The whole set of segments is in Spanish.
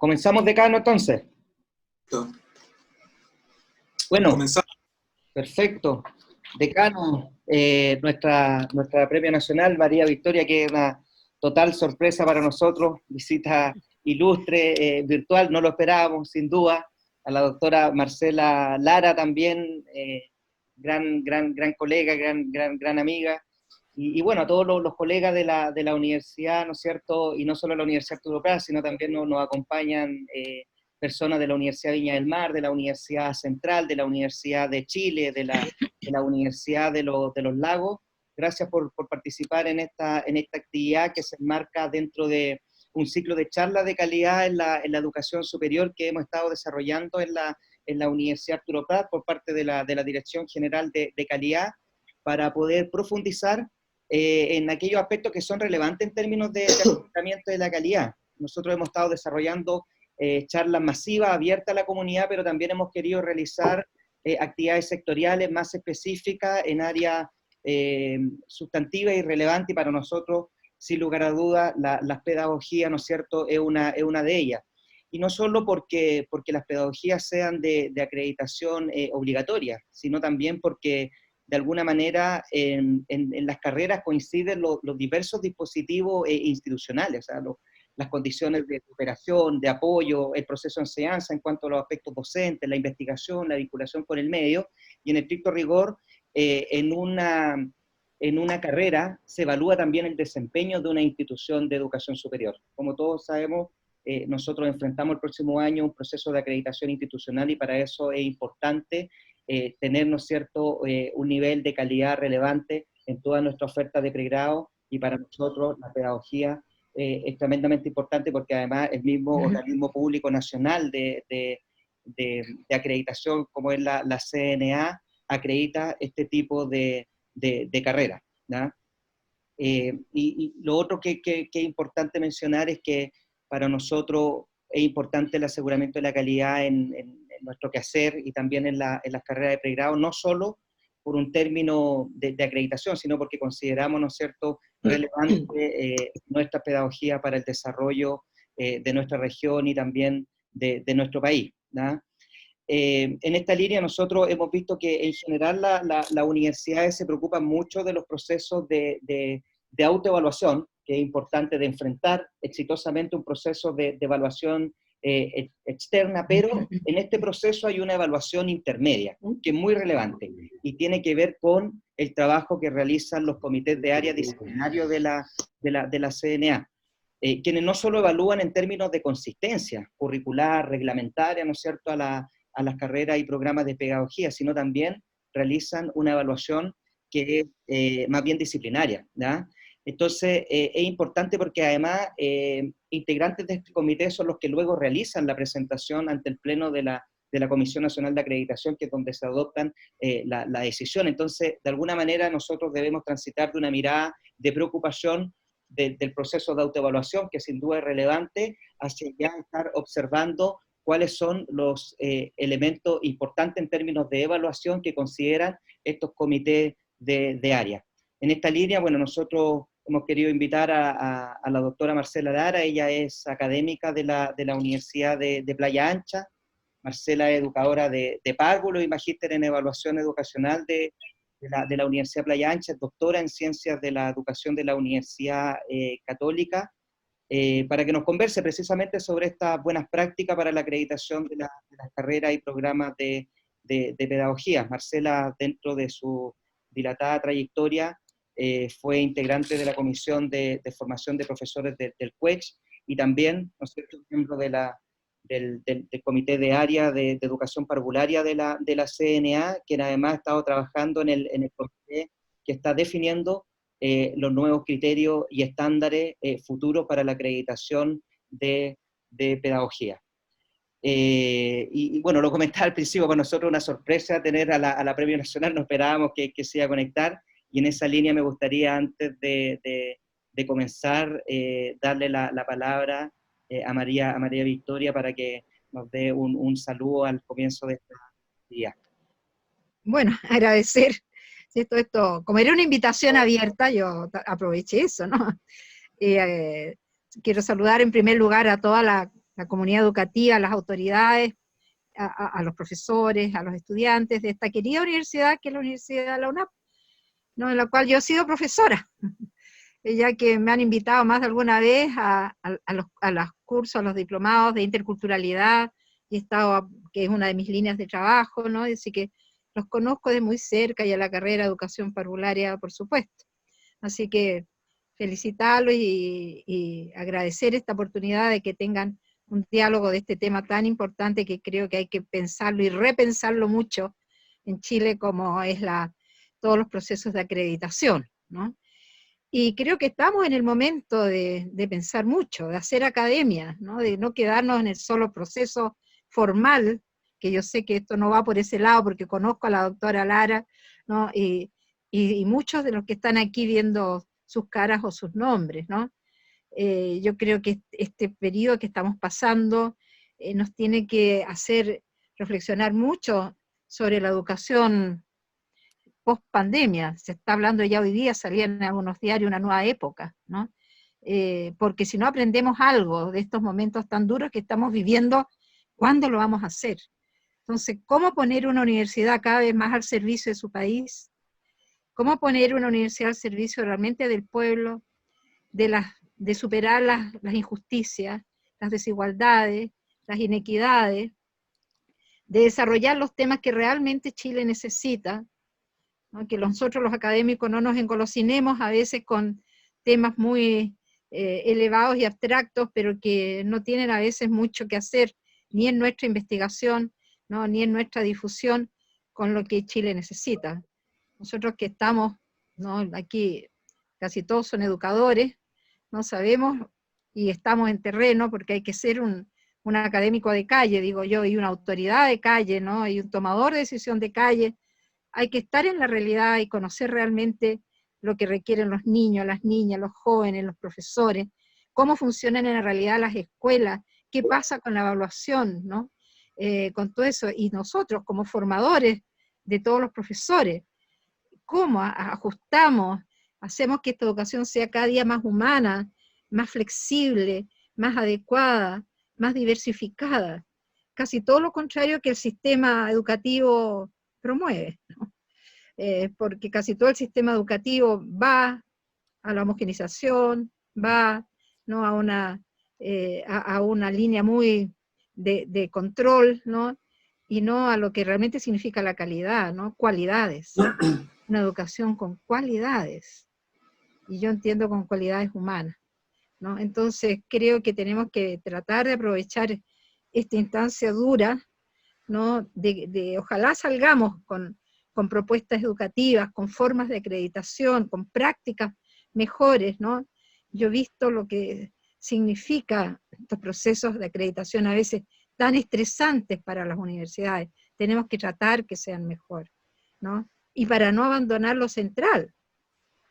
Comenzamos, decano, entonces. Listo. Bueno, Comenzamos. perfecto. Decano, nuestra premio nacional, María Victoria, que es una total sorpresa para nosotros, visita ilustre, virtual, no lo esperábamos, sin duda. A la doctora Marcela Lara también, gran colega, gran amiga. Y bueno, a todos los colegas de la universidad, ¿no es cierto? Y no solo la Universidad Arturo Prat, sino también nos acompañan personas de la Universidad Viña del Mar, de la Universidad Central, de la Universidad de Chile, de la Universidad de los Lagos. Gracias por participar en esta actividad que se enmarca dentro de un ciclo de charlas de calidad en la educación superior que hemos estado desarrollando en la Universidad Arturo Prat por parte de la Dirección General de Calidad, para poder profundizar en aquellos aspectos que son relevantes en términos de aseguramiento de la calidad. Nosotros hemos estado desarrollando charlas masivas, abiertas a la comunidad, pero también hemos querido realizar actividades sectoriales más específicas en áreas sustantivas y relevantes, y para nosotros, sin lugar a dudas, las pedagogías, ¿no es cierto?, es una de ellas. Y no solo porque las pedagogías sean de acreditación obligatoria, sino también porque de alguna manera en las carreras coinciden los diversos dispositivos institucionales, o sea, las condiciones de cooperación, de apoyo, el proceso de enseñanza en cuanto a los aspectos docentes, la investigación, la vinculación con el medio, y en estricto rigor, en una carrera se evalúa también el desempeño de una institución de educación superior. Como todos sabemos, nosotros enfrentamos el próximo año un proceso de acreditación institucional, y para eso es importante tener, ¿no es cierto?, un nivel de calidad relevante en toda nuestra oferta de pregrado, y para nosotros la pedagogía es tremendamente importante, porque además el mismo organismo público nacional de acreditación, como es la CNA, acredita este tipo de carreras, ¿no? Y lo otro que es importante mencionar es que para nosotros es importante el aseguramiento de la calidad en nuestro quehacer, y también en las carreras de pregrado, no solo por un término de acreditación, sino porque consideramos, ¿no es cierto?, relevante nuestra pedagogía para el desarrollo de nuestra región y también de nuestro país, ¿no? En esta línea nosotros hemos visto que en general las universidades se preocupan mucho de los procesos de autoevaluación, que es importante, de enfrentar exitosamente un proceso de evaluación externa, pero en este proceso hay una evaluación intermedia, que es muy relevante, y tiene que ver con el trabajo que realizan los comités de área disciplinarios de la CNA. Quienes no solo evalúan en términos de consistencia curricular, reglamentaria, ¿no es cierto?, a las carreras y programas de pedagogía, sino también realizan una evaluación que es más bien disciplinaria, ¿ya? Entonces, es importante porque además integrantes de este comité son los que luego realizan la presentación ante el Pleno de la Comisión Nacional de Acreditación, que es donde se adoptan la decisión. Entonces, de alguna manera nosotros debemos transitar de una mirada de preocupación del proceso de autoevaluación, que sin duda es relevante, hacia ya estar observando cuáles son los elementos importantes en términos de evaluación que consideran estos comités de área. En esta línea, bueno, nosotros hemos querido invitar a la doctora Marcela Lara. Ella es académica de la Universidad de Playa Ancha. Marcela es educadora de párvulos y magíster en evaluación educacional de la Universidad de Playa Ancha, es doctora en ciencias de la educación de la Universidad Católica, para que nos converse precisamente sobre estas buenas prácticas para la acreditación de las carreras y programas de pedagogía. Marcela, dentro de su dilatada trayectoria, fue integrante de la Comisión de Formación de Profesores del CUECH, y también, ¿no es cierto?, miembro del Comité de Área de Educación Parvularia de la CNA, quien además ha estado trabajando en el comité que está definiendo los nuevos criterios y estándares futuros para la acreditación de pedagogía. Y bueno, lo comentaba al principio, para nosotros una sorpresa tener a la Premio Nacional, no esperábamos que se iba a conectar, y en esa línea me gustaría, antes de comenzar, darle la palabra a María Victoria para que nos dé un saludo al comienzo de esta día. Bueno, agradecer, esto, como era una invitación abierta, yo aproveché eso, ¿no? Quiero saludar en primer lugar a toda la la comunidad educativa, a las autoridades, a los profesores, a los estudiantes de esta querida universidad, que es la Universidad de la UNAP, ¿no? En la cual yo he sido profesora, ya que me han invitado más de alguna vez a los cursos, a los diplomados de interculturalidad, y he estado, que es una de mis líneas de trabajo, ¿no? Así que los conozco de muy cerca, y a la carrera de educación parvularia, por supuesto. Así que felicitarlos y agradecer esta oportunidad de que tengan un diálogo de este tema tan importante, que creo que hay que pensarlo y repensarlo mucho en Chile, como es todos los procesos de acreditación, ¿no? Y creo que estamos en el momento de pensar mucho, de hacer academia, ¿no? De no quedarnos en el solo proceso formal, que yo sé que esto no va por ese lado, porque conozco a la doctora Lara, ¿no? Y muchos de los que están aquí viendo sus caras o sus nombres, ¿no? Yo creo que este periodo que estamos pasando nos tiene que hacer reflexionar mucho sobre la educación post pandemia. Se está hablando ya hoy día, salía en algunos diarios, una nueva época, ¿no? Porque si no aprendemos algo de estos momentos tan duros que estamos viviendo, ¿cuándo lo vamos a hacer? Entonces, ¿cómo poner una universidad cada vez más al servicio de su país? ¿Cómo poner una universidad al servicio realmente del pueblo, de superar las injusticias, las desigualdades, las inequidades, de desarrollar los temas que realmente Chile necesita, ¿no? Que nosotros los académicos no nos engolosinemos a veces con temas muy elevados y abstractos, pero que no tienen a veces mucho que hacer, ni en nuestra investigación, ¿no? Ni en nuestra difusión, con lo que Chile necesita. Nosotros que estamos, ¿no? Aquí casi todos son educadores, no sabemos, y estamos en terreno, porque hay que ser un académico de calle, digo yo, y una autoridad de calle, ¿no? Y un tomador de decisión de calle. Hay que estar en la realidad y conocer realmente lo que requieren los niños, las niñas, los jóvenes, los profesores, cómo funcionan en la realidad las escuelas, qué pasa con la evaluación, ¿no? Con todo eso, y nosotros como formadores de todos los profesores, cómo ajustamos, hacemos que esta educación sea cada día más humana, más flexible, más adecuada, más diversificada. Casi todo lo contrario que el sistema educativo promueve, ¿no? Porque casi todo el sistema educativo va a la homogeneización, va, ¿no? a una línea muy de control, ¿no? Y no a lo que realmente significa la calidad, ¿no? Cualidades. Una educación con cualidades, y yo entiendo con cualidades humanas, ¿no? Entonces creo que tenemos que tratar de aprovechar esta instancia dura, ¿no? Ojalá salgamos con propuestas educativas, con formas de acreditación, con prácticas mejores, ¿no? Yo he visto lo que significa estos procesos de acreditación a veces tan estresantes para las universidades. Tenemos que tratar que sean mejor, ¿no? Y para no abandonar lo central,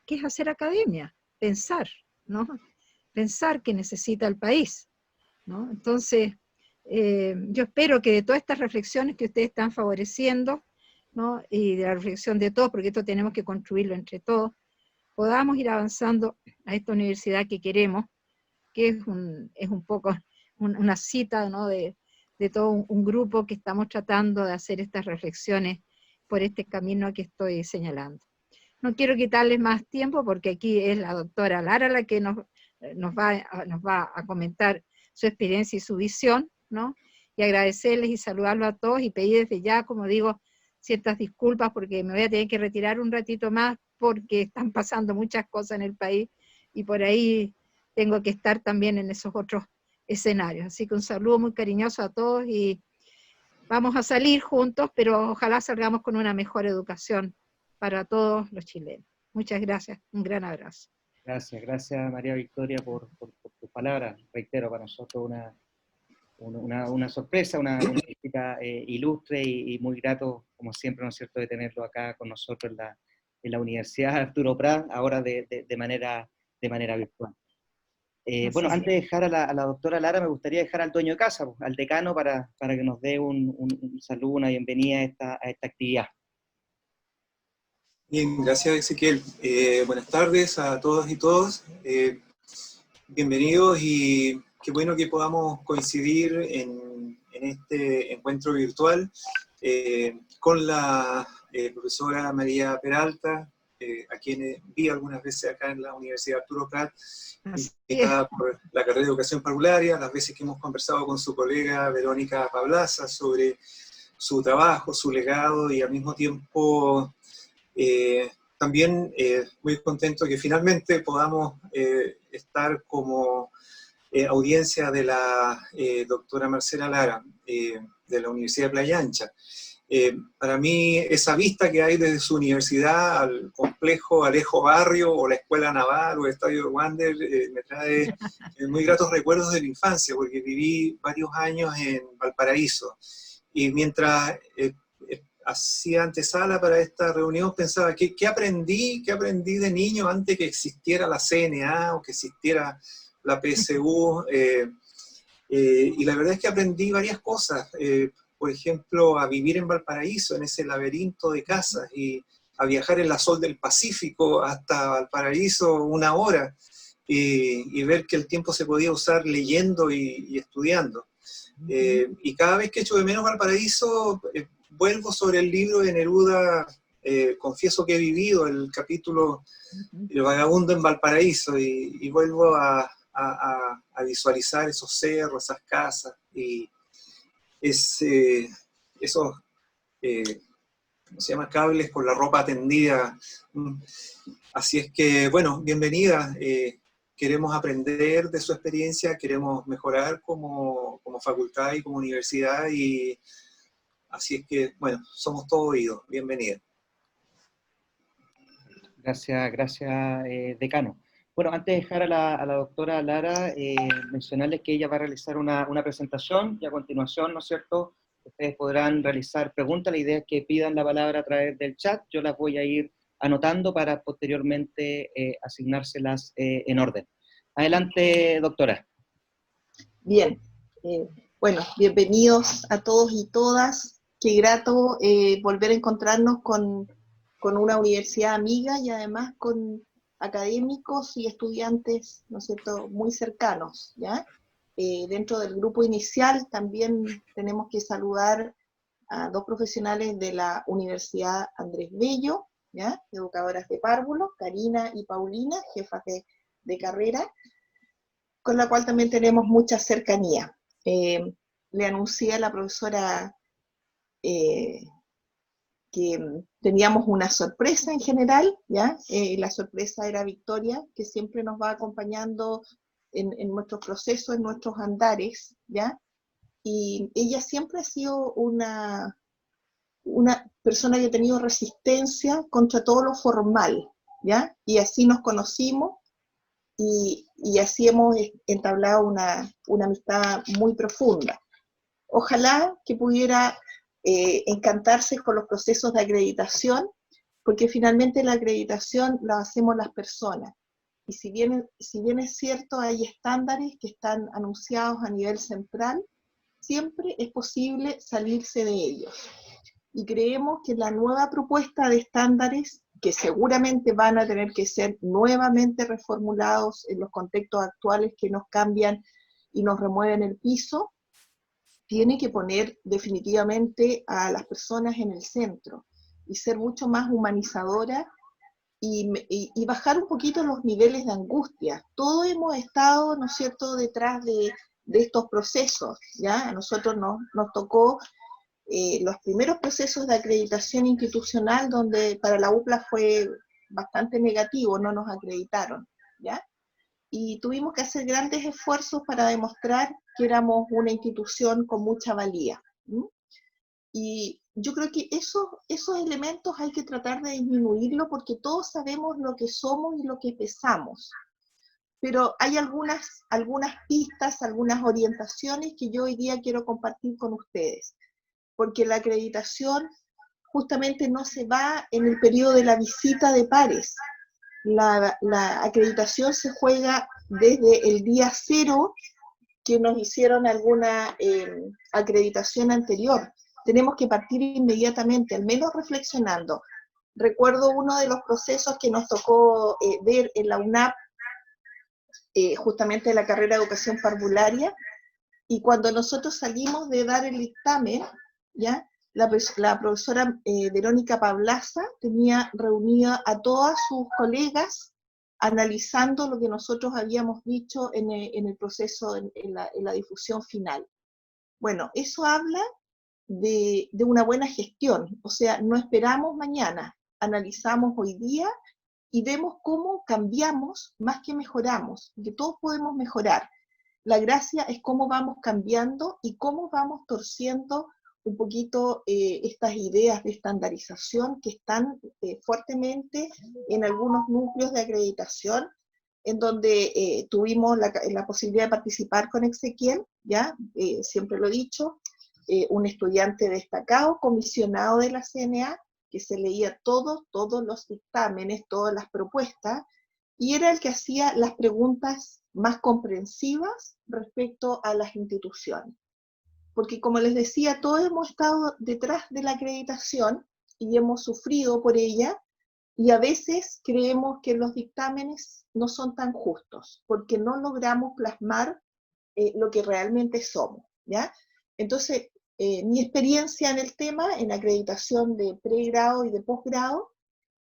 que es hacer academia, pensar, ¿no? Pensar que necesita el país, ¿no? Entonces, yo espero que de todas estas reflexiones que ustedes están favoreciendo, ¿no? Y de la reflexión de todos, porque esto tenemos que construirlo entre todos, podamos ir avanzando a esta universidad que queremos, que es un poco una cita, ¿no? de todo un grupo que estamos tratando de hacer estas reflexiones por este camino que estoy señalando. No quiero quitarles más tiempo, porque aquí es la doctora Lara la que nos va a comentar su experiencia y su visión, ¿no? Y agradecerles y saludarlos a todos, y pedir desde ya, como digo, ciertas disculpas, porque me voy a tener que retirar un ratito más, porque están pasando muchas cosas en el país, y por ahí tengo que estar también en esos otros escenarios. Así que un saludo muy cariñoso a todos, y vamos a salir juntos, pero ojalá salgamos con una mejor educación para todos los chilenos. Muchas gracias, un gran abrazo. Gracias María Victoria por tus palabras. Reitero, para nosotros una sorpresa, una visita ilustre y muy grato, como siempre, ¿no es cierto?, de tenerlo acá con nosotros en la Universidad Arturo Prat, ahora de manera virtual. Bueno, antes de dejar a la doctora Lara, me gustaría dejar al dueño de casa, pues, al decano, para que nos dé un saludo, una bienvenida a esta actividad. Bien, gracias Ezequiel. Buenas tardes a todas y todos. Bienvenidos, y qué bueno que podamos coincidir en este encuentro virtual con la profesora María Peralta, a quien vi algunas veces acá en la Universidad Arturo Prat, invitada por la carrera de Educación Parvularia, las veces que hemos conversado con su colega Verónica Pablaza sobre su trabajo, su legado, y al mismo tiempo también muy contento que finalmente podamos estar como audiencia de la doctora Marcela Lara, de la Universidad de Playa Ancha. Para mí, esa vista que hay desde su universidad al complejo Alejo Barrio, o la Escuela Naval, o el Estadio de Wander, me trae muy gratos recuerdos de la infancia, porque viví varios años en Valparaíso. Y mientras hacía antesala para esta reunión, pensaba, ¿qué aprendí de niño antes que existiera la CNA o que existiera la PSU? Y la verdad es que aprendí varias cosas. Por ejemplo, a vivir en Valparaíso, en ese laberinto de casas, y a viajar en la Sol del Pacífico hasta Valparaíso 1 hora, y ver que el tiempo se podía usar leyendo y estudiando. Y cada vez que echo de menos Valparaíso, vuelvo sobre el libro de Neruda, Confieso que he vivido, el capítulo El vagabundo en Valparaíso, y vuelvo a visualizar esos cerros, esas casas, y esos, ¿cómo se llama?, cables con la ropa tendida. Así es que, bueno, bienvenida. Queremos aprender de su experiencia, queremos mejorar como facultad y como universidad, y así es que, bueno, somos todo oídos. Bienvenida. Gracias, decano. Bueno, antes de dejar a la doctora Lara, mencionarles que ella va a realizar una presentación, y a continuación, ¿no es cierto?, ustedes podrán realizar preguntas. La idea es que pidan la palabra a través del chat, yo las voy a ir anotando para posteriormente asignárselas en orden. Adelante, doctora. Bien, bueno, bienvenidos a todos y todas. Qué grato volver a encontrarnos con una universidad amiga, y además con académicos y estudiantes, ¿no es cierto?, muy cercanos, ¿ya? Dentro del grupo inicial también tenemos que saludar a 2 profesionales de la Universidad Andrés Bello, ¿ya?, educadoras de párvulos, Karina y Paulina, jefas de carrera, con la cual también tenemos mucha cercanía. Le anuncié a la profesora que teníamos una sorpresa en general, ¿ya? La sorpresa era Victoria, que siempre nos va acompañando en nuestros procesos, en nuestros andares, ¿ya? Y ella siempre ha sido una persona que ha tenido resistencia contra todo lo formal, ¿ya? Y así nos conocimos, y así hemos entablado una amistad muy profunda. Ojalá que pudiera encantarse con los procesos de acreditación, porque finalmente la acreditación la hacemos las personas. Y si bien es cierto, hay estándares que están anunciados a nivel central, siempre es posible salirse de ellos. Y creemos que la nueva propuesta de estándares, que seguramente van a tener que ser nuevamente reformulados en los contextos actuales que nos cambian y nos remueven el piso, tiene que poner definitivamente a las personas en el centro y ser mucho más humanizadora, y bajar un poquito los niveles de angustia. Todos hemos estado, ¿no es cierto?, detrás de estos procesos, ¿ya? A nosotros nos tocó los primeros procesos de acreditación institucional, donde para la UPLA fue bastante negativo, no nos acreditaron, ¿ya? Y tuvimos que hacer grandes esfuerzos para demostrar que éramos una institución con mucha valía. Y yo creo que esos elementos hay que tratar de disminuirlo, porque todos sabemos lo que somos y lo que pesamos. Pero hay algunas pistas, algunas orientaciones que yo hoy día quiero compartir con ustedes. Porque la acreditación justamente no se va en el periodo de la visita de pares. La acreditación se juega desde el día 0 que nos hicieron alguna acreditación anterior. Tenemos que partir inmediatamente, al menos reflexionando. Recuerdo uno de los procesos que nos tocó ver en la UNAP, justamente de la carrera de educación parvularia, y cuando nosotros salimos de dar el dictamen, ¿ya? La profesora Verónica Pablaza tenía reunida a todas sus colegas analizando lo que nosotros habíamos dicho en el proceso, en la difusión final. Bueno, eso habla de una buena gestión, o sea, no esperamos mañana, analizamos hoy día y vemos cómo cambiamos más que mejoramos, que todos podemos mejorar. La gracia es cómo vamos cambiando y cómo vamos torciendo un poquito estas ideas de estandarización que están fuertemente en algunos núcleos de acreditación, en donde tuvimos la posibilidad de participar con Ezequiel, ¿ya? Siempre lo he dicho, un estudiante destacado, comisionado de la CNA, que se leía todos los dictámenes, todas las propuestas, y era el que hacía las preguntas más comprensivas respecto a las instituciones. Porque como les decía, todos hemos estado detrás de la acreditación y hemos sufrido por ella, y a veces creemos que los dictámenes no son tan justos, porque no logramos plasmar lo que realmente somos, ¿ya? Entonces, mi experiencia en el tema, en acreditación de pregrado y de posgrado,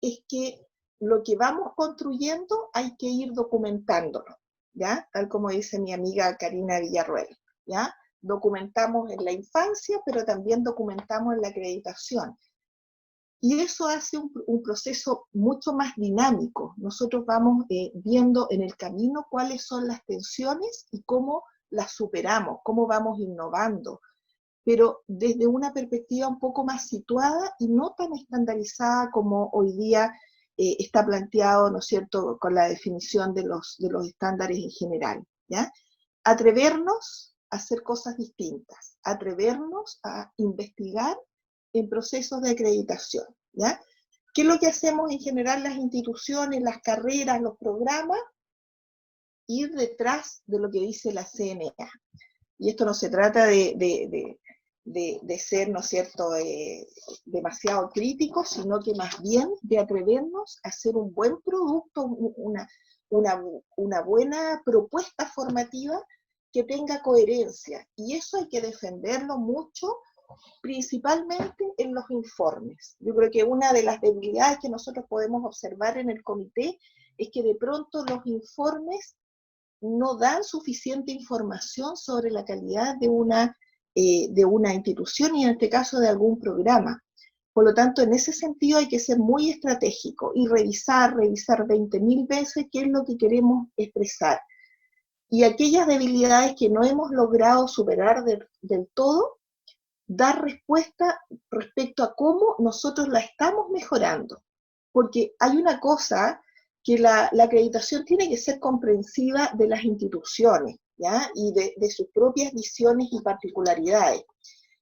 es que lo que vamos construyendo hay que ir documentándolo, ¿ya? Tal como dice mi amiga Karina Villarroel, ¿ya? Documentamos en la infancia, pero también documentamos en la acreditación. Y eso hace un proceso mucho más dinámico. Nosotros vamos viendo en el camino cuáles son las tensiones y cómo las superamos, cómo vamos innovando, pero desde una perspectiva un poco más situada y no tan estandarizada como hoy día está planteado, ¿no es cierto?, con la definición de los estándares en general, ¿ya? Atrevernos a hacer cosas distintas, atrevernos a investigar en procesos de acreditación, ¿ya? ¿Qué es lo que hacemos en general las instituciones, las carreras, los programas? Ir detrás de lo que dice la CNA. Y esto no se trata de ser, ¿no es cierto?, demasiado críticos, sino que más bien de atrevernos a hacer un buen producto, una buena propuesta formativa que tenga coherencia. Y eso hay que defenderlo mucho, principalmente en los informes. Yo creo que una de las debilidades que nosotros podemos observar en el comité es que de pronto los informes no dan suficiente información sobre la calidad de una institución y en este caso de algún programa. Por lo tanto, en ese sentido hay que ser muy estratégico y revisar 20.000 veces qué es lo que queremos expresar. Y aquellas debilidades que no hemos logrado superar del todo, dar respuesta respecto a cómo nosotros la estamos mejorando. Porque hay una cosa que la acreditación tiene que ser comprensiva de las instituciones, ¿ya? Y de sus propias visiones y particularidades.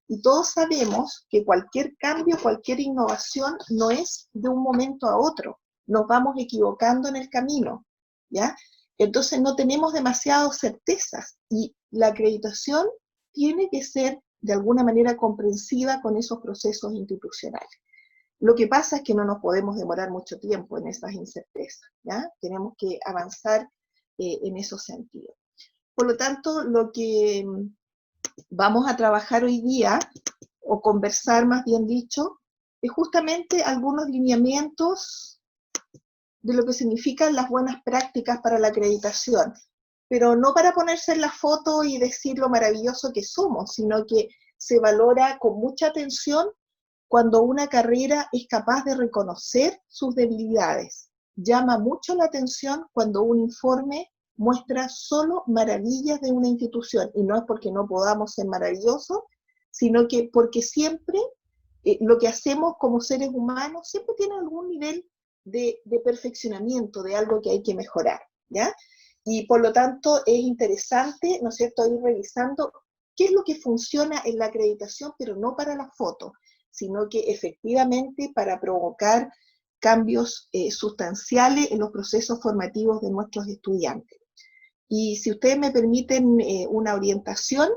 Y todos sabemos que cualquier cambio, cualquier innovación no es de un momento a otro. Nos vamos equivocando en el camino, ¿ya? Entonces no tenemos demasiadas certezas y la acreditación tiene que ser de alguna manera comprensiva con esos procesos institucionales. Lo que pasa es que no nos podemos demorar mucho tiempo en esas incertezas, ¿ya? Tenemos que avanzar en esos sentidos. Por lo tanto, lo que vamos a trabajar hoy día, o conversar más bien dicho, es justamente algunos lineamientos de lo que significan las buenas prácticas para la acreditación, pero no para ponerse en la foto y decir lo maravilloso que somos, sino que se valora con mucha atención cuando una carrera es capaz de reconocer sus debilidades. Llama mucho la atención cuando un informe muestra solo maravillas de una institución, y no es porque no podamos ser maravillosos, sino que porque siempre lo que hacemos como seres humanos siempre tiene algún nivel de perfeccionamiento, de algo que hay que mejorar, ¿ya? Y por lo tanto es interesante, ¿no es cierto?, ir revisando qué es lo que funciona en la acreditación, pero no para la foto, sino que efectivamente para provocar cambios sustanciales en los procesos formativos de nuestros estudiantes. Y si ustedes me permiten una orientación,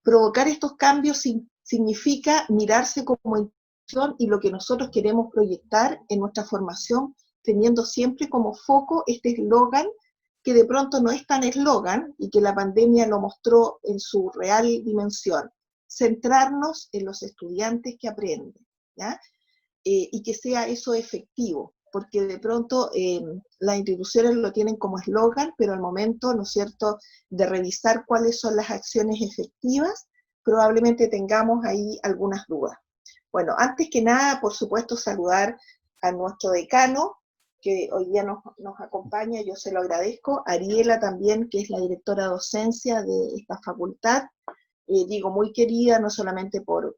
provocar estos cambios significa mirarse como institución y lo que nosotros queremos proyectar en nuestra formación, teniendo siempre como foco este eslogan que de pronto no es tan eslogan y que la pandemia lo mostró en su real dimensión. Centrarnos en los estudiantes que aprenden, ¿ya? Y que sea eso efectivo, porque de pronto las instituciones lo tienen como eslogan, pero al momento, ¿no es cierto?, de revisar cuáles son las acciones efectivas, probablemente tengamos ahí algunas dudas. Bueno, antes que nada, por supuesto, saludar a nuestro decano, que hoy día nos acompaña, yo se lo agradezco, Ariela también, que es la directora de docencia de esta facultad, digo muy querida, no solamente por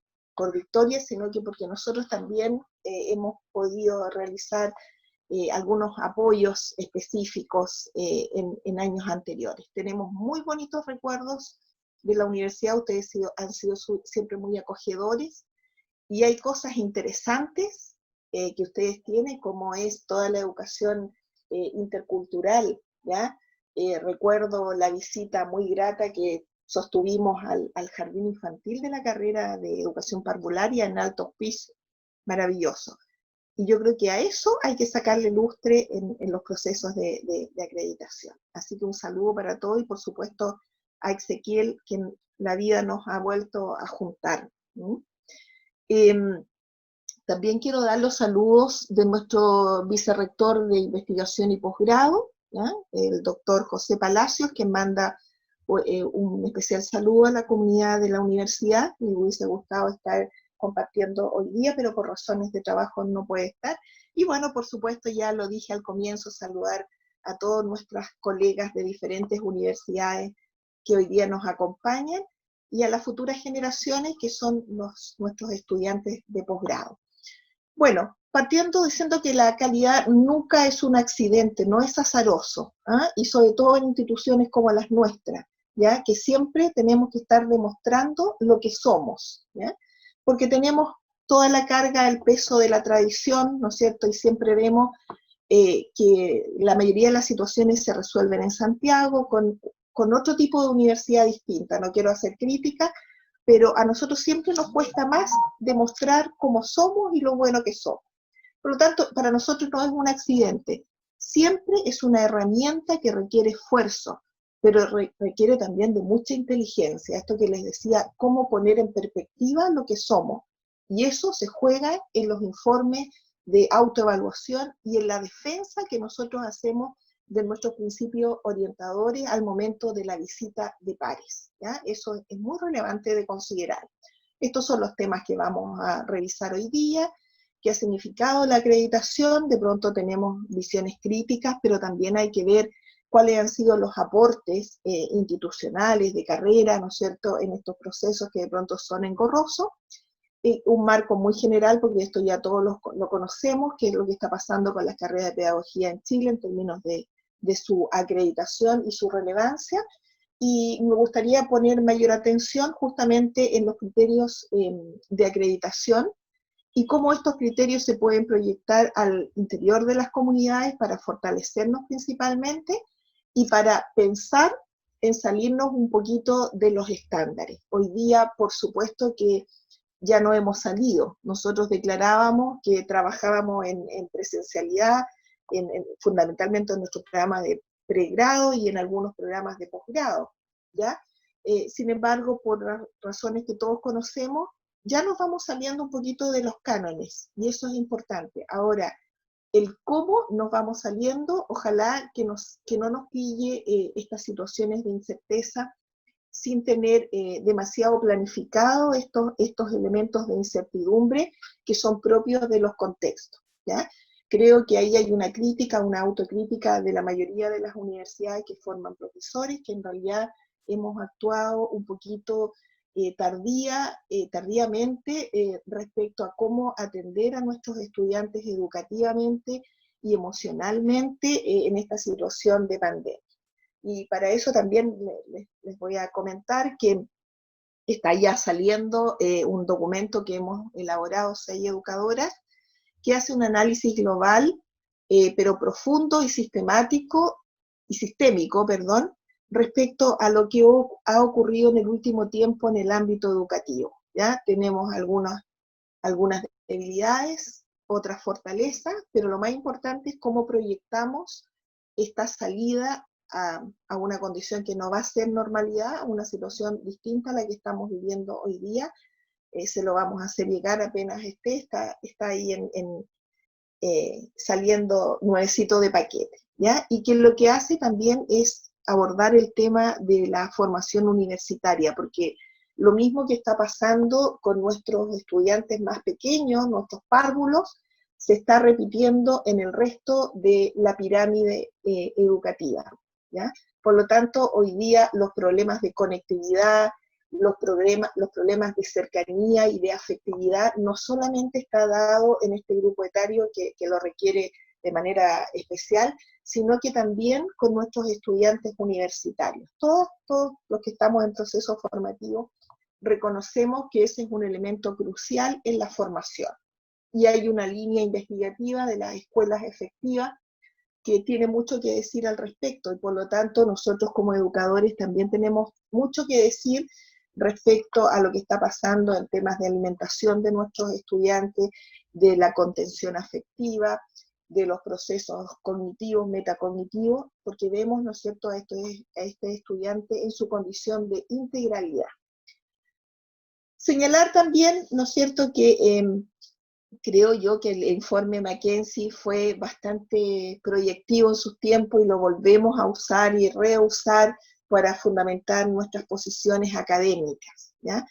Victoria, sino que porque nosotros también hemos podido realizar algunos apoyos específicos en años anteriores. Tenemos muy bonitos recuerdos de la universidad, ustedes han sido siempre muy acogedores, y hay cosas interesantes que ustedes tienen, como es toda la educación intercultural, ¿ya? Recuerdo la visita muy grata que sostuvimos al jardín infantil de la carrera de educación parvularia en Alto Hospicio, maravilloso. Y yo creo que a eso hay que sacarle lustre en los procesos de acreditación. Así que un saludo para todos y por supuesto a Ezequiel, que la vida nos ha vuelto a juntar. También quiero dar los saludos de nuestro vicerrector de investigación y posgrado, ¿ya? El doctor José Palacios, que manda un especial saludo a la comunidad de la universidad. Me hubiese gustado estar compartiendo hoy día, pero por razones de trabajo no puede estar. Y bueno, por supuesto, ya lo dije al comienzo, saludar a todos nuestros colegas de diferentes universidades que hoy día nos acompañan, y a las futuras generaciones que son nuestros estudiantes de posgrado. Bueno, partiendo diciendo que la calidad nunca es un accidente, no es azaroso, ¿ah? Y sobre todo en instituciones como las nuestras, ¿ya? Que siempre tenemos que estar demostrando lo que somos, ¿ya? Porque tenemos toda la carga, el peso de la tradición, ¿no es cierto? Y siempre vemos que la mayoría de las situaciones se resuelven en Santiago con otro tipo de universidad distinta. No quiero hacer crítica, pero a nosotros siempre nos cuesta más demostrar cómo somos y lo bueno que somos. Por lo tanto, para nosotros no es un accidente, siempre es una herramienta que requiere esfuerzo, pero requiere también de mucha inteligencia, esto que les decía, cómo poner en perspectiva lo que somos, y eso se juega en los informes de autoevaluación y en la defensa que nosotros hacemos de nuestros principios orientadores al momento de la visita de pares, ¿ya? Eso es muy relevante de considerar. Estos son los temas que vamos a revisar hoy día. ¿Qué ha significado la acreditación? De pronto tenemos visiones críticas, pero también hay que ver cuáles han sido los aportes institucionales, de carrera, ¿no es cierto?, en estos procesos que de pronto son engorrosos. Un marco muy general, porque esto ya todos lo conocemos, que es lo que está pasando con las carreras de pedagogía en Chile en términos de su acreditación y su relevancia, y me gustaría poner mayor atención justamente en los criterios de acreditación y cómo estos criterios se pueden proyectar al interior de las comunidades para fortalecernos principalmente y para pensar en salirnos un poquito de los estándares. Hoy día, por supuesto que ya no hemos salido. Nosotros declarábamos que trabajábamos en presencialidad, fundamentalmente en nuestros programas de pregrado y en algunos programas de posgrado, ¿ya? Sin embargo, por razones que todos conocemos, ya nos vamos saliendo un poquito de los cánones, y eso es importante. Ahora, el cómo nos vamos saliendo, ojalá que no nos pille estas situaciones de incerteza sin tener demasiado planificado estos elementos de incertidumbre que son propios de los contextos, ¿ya? Creo que ahí hay una crítica, una autocrítica de la mayoría de las universidades que forman profesores, que en realidad hemos actuado un poquito tardíamente respecto a cómo atender a nuestros estudiantes educativamente y emocionalmente en esta situación de pandemia. Y para eso también les voy a comentar que está ya saliendo un documento que hemos elaborado 6 educadoras, que hace un análisis global, pero profundo y sistémico, respecto a lo que ha ocurrido en el último tiempo en el ámbito educativo. ¿Ya? Tenemos algunas debilidades, otras fortalezas, pero lo más importante es cómo proyectamos esta salida a una condición que no va a ser normalidad, a una situación distinta a la que estamos viviendo hoy día. Se lo vamos a hacer llegar apenas está ahí saliendo nuevecito de paquete, ¿ya? Y que lo que hace también es abordar el tema de la formación universitaria, porque lo mismo que está pasando con nuestros estudiantes más pequeños, nuestros párvulos, se está repitiendo en el resto de la pirámide educativa, ¿ya? Por lo tanto, hoy día los problemas de conectividad, los problemas de cercanía y de afectividad no solamente está dado en este grupo etario que lo requiere de manera especial, sino que también con nuestros estudiantes universitarios. Todos los que estamos en proceso formativo reconocemos que ese es un elemento crucial en la formación. Y hay una línea investigativa de las escuelas efectivas que tiene mucho que decir al respecto, y por lo tanto nosotros como educadores también tenemos mucho que decir respecto a lo que está pasando en temas de alimentación de nuestros estudiantes, de la contención afectiva, de los procesos cognitivos, metacognitivos, porque vemos, ¿no es cierto?, a este estudiante en su condición de integralidad. Señalar también, ¿no es cierto?, que creo yo que el informe McKinsey fue bastante proyectivo en sus tiempos y lo volvemos a usar y reusar para fundamentar nuestras posiciones académicas, ¿ya?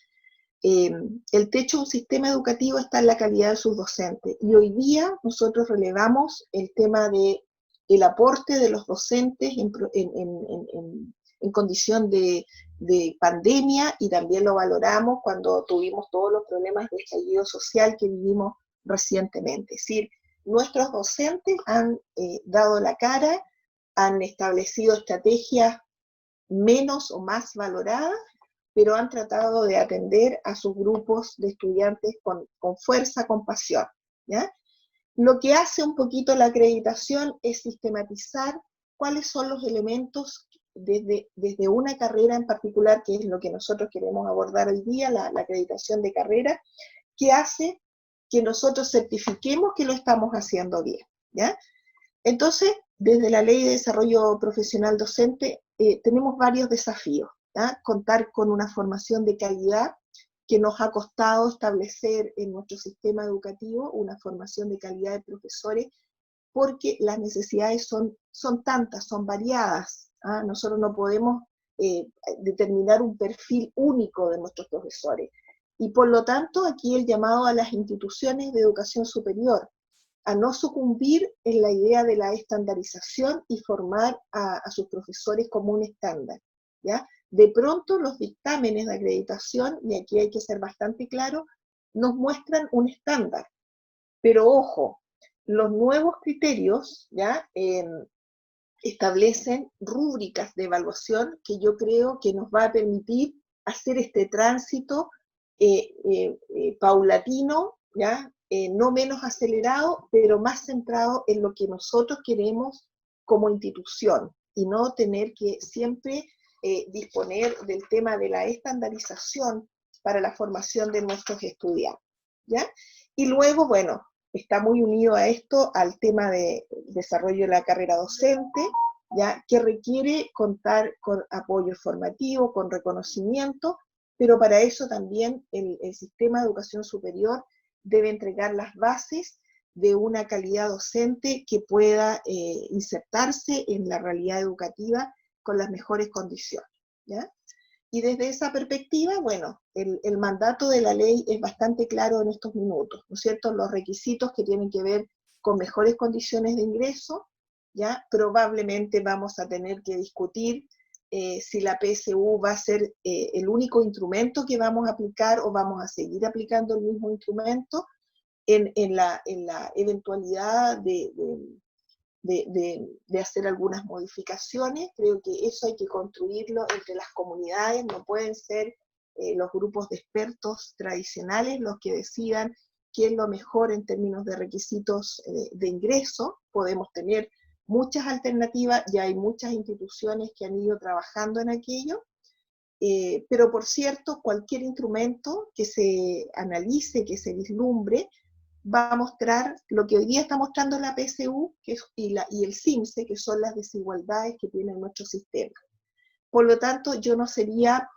El techo de un sistema educativo está en la calidad de sus docentes, y hoy día nosotros relevamos el tema del aporte de los docentes en condición de pandemia, y también lo valoramos cuando tuvimos todos los problemas de estallido social que vivimos recientemente. Es decir, nuestros docentes han dado la cara, han establecido estrategias menos o más valoradas, pero han tratado de atender a sus grupos de estudiantes con fuerza, con pasión, ¿ya? Lo que hace un poquito la acreditación es sistematizar cuáles son los elementos desde una carrera en particular, que es lo que nosotros queremos abordar hoy día, la acreditación de carrera, que hace que nosotros certifiquemos que lo estamos haciendo bien, ¿ya? Entonces, desde la Ley de Desarrollo Profesional Docente, tenemos varios desafíos, ¿ya? Contar con una formación de calidad que nos ha costado establecer en nuestro sistema educativo, una formación de calidad de profesores, porque las necesidades son tantas, son variadas, ¿ah? Nosotros no podemos determinar un perfil único de nuestros profesores. Y por lo tanto, aquí el llamado a las instituciones de educación superior, a no sucumbir en la idea de la estandarización y formar a sus profesores como un estándar, ¿ya? De pronto los dictámenes de acreditación, y aquí hay que ser bastante claro, nos muestran un estándar, pero ojo, los nuevos criterios, ¿ya? Establecen rúbricas de evaluación que yo creo que nos va a permitir hacer este tránsito paulatino, ¿ya? No menos acelerado, pero más centrado en lo que nosotros queremos como institución, y no tener que siempre disponer del tema de la estandarización para la formación de nuestros estudiantes, ¿ya? Y luego, bueno, está muy unido a esto al tema de desarrollo de la carrera docente, ¿ya? Que requiere contar con apoyo formativo, con reconocimiento, pero para eso también el sistema de educación superior debe entregar las bases de una calidad docente que pueda insertarse en la realidad educativa con las mejores condiciones, ¿ya? Y desde esa perspectiva, bueno, el mandato de la ley es bastante claro en estos minutos, ¿no es cierto? Los requisitos que tienen que ver con mejores condiciones de ingreso, ¿ya? Probablemente vamos a tener que discutir si la PSU va a ser el único instrumento que vamos a aplicar, o vamos a seguir aplicando el mismo instrumento en la eventualidad de hacer algunas modificaciones. Creo que eso hay que construirlo entre las comunidades, no pueden ser los grupos de expertos tradicionales los que decidan qué es lo mejor en términos de requisitos de ingreso. Podemos tener muchas alternativas, ya hay muchas instituciones que han ido trabajando en aquello, pero por cierto, cualquier instrumento que se analice, que se vislumbre, va a mostrar lo que hoy día está mostrando la PSU y el CIMSE, que son las desigualdades que tiene nuestro sistema. Por lo tanto, yo no sería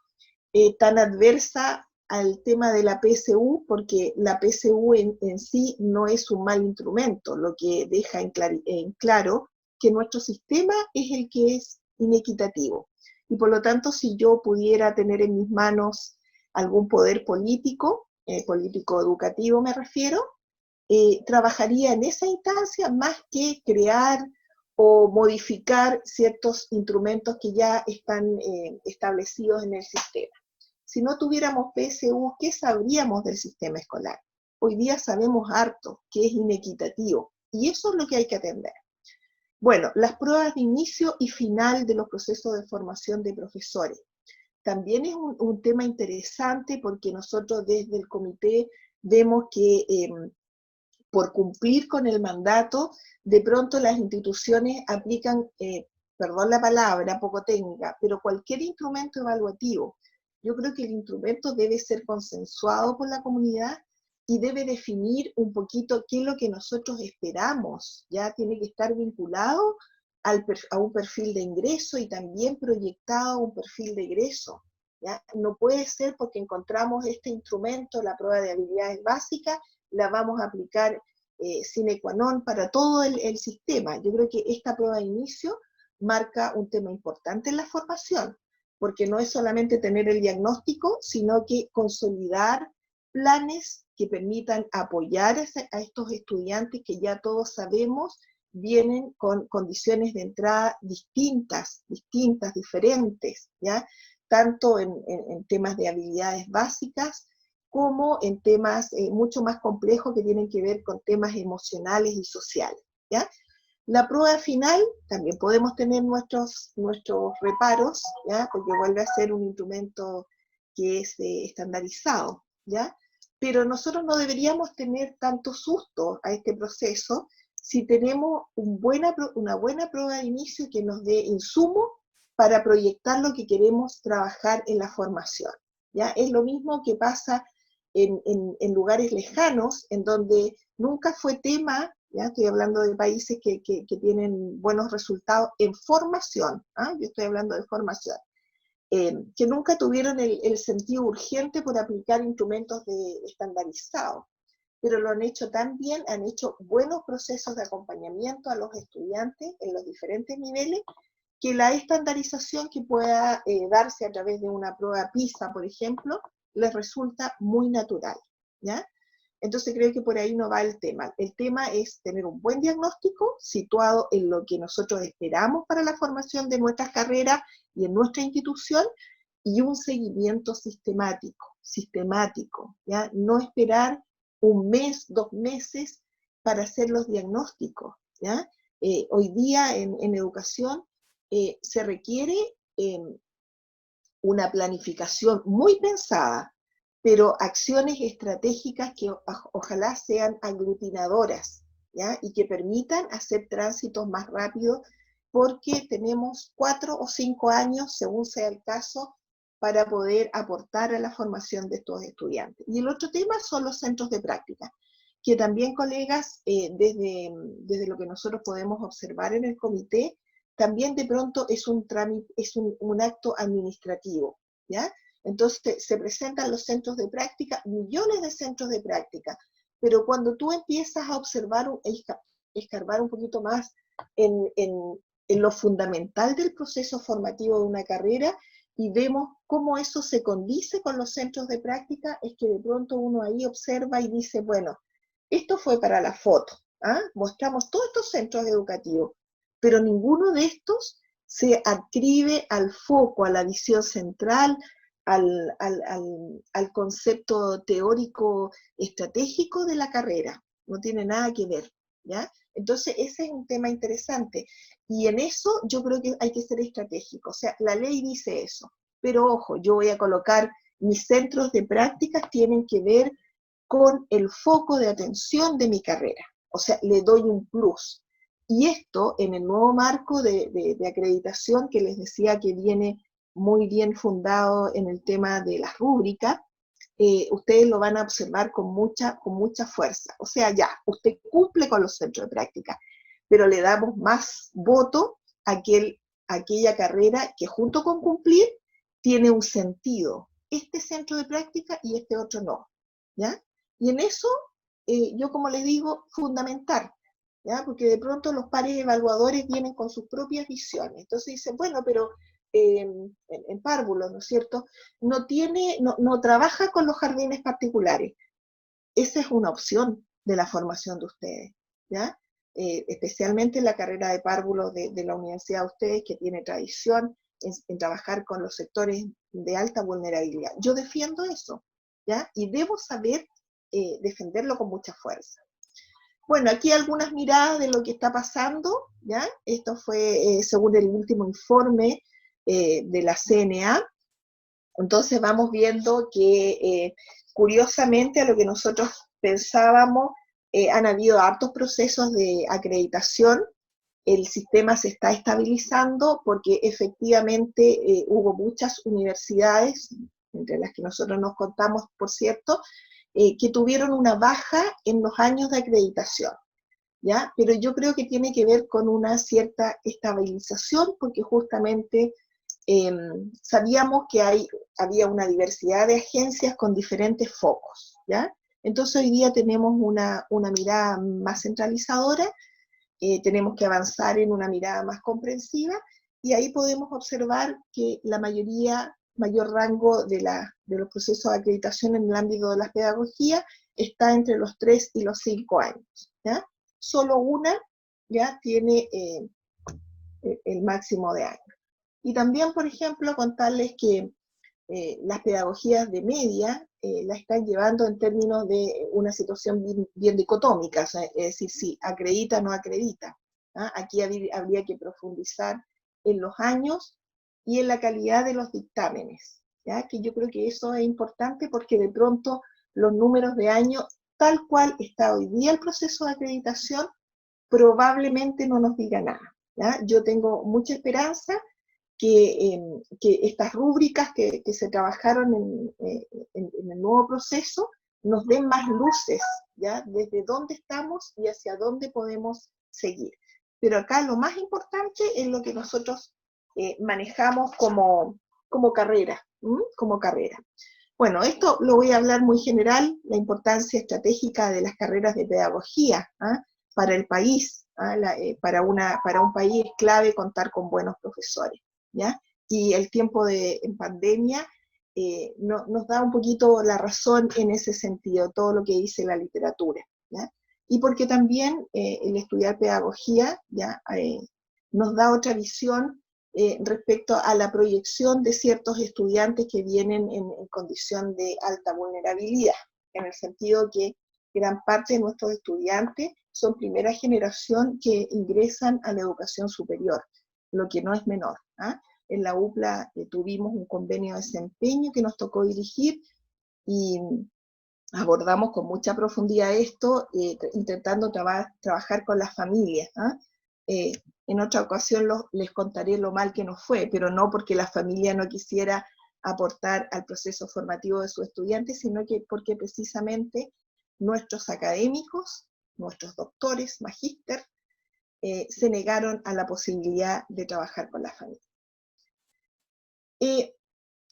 tan adversa al tema de la PSU, porque la PSU en sí no es un mal instrumento, lo que deja en claro que nuestro sistema es el que es inequitativo. Y por lo tanto, si yo pudiera tener en mis manos algún poder político, político educativo me refiero, trabajaría en esa instancia más que crear o modificar ciertos instrumentos que ya están establecidos en el sistema. Si no tuviéramos PSU, ¿qué sabríamos del sistema escolar? Hoy día sabemos harto que es inequitativo, y eso es lo que hay que atender. Bueno, las pruebas de inicio y final de los procesos de formación de profesores. También es un tema interesante porque nosotros desde el comité vemos que por cumplir con el mandato, de pronto las instituciones aplican, perdón la palabra, poco técnica, pero cualquier instrumento evaluativo. Yo creo que el instrumento debe ser consensuado por la comunidad y debe definir un poquito qué es lo que nosotros esperamos. Ya tiene que estar vinculado a un perfil de ingreso y también proyectado a un perfil de egreso. ¿Ya? No puede ser porque encontramos este instrumento, la prueba de habilidades básicas, la vamos a aplicar sine qua non para todo el sistema. Yo creo que esta prueba de inicio marca un tema importante en la formación, porque no es solamente tener el diagnóstico, sino que consolidar planes que permitan apoyar a estos estudiantes que ya todos sabemos vienen con condiciones de entrada distintas, diferentes, ¿ya? Tanto en temas de habilidades básicas, como en temas mucho más complejos que tienen que ver con temas emocionales y sociales, ¿ya? La prueba final, también podemos tener nuestros reparos, ¿ya? Porque vuelve a ser un instrumento que es estandarizado, ¿ya? Pero nosotros no deberíamos tener tanto susto a este proceso si tenemos una buena prueba de inicio que nos dé insumo para proyectar lo que queremos trabajar en la formación, ¿ya? Es lo mismo que pasa en lugares lejanos, en donde nunca fue tema, ¿ya? Estoy hablando de países que tienen buenos resultados en formación, ¿ah? Yo estoy hablando de formación, que nunca tuvieron el sentido urgente por aplicar instrumentos estandarizados, pero lo han hecho tan bien, han hecho buenos procesos de acompañamiento a los estudiantes en los diferentes niveles, que la estandarización que pueda darse a través de una prueba PISA, por ejemplo, les resulta muy natural, ¿ya? Entonces creo que por ahí no va el tema. El tema es tener un buen diagnóstico situado en lo que nosotros esperamos para la formación de nuestras carreras y en nuestra institución, y un seguimiento sistemático, ¿ya? No esperar un mes, 2 meses para hacer los diagnósticos, ¿ya? Hoy día en educación se requiere una planificación muy pensada, pero acciones estratégicas que ojalá sean aglutinadoras, ¿ya? Y que permitan hacer tránsitos más rápidos, porque tenemos 4 o 5 años, según sea el caso, para poder aportar a la formación de estos estudiantes. Y el otro tema son los centros de práctica, que también, colegas, desde lo que nosotros podemos observar en el comité, también de pronto es un trámite, es un acto administrativo, ¿ya? Entonces se presentan los centros de práctica, millones de centros de práctica, pero cuando tú empiezas a observar, escarbar un poquito más en lo fundamental del proceso formativo de una carrera, y vemos cómo eso se condice con los centros de práctica, es que de pronto uno ahí observa y dice, bueno, esto fue para la foto, ¿ah? Mostramos todos estos centros educativos, pero ninguno de estos se adscribe al foco, a la visión central, al concepto teórico estratégico de la carrera. No tiene nada que ver, ¿ya? Entonces ese es un tema interesante, y en eso yo creo que hay que ser estratégico. O sea, la ley dice eso, pero ojo, yo voy a colocar mis centros de prácticas, tienen que ver con el foco de atención de mi carrera, o sea, le doy un plus. Y esto en el nuevo marco de acreditación que les decía que viene muy bien fundado en el tema de las rúbricas, ustedes lo van a observar con mucha fuerza. O sea, ya, usted cumple con los centros de práctica, pero le damos más voto a aquella carrera que junto con cumplir tiene un sentido. Este centro de práctica y este otro no, ¿ya? Y en eso, yo como les digo, fundamental, ¿ya? Porque de pronto los pares evaluadores vienen con sus propias visiones. Entonces dicen, bueno, pero en párvulos, ¿no es cierto? No trabaja con los jardines particulares. Esa es una opción de la formación de ustedes, ¿ya? Especialmente en la carrera de párvulos de la universidad de ustedes, que tiene tradición en trabajar con los sectores de alta vulnerabilidad. Yo defiendo eso, ¿ya? Y debo saber defenderlo con mucha fuerza. Bueno, aquí algunas miradas de lo que está pasando, ¿ya? Esto fue según el último informe de la CNA. Entonces vamos viendo que curiosamente a lo que nosotros pensábamos, han habido hartos procesos de acreditación, el sistema se está estabilizando porque efectivamente hubo muchas universidades, entre las que nosotros nos contamos, por cierto, que tuvieron una baja en los años de acreditación, ¿ya? Pero yo creo que tiene que ver con una cierta estabilización, porque justamente sabíamos que había una diversidad de agencias con diferentes focos, ¿ya? Entonces hoy día tenemos una mirada más centralizadora, tenemos que avanzar en una mirada más comprensiva, y ahí podemos observar que la mayor rango de los procesos de acreditación en el ámbito de la pedagogía está entre los 3 y los 5 años, ¿ya? Solo una ya tiene el máximo de años. Y también, por ejemplo, contarles que las pedagogías de media la están llevando en términos de una situación bien dicotómica, o sea, es decir, si acredita o no acredita. ¿Ah? Aquí habría que profundizar en los años y en la calidad de los dictámenes, ¿ya? Que yo creo que eso es importante, porque de pronto los números de años, tal cual está hoy día el proceso de acreditación, probablemente no nos diga nada, ¿ya? Yo tengo mucha esperanza que estas rúbricas que se trabajaron en el nuevo proceso nos den más luces, ¿ya? Desde dónde estamos y hacia dónde podemos seguir. Pero acá lo más importante es lo que nosotros manejamos como carrera, como carrera. Bueno, esto lo voy a hablar muy general, la importancia estratégica de las carreras de pedagogía, ¿ah? Para el país, ¿ah? Para un país es clave contar con buenos profesores, ¿ya? Y el tiempo en pandemia nos da un poquito la razón en ese sentido, todo lo que dice la literatura, ¿ya? Y porque también el estudiar pedagogía, ¿ya? Nos da otra visión respecto a la proyección de ciertos estudiantes que vienen en condición de alta vulnerabilidad, en el sentido que gran parte de nuestros estudiantes son primera generación que ingresan a la educación superior, lo que no es menor, ¿ah? En la UPLA tuvimos un convenio de desempeño que nos tocó dirigir y abordamos con mucha profundidad esto, intentando trabajar con las familias, ¿ah? En otra ocasión les contaré lo mal que nos fue, pero no porque la familia no quisiera aportar al proceso formativo de sus estudiantes, sino que porque precisamente nuestros académicos, nuestros doctores, magíster, se negaron a la posibilidad de trabajar con la familia.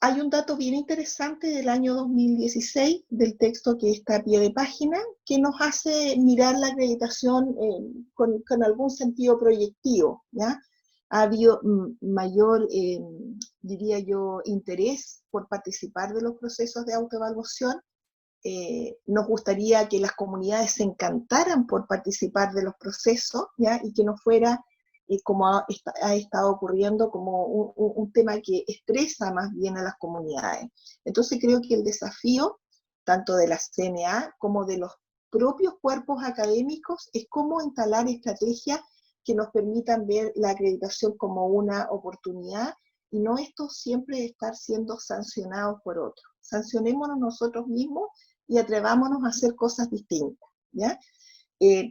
Hay un dato bien interesante del año 2016, del texto que está a pie de página, que nos hace mirar la acreditación con algún sentido proyectivo, ¿ya? Ha habido mayor, diría yo, interés por participar de los procesos de autoevaluación. Nos gustaría que las comunidades se encantaran por participar de los procesos, ¿ya? Y que no fuera, como ha estado ocurriendo, como un tema que estresa más bien a las comunidades. Entonces creo que el desafío, tanto de la CNA como de los propios cuerpos académicos, es cómo instalar estrategias que nos permitan ver la acreditación como una oportunidad, y no esto siempre estar siendo sancionados por otros. Sancionémonos nosotros mismos y atrevámonos a hacer cosas distintas, ¿ya?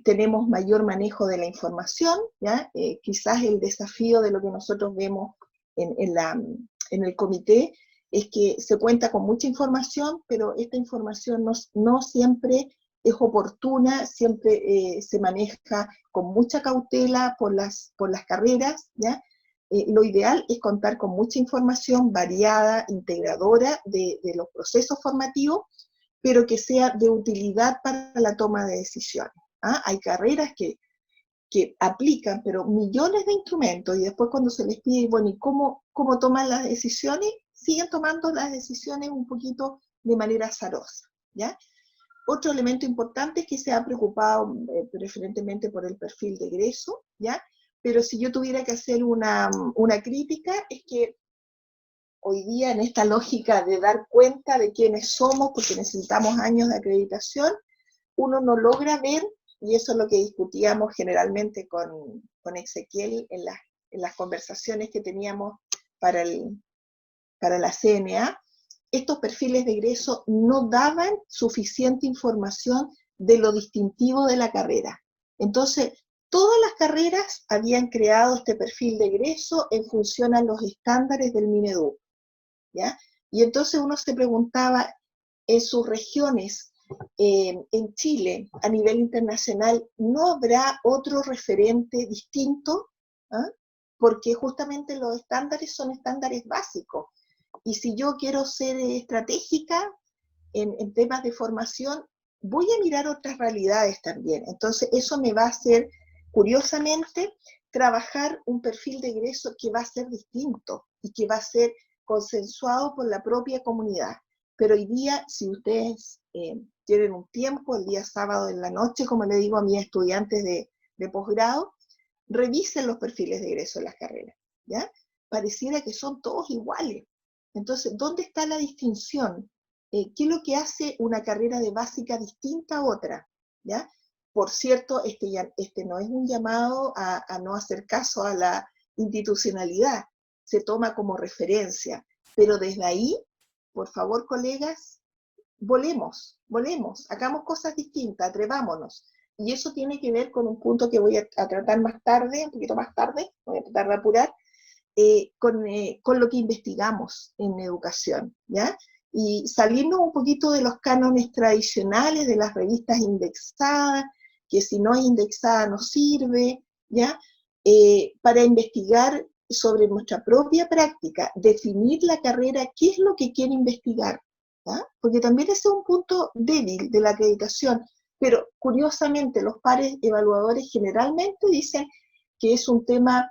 Tenemos mayor manejo de la información, ¿ya? Quizás el desafío de lo que nosotros vemos en el comité es que se cuenta con mucha información, pero esta información no siempre es oportuna, siempre se maneja con mucha cautela por las carreras, ¿ya? Lo ideal es contar con mucha información variada, integradora de los procesos formativos, pero que sea de utilidad para la toma de decisiones. ¿Ah? Hay carreras que aplican, pero millones de instrumentos, y después cuando se les pide, bueno, ¿y cómo toman las decisiones? Siguen tomando las decisiones un poquito de manera azarosa, ¿ya? Otro elemento importante es que se ha preocupado preferentemente por el perfil de egreso, ¿ya? Pero si yo tuviera que hacer una crítica, es que hoy día en esta lógica de dar cuenta de quiénes somos, porque necesitamos años de acreditación, uno no logra ver, y eso es lo que discutíamos generalmente con Ezequiel en las conversaciones que teníamos para la CNA, estos perfiles de egreso no daban suficiente información de lo distintivo de la carrera. Entonces, todas las carreras habían creado este perfil de egreso en función a los estándares del Mineduc, ¿ya? Y entonces uno se preguntaba, en sus regiones, en Chile, a nivel internacional, ¿no habrá otro referente distinto? ¿Ah? Porque justamente los estándares son estándares básicos. Y si yo quiero ser estratégica en temas de formación, voy a mirar otras realidades también. Entonces eso me va a hacer, curiosamente, trabajar un perfil de egreso que va a ser distinto y que va a ser consensuado por la propia comunidad. Pero hoy día, si ustedes tienen un tiempo, el día sábado en la noche, como le digo a mis estudiantes de posgrado, revisen los perfiles de egreso de las carreras, ¿ya? Pareciera que son todos iguales. Entonces, ¿dónde está la distinción? ¿Qué es lo que hace una carrera de básica distinta a otra? ¿Ya? Por cierto, este no es un llamado a no hacer caso a la institucionalidad, se toma como referencia, pero desde ahí, por favor, colegas, volemos, hagamos cosas distintas, atrevámonos. Y eso tiene que ver con un punto que voy a tratar más tarde, un poquito más tarde, voy a tratar de apurar, con lo que investigamos en educación, ¿ya? Y salirnos un poquito de los cánones tradicionales, de las revistas indexadas, que si no es indexada no sirve, ¿ya? Para investigar sobre nuestra propia práctica, definir la carrera, qué es lo que quiere investigar, ¿ya? Porque también ese es un punto débil de la acreditación, pero curiosamente los pares evaluadores generalmente dicen que es un tema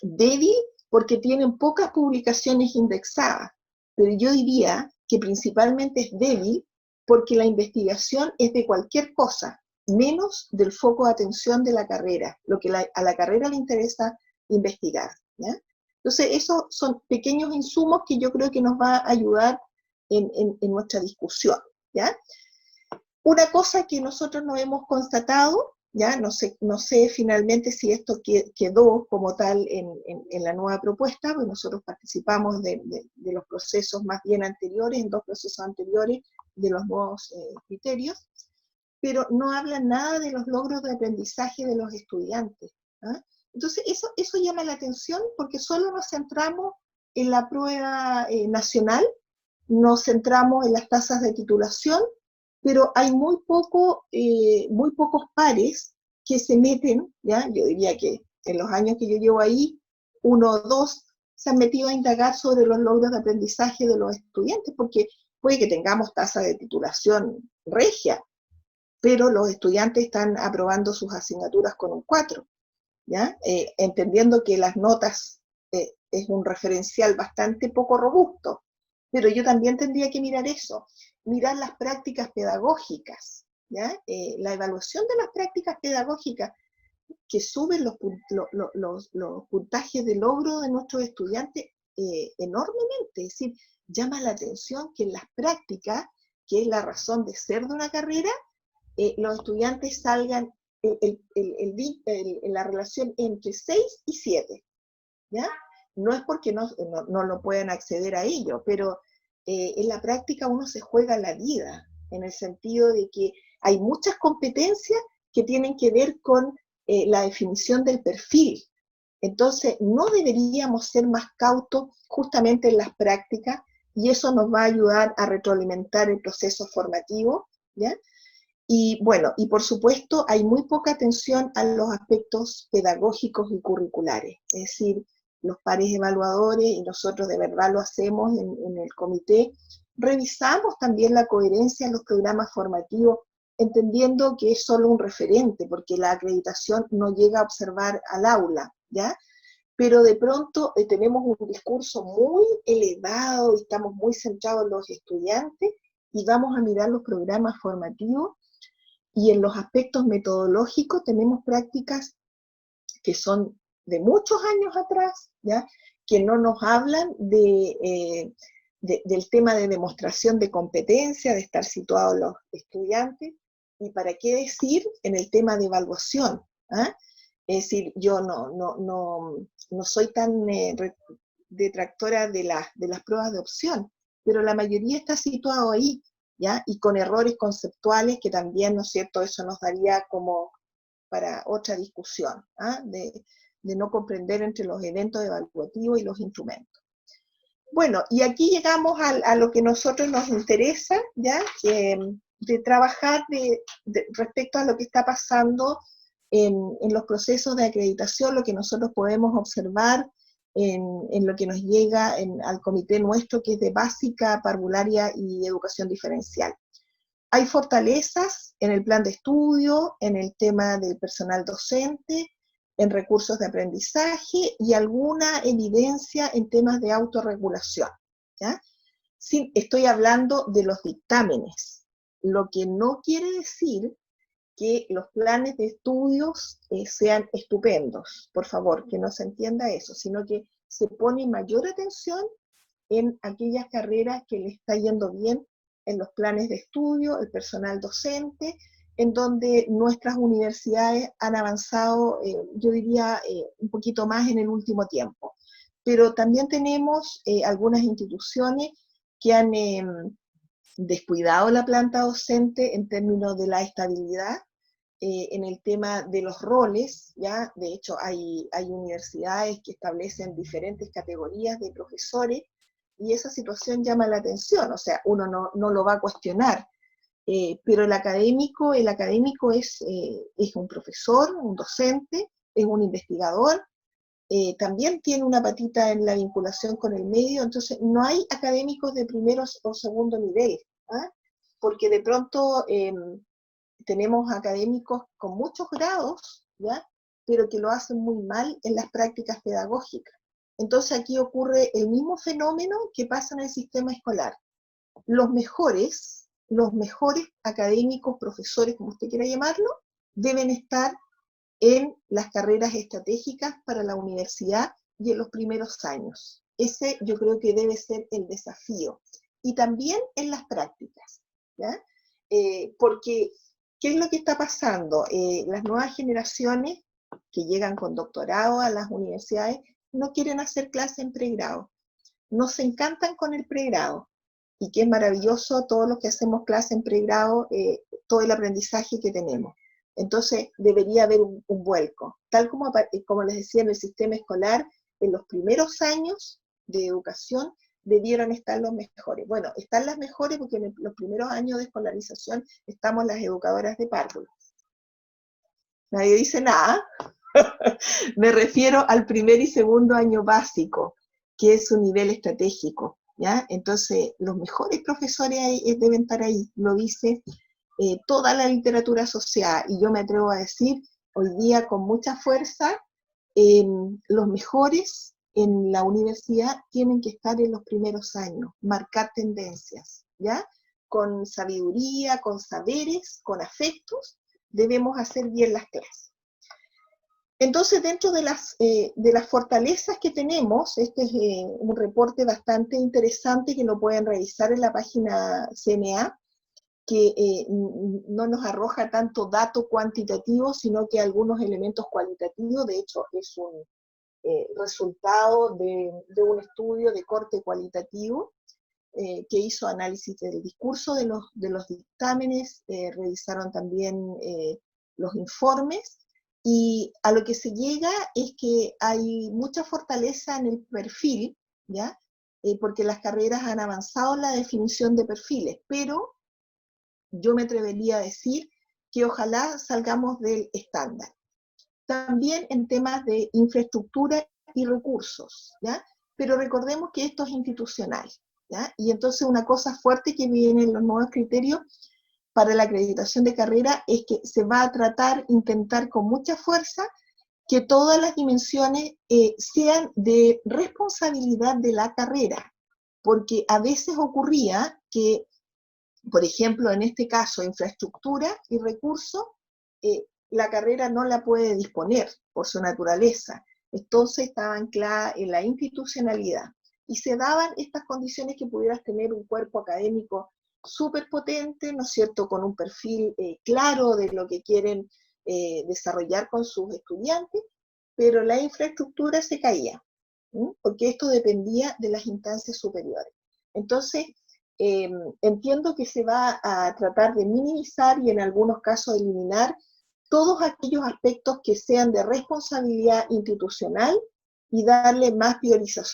débil porque tienen pocas publicaciones indexadas, pero yo diría que principalmente es débil porque la investigación es de cualquier cosa, menos del foco de atención de la carrera, lo que a la carrera le interesa investigar, ¿ya? Entonces, esos son pequeños insumos que yo creo que nos va a ayudar en nuestra discusión, ¿ya? Una cosa que nosotros no hemos constatado, ¿ya? No sé finalmente si esto quedó como tal en la nueva propuesta, porque nosotros participamos de los procesos más bien anteriores, en 2 procesos anteriores de los nuevos criterios, pero no habla nada de los logros de aprendizaje de los estudiantes, ¿ah? Entonces eso llama la atención porque solo nos centramos en la prueba nacional, nos centramos en las tasas de titulación, pero hay muy pocos pares que se meten, ¿ya? Yo diría que en los años que yo llevo ahí, 1 o 2 se han metido a indagar sobre los logros de aprendizaje de los estudiantes, porque puede que tengamos tasa de titulación regia, pero los estudiantes están aprobando sus asignaturas con un 4, ¿ya? Entendiendo que las notas es un referencial bastante poco robusto, pero yo también tendría que mirar eso, mirar las prácticas pedagógicas, ¿ya? La evaluación de las prácticas pedagógicas que suben los puntajes de logro de nuestros estudiantes enormemente, es decir, llama la atención que en las prácticas, que es la razón de ser de una carrera, los estudiantes salgan en la relación entre 6 y 7, ¿ya? No es porque no lo puedan acceder a ello, pero en la práctica uno se juega la vida, en el sentido de que hay muchas competencias que tienen que ver con la definición del perfil. Entonces, no deberíamos ser más cautos justamente en las prácticas y eso nos va a ayudar a retroalimentar el proceso formativo, ¿ya? Y bueno, y por supuesto hay muy poca atención a los aspectos pedagógicos y curriculares, es decir, los pares evaluadores, y nosotros de verdad lo hacemos en el comité, revisamos también la coherencia en los programas formativos, entendiendo que es solo un referente, porque la acreditación no llega a observar al aula, ¿ya? Pero de pronto tenemos un discurso muy elevado, y estamos muy centrados en los estudiantes, y vamos a mirar los programas formativos, y en los aspectos metodológicos tenemos prácticas que son de muchos años atrás, ¿ya? Que no nos hablan del tema de demostración de competencia, de estar situados los estudiantes, y para qué decir en el tema de evaluación, ¿ah? Es decir, yo no soy tan detractora de las pruebas de opción, pero la mayoría está situado ahí, ¿ya? Y con errores conceptuales que también, ¿no es cierto?, eso nos daría como para otra discusión, ¿ah? De no comprender entre los eventos evaluativos y los instrumentos. Bueno, y aquí llegamos a lo que a nosotros nos interesa, ¿ya? De trabajar respecto a lo que está pasando en los procesos de acreditación, lo que nosotros podemos observar en lo que nos llega al comité nuestro, que es de básica, parvularia y educación diferencial. Hay fortalezas en el plan de estudio, en el tema del personal docente, en recursos de aprendizaje y alguna evidencia en temas de autorregulación, ¿ya? Sí, estoy hablando de los dictámenes, lo que no quiere decir que los planes de estudios sean estupendos, por favor, que no se entienda eso, sino que se pone mayor atención en aquellas carreras que le está yendo bien en los planes de estudio, el personal docente, en donde nuestras universidades han avanzado, yo diría, un poquito más en el último tiempo. Pero también tenemos algunas instituciones que han descuidado la planta docente en términos de la estabilidad, en el tema de los roles, ¿ya? De hecho, hay universidades que establecen diferentes categorías de profesores, y esa situación llama la atención, o sea, uno no lo va a cuestionar, pero el académico es un profesor, un docente, es un investigador, también tiene una patita en la vinculación con el medio, entonces no hay académicos de primero o segundo nivel, ¿ah? Porque de pronto tenemos académicos con muchos grados, ¿ya? Pero que lo hacen muy mal en las prácticas pedagógicas. Entonces aquí ocurre el mismo fenómeno que pasa en el sistema escolar. Los mejores académicos, profesores, como usted quiera llamarlo, deben estar en las carreras estratégicas para la universidad y en los primeros años. Ese yo creo que debe ser el desafío. Y también en las prácticas, ¿ya? Porque, ¿qué es lo que está pasando? Las nuevas generaciones que llegan con doctorado a las universidades no quieren hacer clase en pregrado. Nos encantan con el pregrado, y que es maravilloso todos los que hacemos clase en pregrado, todo el aprendizaje que tenemos. Entonces debería haber un vuelco. Tal como les decía, en el sistema escolar, en los primeros años de educación debieran estar los mejores. Bueno, están las mejores porque en los primeros años de escolarización estamos las educadoras de párvulos. Nadie dice nada. Me refiero al primer y segundo año básico, que es un nivel estratégico, ¿ya? Entonces, los mejores profesores deben estar ahí, lo dice toda la literatura asociada, y yo me atrevo a decir, hoy día con mucha fuerza, los mejores en la universidad tienen que estar en los primeros años, marcar tendencias, ¿ya? Con sabiduría, con saberes, con afectos, debemos hacer bien las clases. Entonces, dentro de las fortalezas que tenemos, este es un reporte bastante interesante que lo pueden revisar en la página CNA, que no nos arroja tanto dato cuantitativo, sino que algunos elementos cualitativos. De hecho, es un resultado de un estudio de corte cualitativo, que hizo análisis del discurso de los dictámenes, revisaron también los informes, y a lo que se llega es que hay mucha fortaleza en el perfil, ¿ya? porque las carreras han avanzado en la definición de perfiles, pero yo me atrevería a decir que ojalá salgamos del estándar. También en temas de infraestructura y recursos, ¿ya? Pero recordemos que esto es institucional, ¿ya? Y entonces una cosa fuerte que viene en los nuevos criterios para la acreditación de carrera es que se va a tratar, intentar con mucha fuerza, que todas las dimensiones sean de responsabilidad de la carrera, porque a veces ocurría que, por ejemplo, en este caso, infraestructura y recursos, la carrera no la puede disponer por su naturaleza. Entonces estaba anclada en la institucionalidad. Y se daban estas condiciones que pudieras tener un cuerpo académico súper potente, ¿no es cierto?, con un perfil claro de lo que quieren desarrollar con sus estudiantes, pero la infraestructura se caía, ¿sí? Porque esto dependía de las instancias superiores. Entonces, entiendo que se va a tratar de minimizar y en algunos casos eliminar todos aquellos aspectos que sean de responsabilidad institucional y darle más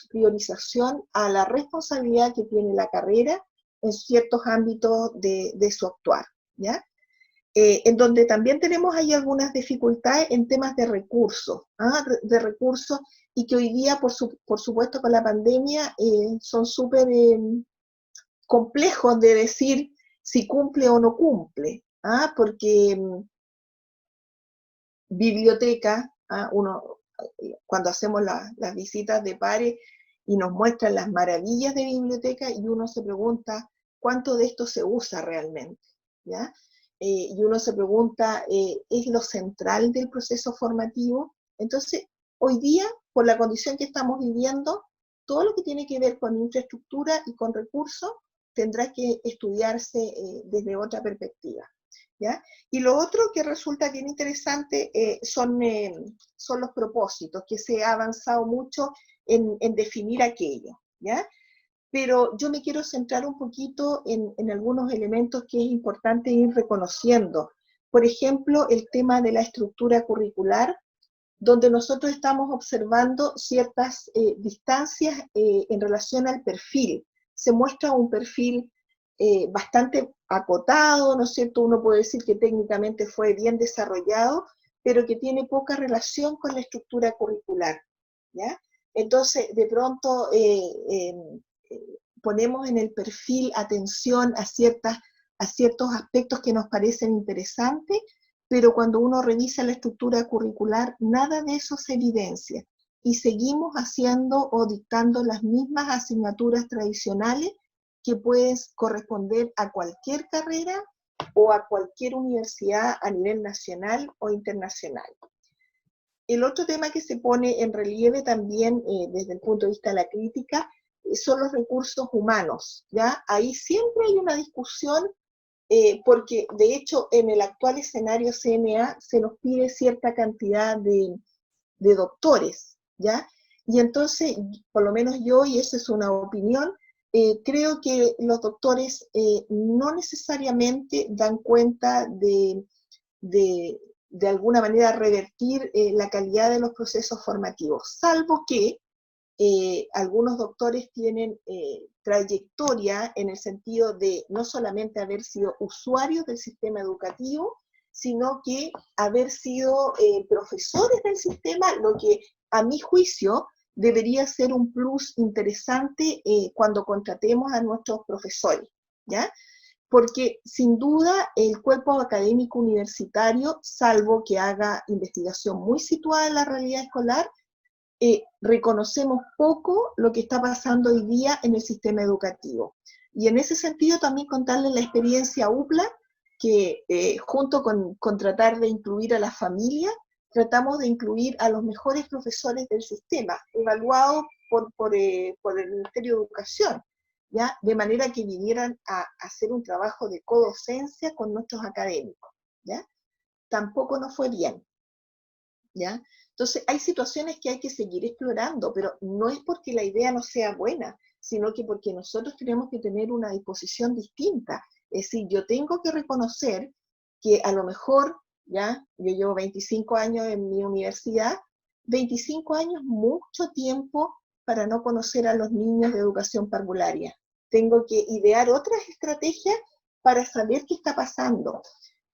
priorización a la responsabilidad que tiene la carrera en ciertos ámbitos de su actuar, ¿ya? En donde también tenemos ahí algunas dificultades en temas de recursos, de recursos, y que hoy día, por supuesto, con la pandemia, son súper complejos de decir si cumple o no cumple, porque biblioteca, uno, cuando hacemos las visitas de pares y nos muestran las maravillas de biblioteca, y uno se pregunta cuánto de esto se usa realmente, ¿ya? Y uno se pregunta, ¿es lo central del proceso formativo? Entonces, hoy día, por la condición que estamos viviendo, todo lo que tiene que ver con infraestructura y con recursos tendrá que estudiarse desde otra perspectiva, ¿ya? Y lo otro que resulta bien interesante son los propósitos, que se ha avanzado mucho en definir aquello, ¿ya? Pero yo me quiero centrar un poquito en algunos elementos que es importante ir reconociendo. Por ejemplo, el tema de la estructura curricular, donde nosotros estamos observando ciertas distancias en relación al perfil. Se muestra un perfil bastante acotado, ¿no es cierto? Uno puede decir que técnicamente fue bien desarrollado, pero que tiene poca relación con la estructura curricular, ¿ya? Entonces, de pronto, ponemos en el perfil atención a ciertos aspectos que nos parecen interesantes, pero cuando uno revisa la estructura curricular, nada de eso se evidencia. Y seguimos haciendo o dictando las mismas asignaturas tradicionales que pueden corresponder a cualquier carrera o a cualquier universidad a nivel nacional o internacional. El otro tema que se pone en relieve también desde el punto de vista de la crítica son los recursos humanos, ¿ya? Ahí siempre hay una discusión porque de hecho en el actual escenario CNA se nos pide cierta cantidad de doctores, ¿ya? Y entonces, por lo menos yo, y esa es una opinión, creo que los doctores no necesariamente dan cuenta de alguna manera revertir la calidad de los procesos formativos, salvo que algunos doctores tienen trayectoria en el sentido de no solamente haber sido usuarios del sistema educativo, sino que haber sido profesores del sistema, lo que a mi juicio debería ser un plus interesante cuando contratemos a nuestros profesores, ¿ya? Porque sin duda el cuerpo académico universitario, salvo que haga investigación muy situada en la realidad escolar, reconocemos poco lo que está pasando hoy día en el sistema educativo. Y en ese sentido también contarles la experiencia UPLA, que junto con tratar de incluir a las familias, tratamos de incluir a los mejores profesores del sistema, evaluados por el Ministerio de Educación, ¿ya? De manera que vinieran a hacer un trabajo de codocencia con nuestros académicos, ¿ya? Tampoco nos fue bien, ¿ya? Entonces, hay situaciones que hay que seguir explorando, pero no es porque la idea no sea buena, sino que porque nosotros tenemos que tener una disposición distinta. Es decir, yo tengo que reconocer que a lo mejor, ya, yo llevo 25 años en mi universidad, 25 años, mucho tiempo para no conocer a los niños de educación parvularia. Tengo que idear otras estrategias para saber qué está pasando.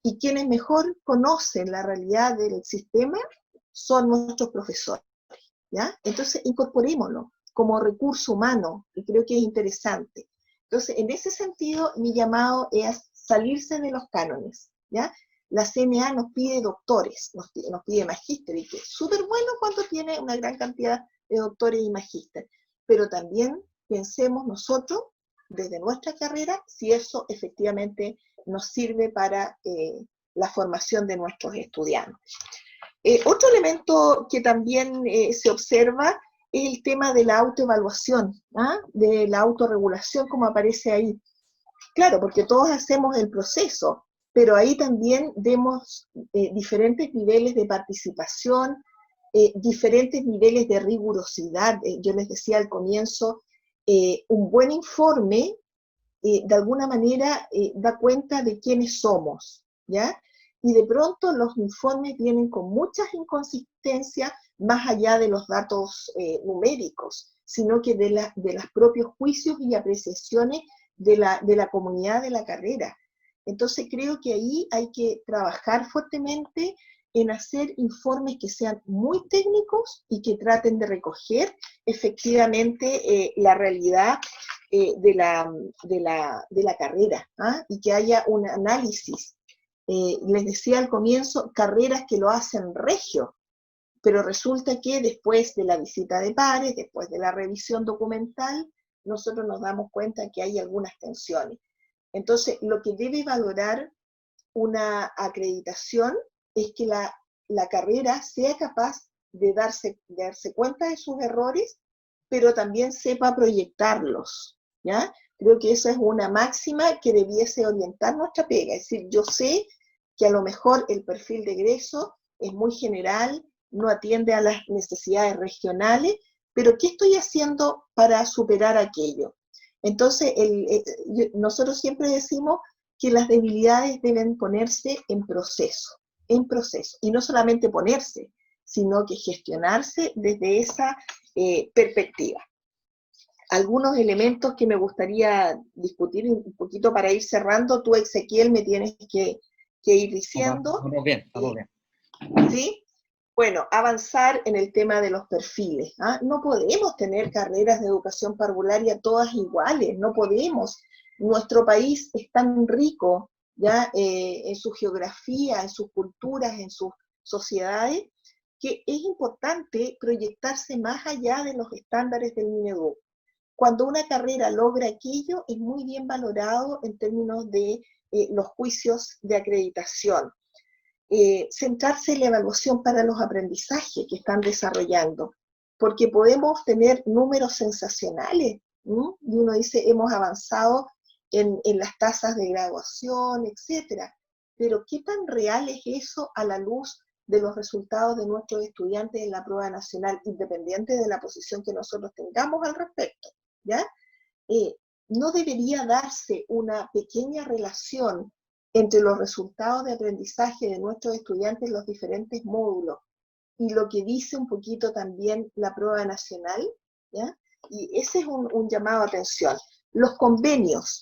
Y quienes mejor conocen la realidad del sistema son nuestros profesores, ¿ya? Entonces, incorporémoslo como recurso humano, y creo que es interesante. Entonces, en ese sentido, mi llamado es salirse de los cánones, ¿ya? La CNA nos pide doctores, nos pide magíster, y que es súper bueno cuando tiene una gran cantidad de doctores y magíster, pero también pensemos nosotros, desde nuestra carrera, si eso efectivamente nos sirve para la formación de nuestros estudiantes. Otro elemento que también se observa es el tema de la autoevaluación, ¿ah? De la autorregulación, como aparece ahí. Claro, porque todos hacemos el proceso, pero ahí también vemos diferentes niveles de participación, diferentes niveles de rigurosidad. Yo les decía al comienzo, un buen informe de alguna manera da cuenta de quiénes somos, ¿ya? Y de pronto los informes vienen con muchas inconsistencias más allá de los datos numéricos, sino que de los propios juicios y apreciaciones de la comunidad de la carrera. Entonces creo que ahí hay que trabajar fuertemente en hacer informes que sean muy técnicos y que traten de recoger efectivamente la realidad de la carrera, ¿ah? Y que haya un análisis. Les decía al comienzo, carreras que lo hacen regio, pero resulta que después de la visita de pares, después de la revisión documental, nosotros nos damos cuenta que hay algunas tensiones. Entonces, lo que debe valorar una acreditación es que la carrera sea capaz de darse cuenta de sus errores, pero también sepa proyectarlos, ¿ya? Creo que esa es una máxima que debiese orientar nuestra pega. Es decir, yo sé que a lo mejor el perfil de egreso es muy general, no atiende a las necesidades regionales, pero ¿qué estoy haciendo para superar aquello? Entonces, nosotros siempre decimos que las debilidades deben ponerse en proceso, y no solamente ponerse, sino que gestionarse desde esa perspectiva. Algunos elementos que me gustaría discutir un poquito para ir cerrando, tú, Ezequiel, me tienes que ir diciendo. Vamos bien, vamos bien. ¿Sí? Bueno, avanzar en el tema de los perfiles, ¿ah? No podemos tener carreras de educación parvularia todas iguales, no podemos. Nuestro país es tan rico, ¿ya? En su geografía, en sus culturas, en sus sociedades, que es importante proyectarse más allá de los estándares del Mineduc. Cuando una carrera logra aquello, es muy bien valorado en términos de los juicios de acreditación. Centrarse en la evaluación para los aprendizajes que están desarrollando, porque podemos tener números sensacionales, ¿no? Y uno dice, hemos avanzado en las tasas de graduación, etcétera, pero ¿qué tan real es eso a la luz de los resultados de nuestros estudiantes en la prueba nacional, independiente de la posición que nosotros tengamos al respecto, ¿ya? No debería darse una pequeña relación entre los resultados de aprendizaje de nuestros estudiantes en los diferentes módulos y lo que dice un poquito también la prueba nacional, ¿ya? Y ese es un llamado a atención. Los convenios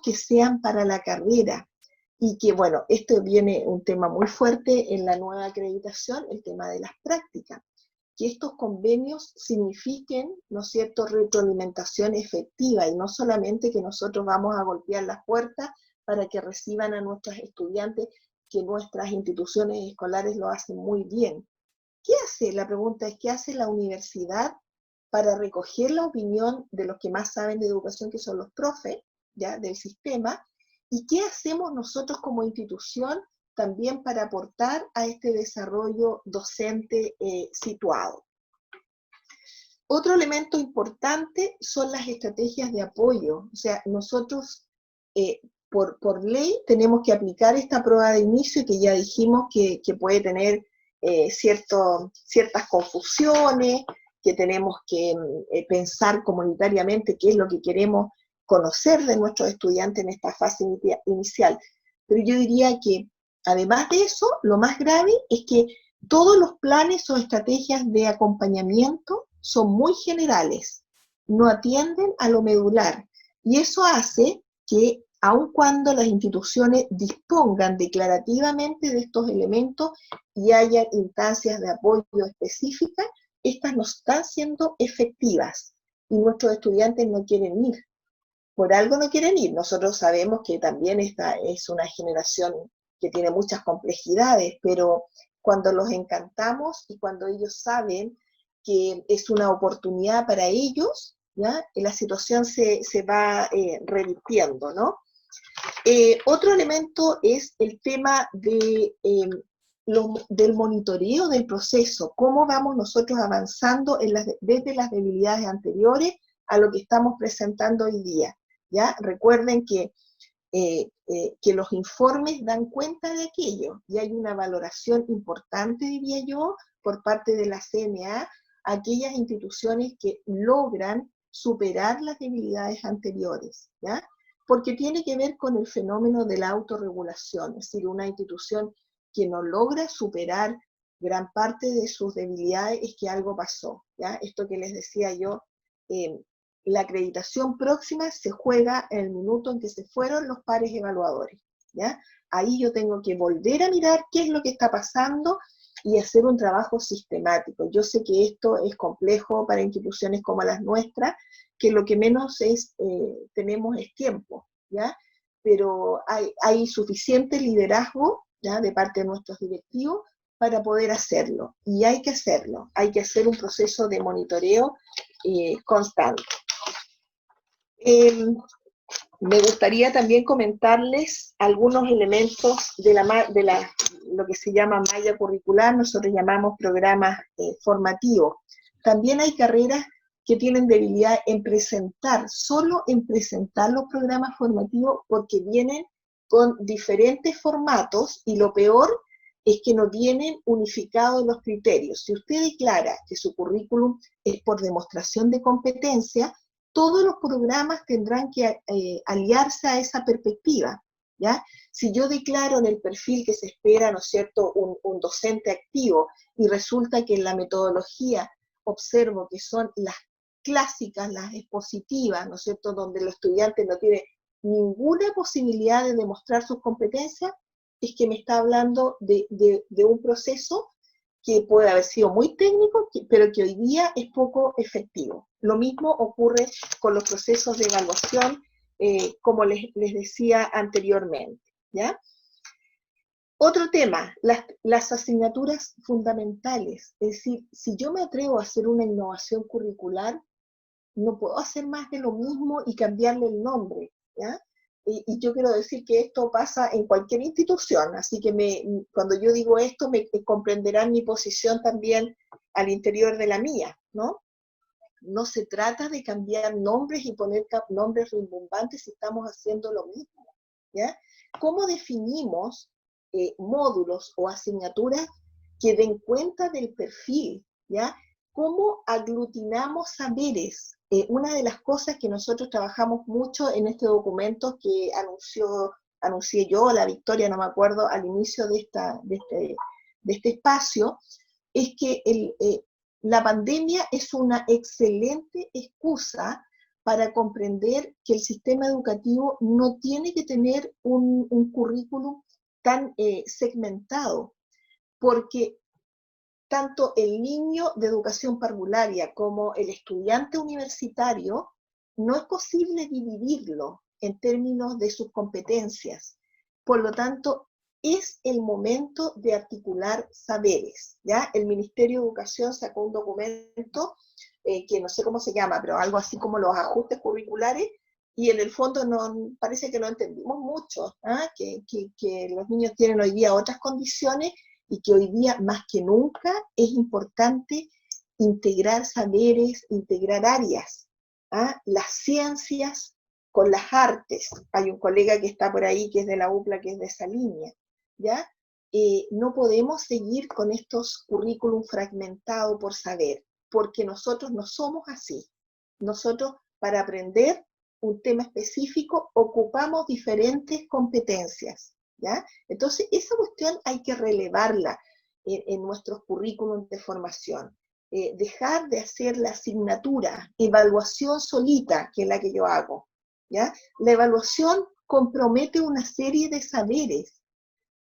que sean para la carrera, y que, bueno, esto viene un tema muy fuerte en la nueva acreditación, el tema de las prácticas, que estos convenios signifiquen, ¿no es cierto?, retroalimentación efectiva, y no solamente que nosotros vamos a golpear las puertas para que reciban a nuestros estudiantes, que nuestras instituciones escolares lo hacen muy bien. ¿Qué hace? La pregunta es, ¿qué hace la universidad para recoger la opinión de los que más saben de educación, que son los profes, ¿ya?, del sistema? ¿Y qué hacemos nosotros como institución también para aportar a este desarrollo docente situado? Otro elemento importante son las estrategias de apoyo. O sea, nosotros por ley tenemos que aplicar esta prueba de inicio, que ya dijimos que puede tener ciertas confusiones, que tenemos que pensar comunitariamente qué es lo que queremos conocer de nuestros estudiantes en esta fase inicial. Pero yo diría que, además de eso, lo más grave es que todos los planes o estrategias de acompañamiento son muy generales, no atienden a lo medular, y eso hace que, aun cuando las instituciones dispongan declarativamente de estos elementos y haya instancias de apoyo específicas, estas no están siendo efectivas, y nuestros estudiantes no quieren ir. Por algo no quieren ir. Nosotros sabemos que también esta es una generación que tiene muchas complejidades, pero cuando los encantamos y cuando ellos saben que es una oportunidad para ellos, ¿ya? La situación se va revirtiendo, ¿no? Otro elemento es el tema de, del monitoreo del proceso, cómo vamos nosotros avanzando desde las debilidades anteriores a lo que estamos presentando hoy día. ¿Ya? Recuerden que los informes dan cuenta de aquello, y hay una valoración importante, diría yo, por parte de la CNA, a aquellas instituciones que logran superar las debilidades anteriores, ¿ya? Porque tiene que ver con el fenómeno de la autorregulación, es decir, una institución que no logra superar gran parte de sus debilidades es que algo pasó, ¿ya? Esto que les decía yo, la acreditación próxima se juega en el minuto en que se fueron los pares evaluadores, ¿ya? Ahí yo tengo que volver a mirar qué es lo que está pasando y hacer un trabajo sistemático. Yo sé que esto es complejo para instituciones como las nuestras, que lo que menos tenemos es tiempo, ¿ya? Pero hay suficiente liderazgo, ¿ya? De parte de nuestros directivos para poder hacerlo, y hay que hacerlo, hay que hacer un proceso de monitoreo constante. Me gustaría también comentarles algunos elementos de lo que se llama malla curricular, nosotros llamamos programas formativos. También hay carreras que tienen debilidad en presentar, solo en presentar los programas formativos, porque vienen con diferentes formatos, y lo peor es que no vienen unificados los criterios. Si usted declara que su currículum es por demostración de competencia, todos los programas tendrán que aliarse a esa perspectiva, ¿ya? Si yo declaro en el perfil que se espera, ¿no es cierto?, un docente activo, y resulta que en la metodología observo que son las clásicas, las expositivas, ¿no es cierto?, donde el estudiante no tiene ninguna posibilidad de demostrar sus competencias, es que me está hablando de un proceso que puede haber sido muy técnico, pero que hoy día es poco efectivo. Lo mismo ocurre con los procesos de evaluación, como les decía anteriormente, ¿ya? Otro tema, las asignaturas fundamentales. Es decir, si yo me atrevo a hacer una innovación curricular, no puedo hacer más de lo mismo y cambiarle el nombre, ¿ya? Y yo quiero decir que esto pasa en cualquier institución, así que cuando yo digo esto, me comprenderán mi posición también al interior de la mía, ¿no? No se trata de cambiar nombres y poner nombres rimbombantes si estamos haciendo lo mismo, ¿ya? ¿Cómo definimos módulos o asignaturas que den cuenta del perfil, ¿ya? ¿Cómo aglutinamos saberes? Una de las cosas que nosotros trabajamos mucho en este documento que anuncié yo, la Victoria, no me acuerdo, al inicio de este espacio, es que la pandemia es una excelente excusa para comprender que el sistema educativo no tiene que tener un currículum tan segmentado, porque tanto el niño de educación parvularia como el estudiante universitario, no es posible dividirlo en términos de sus competencias. Por lo tanto, es el momento de articular saberes, ¿ya? El Ministerio de Educación sacó un documento que no sé cómo se llama, pero algo así como los ajustes curriculares, y en el fondo parece que no entendimos mucho, ¿ah? Que los niños tienen hoy día otras condiciones, y que hoy día más que nunca es importante integrar saberes, integrar áreas, ¿ah? Las ciencias con las artes. Hay un colega que está por ahí que es de la UPLA, que es de esa línea, ¿ya? No podemos seguir con estos currículum fragmentados por saber, porque nosotros no somos así. Nosotros, para aprender un tema específico, ocupamos diferentes competencias, ¿ya? Entonces, esa cuestión hay que relevarla en nuestros currículums de formación. dejar de hacer la asignatura, evaluación solita, que es la que yo hago, ¿ya? La evaluación compromete una serie de saberes,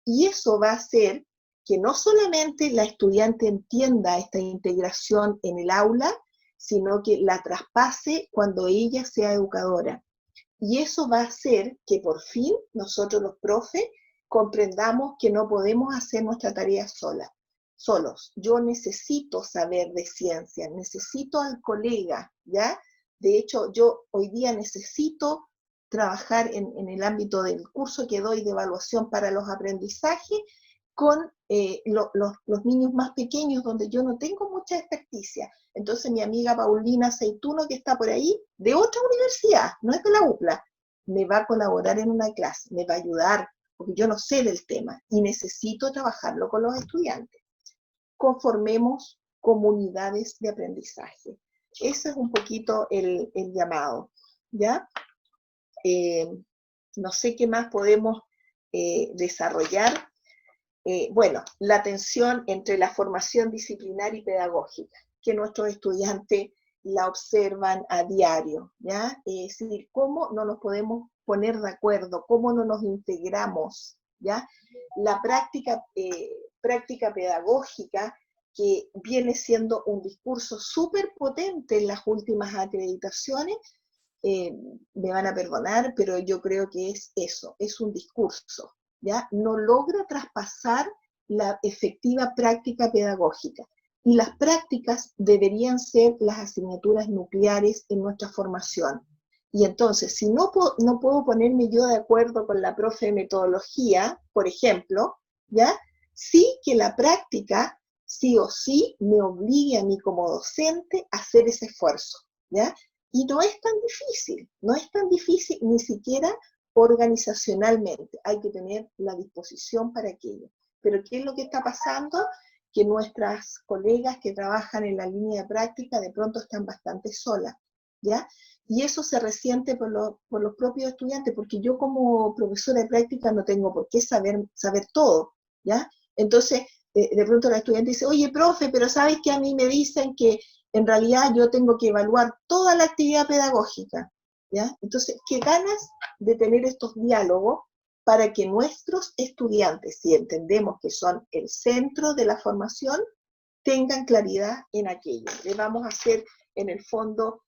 y eso va a hacer que no solamente la estudiante entienda esta integración en el aula, sino que la traspase cuando ella sea educadora. Y eso va a hacer que por fin nosotros los profes comprendamos que no podemos hacer nuestra tarea solos. Yo necesito saber de ciencia, necesito al colega, ¿ya? De hecho, yo hoy día necesito trabajar en el ámbito del curso que doy de evaluación para los aprendizajes con los niños más pequeños, donde yo no tengo mucha experticia. Entonces mi amiga Paulina Aceituno, que está por ahí, de otra universidad, no es de la UPLA, me va a colaborar en una clase, me va a ayudar, porque yo no sé del tema, y necesito trabajarlo con los estudiantes. Conformemos comunidades de aprendizaje. Ese es un poquito el llamado, ¿ya? No sé qué más podemos desarrollar. Bueno, la atención entre la formación disciplinar y pedagógica, que nuestros estudiantes la observan a diario, ¿ya? Es decir, cómo no nos podemos poner de acuerdo, cómo no nos integramos, ¿ya? La práctica pedagógica, que viene siendo un discurso súper potente en las últimas acreditaciones, me van a perdonar, pero yo creo que es eso, es un discurso, ¿ya? No logra traspasar la efectiva práctica pedagógica. Y las prácticas deberían ser las asignaturas nucleares en nuestra formación. Y entonces, si no puedo ponerme yo de acuerdo con la profe de metodología, por ejemplo, ¿ya? Sí que la práctica, sí o sí, me obligue a mí como docente a hacer ese esfuerzo, ¿ya? Y no es tan difícil ni siquiera organizacionalmente. Hay que tener la disposición para aquello. Pero ¿qué es lo que está pasando? Que nuestras colegas que trabajan en la línea de práctica de pronto están bastante solas, ¿ya? Y eso se resiente por los propios estudiantes, porque yo como profesora de práctica no tengo por qué saber todo, ¿ya? Entonces, de pronto la estudiante dice, oye, profe, pero ¿sabes que a mí me dicen que en realidad yo tengo que evaluar toda la actividad pedagógica, ¿ya? Entonces, ¿qué ganas de tener estos diálogos para que nuestros estudiantes, si entendemos que son el centro de la formación, tengan claridad en aquello? Le vamos a hacer, en el fondo,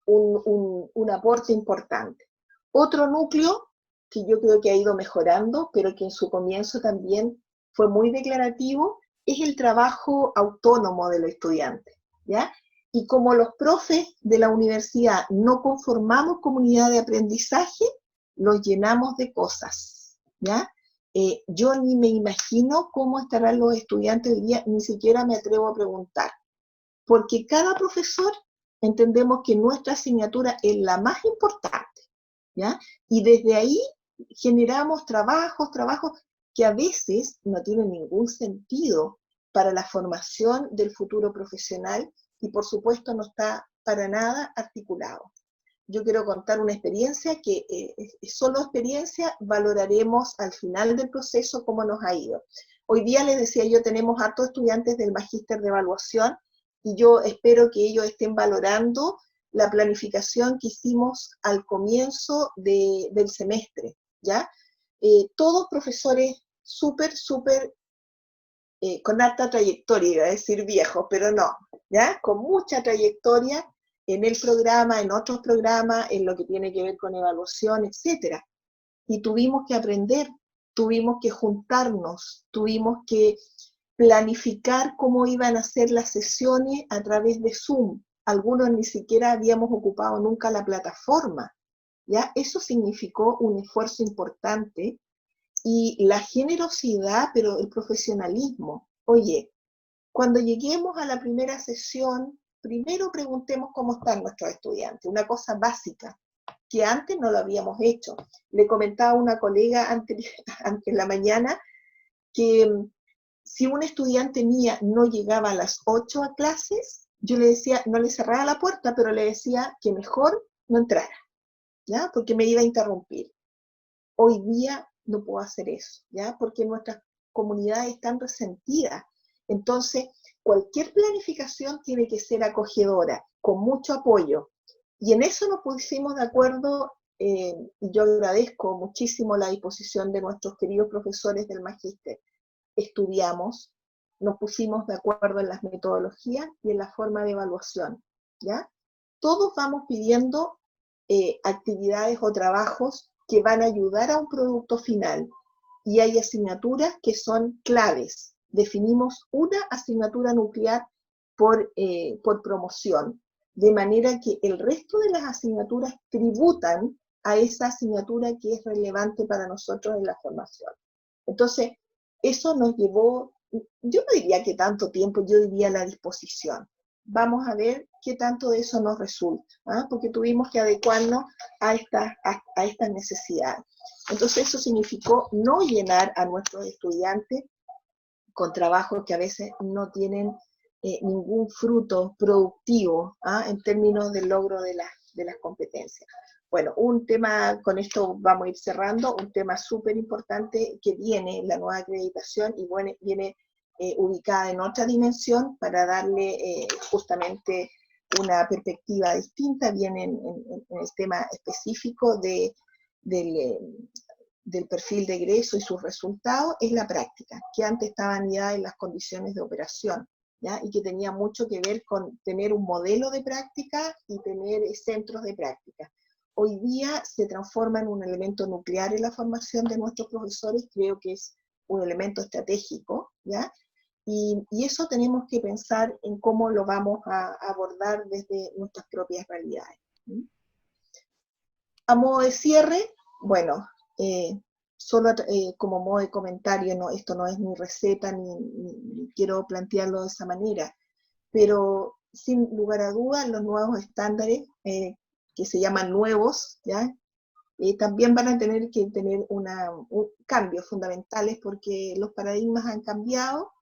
un aporte importante. Otro núcleo que yo creo que ha ido mejorando, pero que en su comienzo también fue muy declarativo, es el trabajo autónomo de los estudiantes, ¿ya? Y como los profes de la universidad no conformamos comunidad de aprendizaje, los llenamos de cosas, ¿ya? Yo ni me imagino cómo estarán los estudiantes hoy día, ni siquiera me atrevo a preguntar, porque cada profesor entendemos que nuestra asignatura es la más importante, ¿ya? Y desde ahí generamos trabajos que a veces no tienen ningún sentido para la formación del futuro profesional y por supuesto no está para nada articulado. Yo quiero contar una experiencia que solo experiencia, valoraremos al final del proceso cómo nos ha ido. Hoy día les decía yo, tenemos hartos estudiantes del magíster de evaluación y yo espero que ellos estén valorando la planificación que hicimos al comienzo del semestre, ¿ya? Todos profesores súper, con alta trayectoria, iba a decir viejos, pero no, ¿ya? Con mucha trayectoria en el programa, en otros programas, en lo que tiene que ver con evaluación, etc. Y tuvimos que aprender, tuvimos que juntarnos, tuvimos que planificar cómo iban a ser las sesiones a través de Zoom. Algunos ni siquiera habíamos ocupado nunca la plataforma, ¿ya? Eso significó un esfuerzo importante y la generosidad, pero el profesionalismo. Oye, cuando lleguemos a la primera sesión, primero preguntemos cómo están nuestros estudiantes, una cosa básica, que antes no lo habíamos hecho. Le comentaba a una colega antes en la mañana que si un estudiante mía no llegaba a las 8 a clases, yo le decía, no le cerraba la puerta, pero le decía que mejor no entrara, ¿ya? Porque me iba a interrumpir. Hoy día no puedo hacer eso, ¿ya? Porque nuestras comunidades están resentidas. Entonces, cualquier planificación tiene que ser acogedora, con mucho apoyo. Y en eso nos pusimos de acuerdo, y yo agradezco muchísimo la disposición de nuestros queridos profesores del magíster. Estudiamos, nos pusimos de acuerdo en las metodologías y en la forma de evaluación, ¿ya? Todos vamos pidiendo actividades o trabajos que van a ayudar a un producto final, y hay asignaturas que son claves. Definimos una asignatura nuclear por promoción, de manera que el resto de las asignaturas tributan a esa asignatura que es relevante para nosotros en la formación. Entonces, eso nos llevó, yo no diría que tanto tiempo, yo diría la disposición. Vamos a ver qué tanto de eso nos resulta, ¿ah? Porque tuvimos que adecuarnos a estas necesidades. Entonces eso significó no llenar a nuestros estudiantes con trabajos que a veces no tienen ningún fruto productivo, ¿ah? En términos del logro de las competencias. Bueno, un tema, con esto vamos a ir cerrando, un tema súper importante que viene, la nueva acreditación, y bueno, viene ubicada en otra dimensión para darle justamente una perspectiva distinta, viene en el tema específico del perfil de egreso y sus resultados, es la práctica, que antes estaban ya en las condiciones de operación, ¿ya? Y que tenía mucho que ver con tener un modelo de práctica y tener centros de práctica. Hoy día se transforma en un elemento nuclear en la formación de nuestros profesores, creo que es un elemento estratégico, ¿ya? Y eso tenemos que pensar en cómo lo vamos a abordar desde nuestras propias realidades. A modo de cierre, bueno, solo como modo de comentario, no, esto no es mi receta, ni quiero plantearlo de esa manera, pero sin lugar a dudas los nuevos estándares, que se llaman nuevos, ¿ya? También van a tener que tener cambios fundamentales porque los paradigmas han cambiado,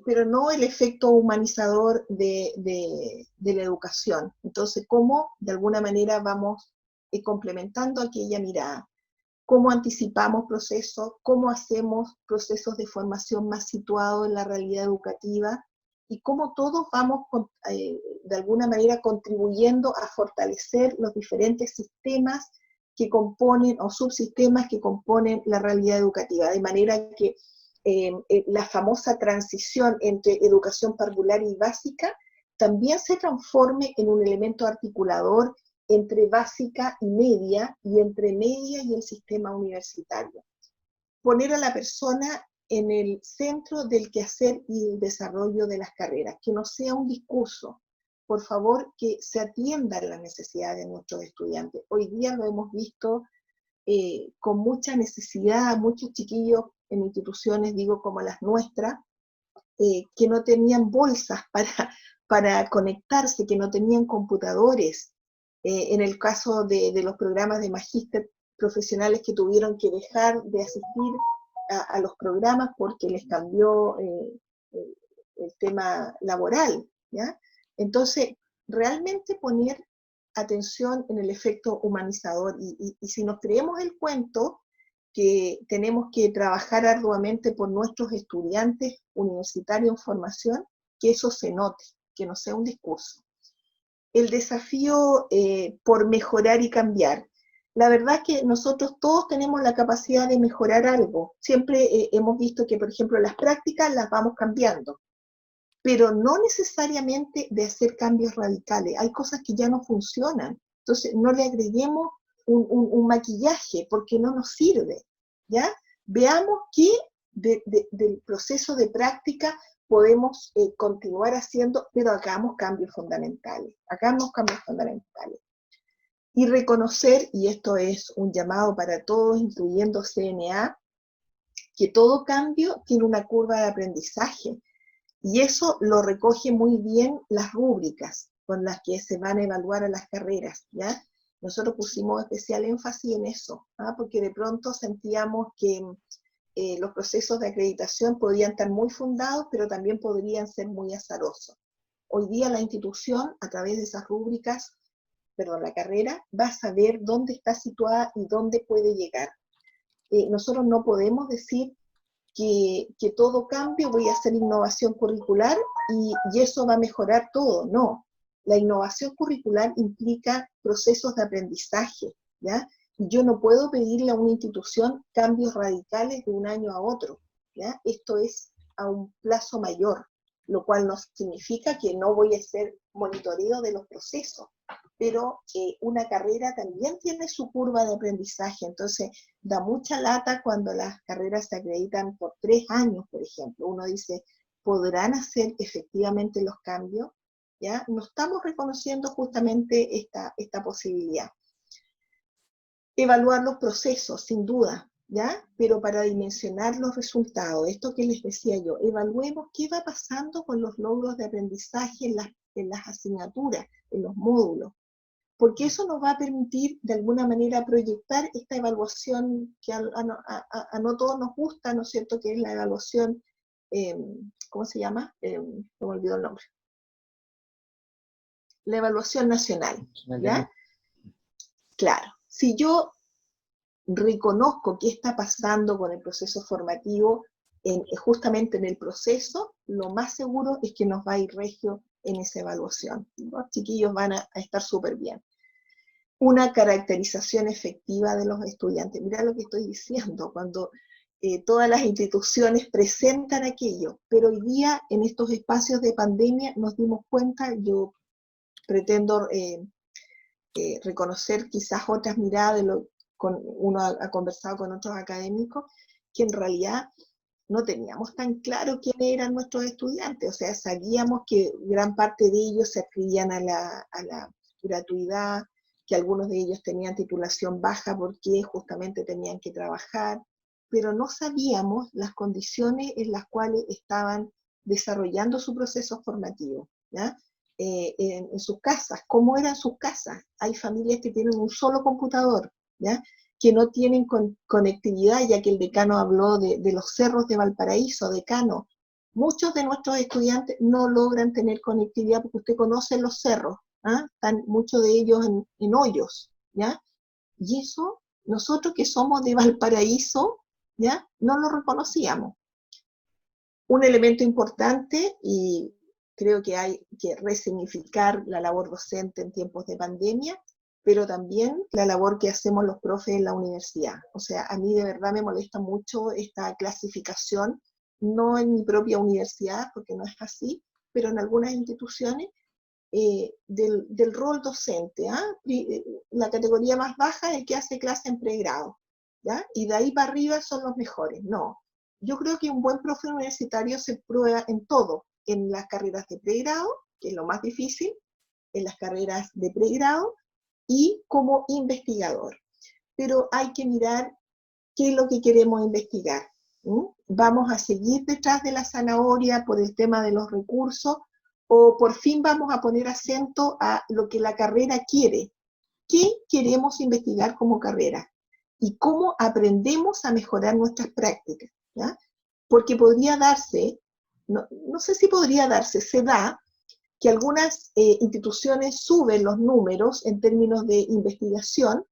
pero no el efecto humanizador de la educación. Entonces, ¿cómo de alguna manera vamos complementando aquella mirada? ¿Cómo anticipamos procesos? ¿Cómo hacemos procesos de formación más situados en la realidad educativa? Y cómo todos vamos de alguna manera contribuyendo a fortalecer los diferentes sistemas que componen, o subsistemas que componen la realidad educativa, de manera que la famosa transición entre educación parvular y básica también se transforme en un elemento articulador entre básica y entre media y el sistema universitario. Poner a la persona en el centro del quehacer y el desarrollo de las carreras, que no sea un discurso. Por favor, que se atiendan las necesidades de nuestros estudiantes. Hoy día lo hemos visto con mucha necesidad, muchos chiquillos en instituciones, digo, como las nuestras, que no tenían bolsas para conectarse, que no tenían computadores. En el caso de los programas de magíster profesionales que tuvieron que dejar de asistir a los programas porque les cambió el tema laboral, ¿ya? Entonces, realmente poner atención en el efecto humanizador, y si nos creemos el cuento que tenemos que trabajar arduamente por nuestros estudiantes universitarios en formación, que eso se note, que no sea un discurso. El desafío por mejorar y cambiar. La verdad es que nosotros todos tenemos la capacidad de mejorar algo. Siempre hemos visto que, por ejemplo, las prácticas las vamos cambiando, pero no necesariamente de hacer cambios radicales. Hay cosas que ya no funcionan, entonces no le agreguemos un maquillaje porque no nos sirve, ¿ya? Veamos qué del proceso de práctica podemos continuar haciendo, pero hagamos cambios fundamentales, Y reconocer, y esto es un llamado para todos, incluyendo CNA, que todo cambio tiene una curva de aprendizaje, y eso lo recoge muy bien las rúbricas con las que se van a evaluar a las carreras, ¿ya? Nosotros pusimos especial énfasis en eso, ¿ah? Porque de pronto sentíamos que los procesos de acreditación podían estar muy fundados, pero también podrían ser muy azarosos. Hoy día la institución, a través de esas rúbricas, la carrera, va a saber dónde está situada y dónde puede llegar. Nosotros no podemos decir que todo cambio, voy a hacer innovación curricular y eso va a mejorar todo. No, la innovación curricular implica procesos de aprendizaje, ¿ya? Y yo no puedo pedirle a una institución cambios radicales de un año a otro, ¿ya? Esto es a un plazo mayor, lo cual no significa que no voy a hacer monitoreo de los procesos, pero una carrera también tiene su curva de aprendizaje, entonces da mucha lata cuando las carreras se acreditan por 3 años, por ejemplo. Uno dice, ¿podrán hacer efectivamente los cambios? ¿Ya? No estamos reconociendo justamente esta posibilidad. Evaluar los procesos, sin duda, ¿ya? Pero para dimensionar los resultados, esto que les decía yo, evaluemos qué va pasando con los logros de aprendizaje en las asignaturas, en los módulos, porque eso nos va a permitir de alguna manera proyectar esta evaluación que a no todos nos gusta, ¿no es cierto?, que es la evaluación, ¿cómo se llama? Se me olvidó el nombre. La evaluación nacional, ¿ya? Claro, si yo reconozco qué está pasando con el proceso formativo, justamente en el proceso, lo más seguro es que nos va a ir regio en esa evaluación. Los chiquillos van a estar súper bien. Una caracterización efectiva de los estudiantes. Mira lo que estoy diciendo, cuando todas las instituciones presentan aquello, pero hoy día en estos espacios de pandemia nos dimos cuenta, yo pretendo reconocer quizás otras miradas, uno ha conversado con otros académicos, que en realidad no teníamos tan claro quiénes eran nuestros estudiantes, o sea, sabíamos que gran parte de ellos se adscribían a la gratuidad, que algunos de ellos tenían titulación baja porque justamente tenían que trabajar, pero no sabíamos las condiciones en las cuales estaban desarrollando su proceso formativo, ¿ya? En sus casas, cómo eran sus casas. Hay familias que tienen un solo computador, ¿ya?, que no tienen conectividad, ya que el decano habló de los cerros de Valparaíso, decano. Muchos de nuestros estudiantes no logran tener conectividad porque usted conoce los cerros, ¿ah? Están muchos de ellos en hoyos, ¿ya? Y eso, nosotros que somos de Valparaíso, ¿ya?, no lo reconocíamos. Un elemento importante, y creo que hay que resignificar la labor docente en tiempos de pandemia, pero también la labor que hacemos los profes en la universidad. O sea, a mí de verdad me molesta mucho esta clasificación, no en mi propia universidad, porque no es así, pero en algunas instituciones, del rol docente, ¿ah? La categoría más baja es el que hace clase en pregrado, ¿ya? Y de ahí para arriba son los mejores. No, yo creo que un buen profe universitario se prueba en todo, en las carreras de pregrado, que es lo más difícil, en las carreras de pregrado, y como investigador. Pero hay que mirar qué es lo que queremos investigar. ¿Vamos a seguir detrás de la zanahoria por el tema de los recursos o por fin vamos a poner acento a lo que la carrera quiere? ¿Qué queremos investigar como carrera? ¿Y cómo aprendemos a mejorar nuestras prácticas? ¿Ya? Porque podría darse, no sé si podría darse, se da, que algunas instituciones suben los números en términos de investigación,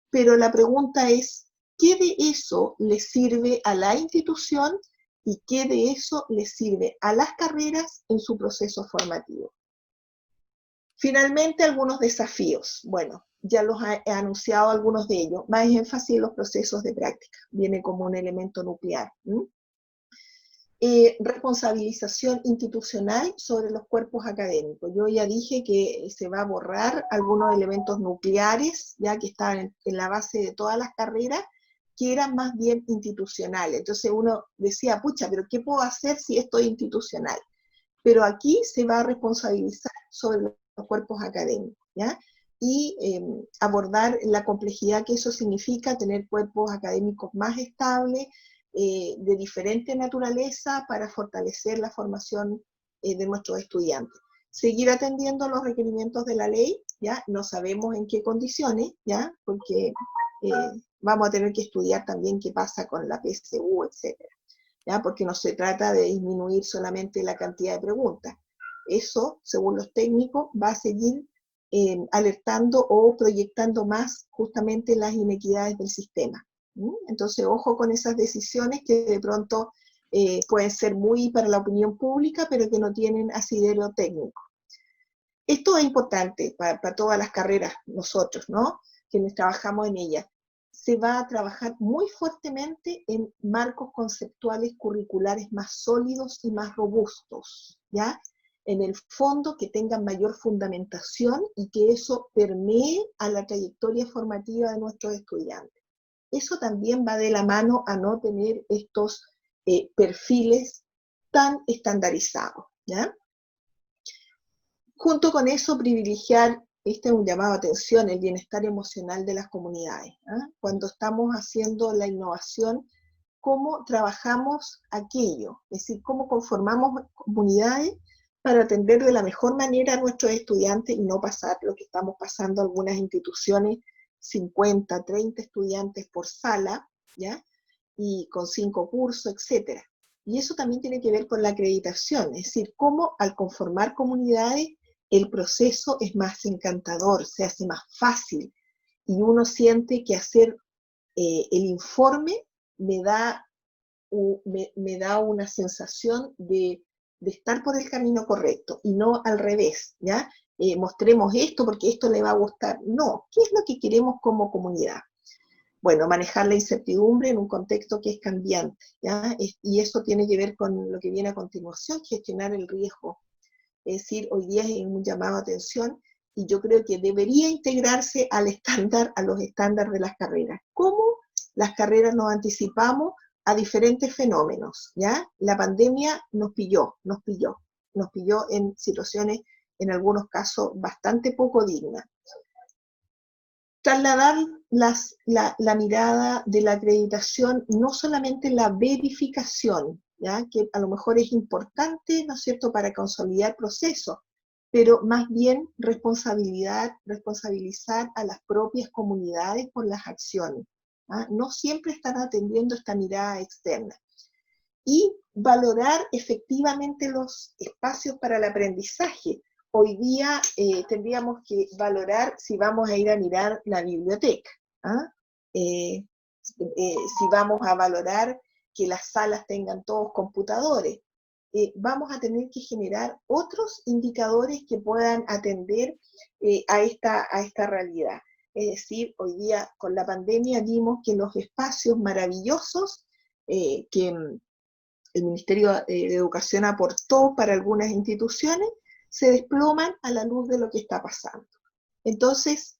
pero la pregunta es, ¿qué de eso le sirve a la institución y qué de eso le sirve a las carreras en su proceso formativo? Finalmente, algunos desafíos. Bueno, ya los he anunciado algunos de ellos. Más énfasis en los procesos de práctica. Viene como un elemento nuclear. Responsabilización institucional sobre los cuerpos académicos. Yo ya dije que se va a borrar algunos elementos nucleares, ya que estaban en la base de todas las carreras, que eran más bien institucionales. Entonces uno decía, pucha, pero ¿qué puedo hacer si esto es institucional? Pero aquí se va a responsabilizar sobre los cuerpos académicos, ¿ya? Y abordar la complejidad que eso significa, tener cuerpos académicos más estables, de diferente naturaleza para fortalecer la formación de nuestros estudiantes. Seguir atendiendo los requerimientos de la ley, ¿ya? No sabemos en qué condiciones, ¿ya? Porque vamos a tener que estudiar también qué pasa con la PSU, etcétera, ¿ya? Porque no se trata de disminuir solamente la cantidad de preguntas. Eso, según los técnicos, va a seguir alertando o proyectando más justamente las inequidades del sistema. Entonces, ojo con esas decisiones que de pronto pueden ser muy para la opinión pública, pero que no tienen asidero técnico. Esto es importante para todas las carreras, nosotros, ¿no?, quienes trabajamos en ellas. Se va a trabajar muy fuertemente en marcos conceptuales curriculares más sólidos y más robustos, ¿ya? En el fondo, que tengan mayor fundamentación y que eso permee a la trayectoria formativa de nuestros estudiantes. Eso también va de la mano a no tener estos perfiles tan estandarizados, ¿ya? Junto con eso, privilegiar, este es un llamado a atención, el bienestar emocional de las comunidades. Cuando estamos haciendo la innovación, cómo trabajamos aquello, es decir, cómo conformamos comunidades para atender de la mejor manera a nuestros estudiantes y no pasar lo que estamos pasando algunas instituciones, 50, 30 estudiantes por sala, ¿ya? Y con 5 cursos, etc. Y eso también tiene que ver con la acreditación, es decir, cómo al conformar comunidades el proceso es más encantador, se hace más fácil, y uno siente que hacer el informe me da una sensación de estar por el camino correcto, y no al revés, ¿ya? Mostremos esto porque esto le va a gustar. No, ¿qué es lo que queremos como comunidad? Bueno, manejar la incertidumbre en un contexto que es cambiante, ¿ya? Y eso tiene que ver con lo que viene a continuación, gestionar el riesgo. Es decir, hoy día es un llamado a atención, y yo creo que debería integrarse al estándar, a los estándares de las carreras. ¿Cómo las carreras nos anticipamos a diferentes fenómenos? ¿Ya? La pandemia nos pilló en situaciones, en algunos casos, bastante poco dignas. Trasladar la mirada de la acreditación, no solamente la verificación, ¿ya?, que a lo mejor es importante, ¿no es cierto?, para consolidar procesos, pero más bien responsabilizar a las propias comunidades por las acciones. No siempre están atendiendo esta mirada externa. Y valorar efectivamente los espacios para el aprendizaje. Hoy día tendríamos que valorar si vamos a ir a mirar la biblioteca, si vamos a valorar que las salas tengan todos computadores. Vamos a tener que generar otros indicadores que puedan atender a esta realidad. Es decir, hoy día con la pandemia vimos que los espacios maravillosos que el Ministerio de Educación aportó para algunas instituciones se desploman a la luz de lo que está pasando. Entonces,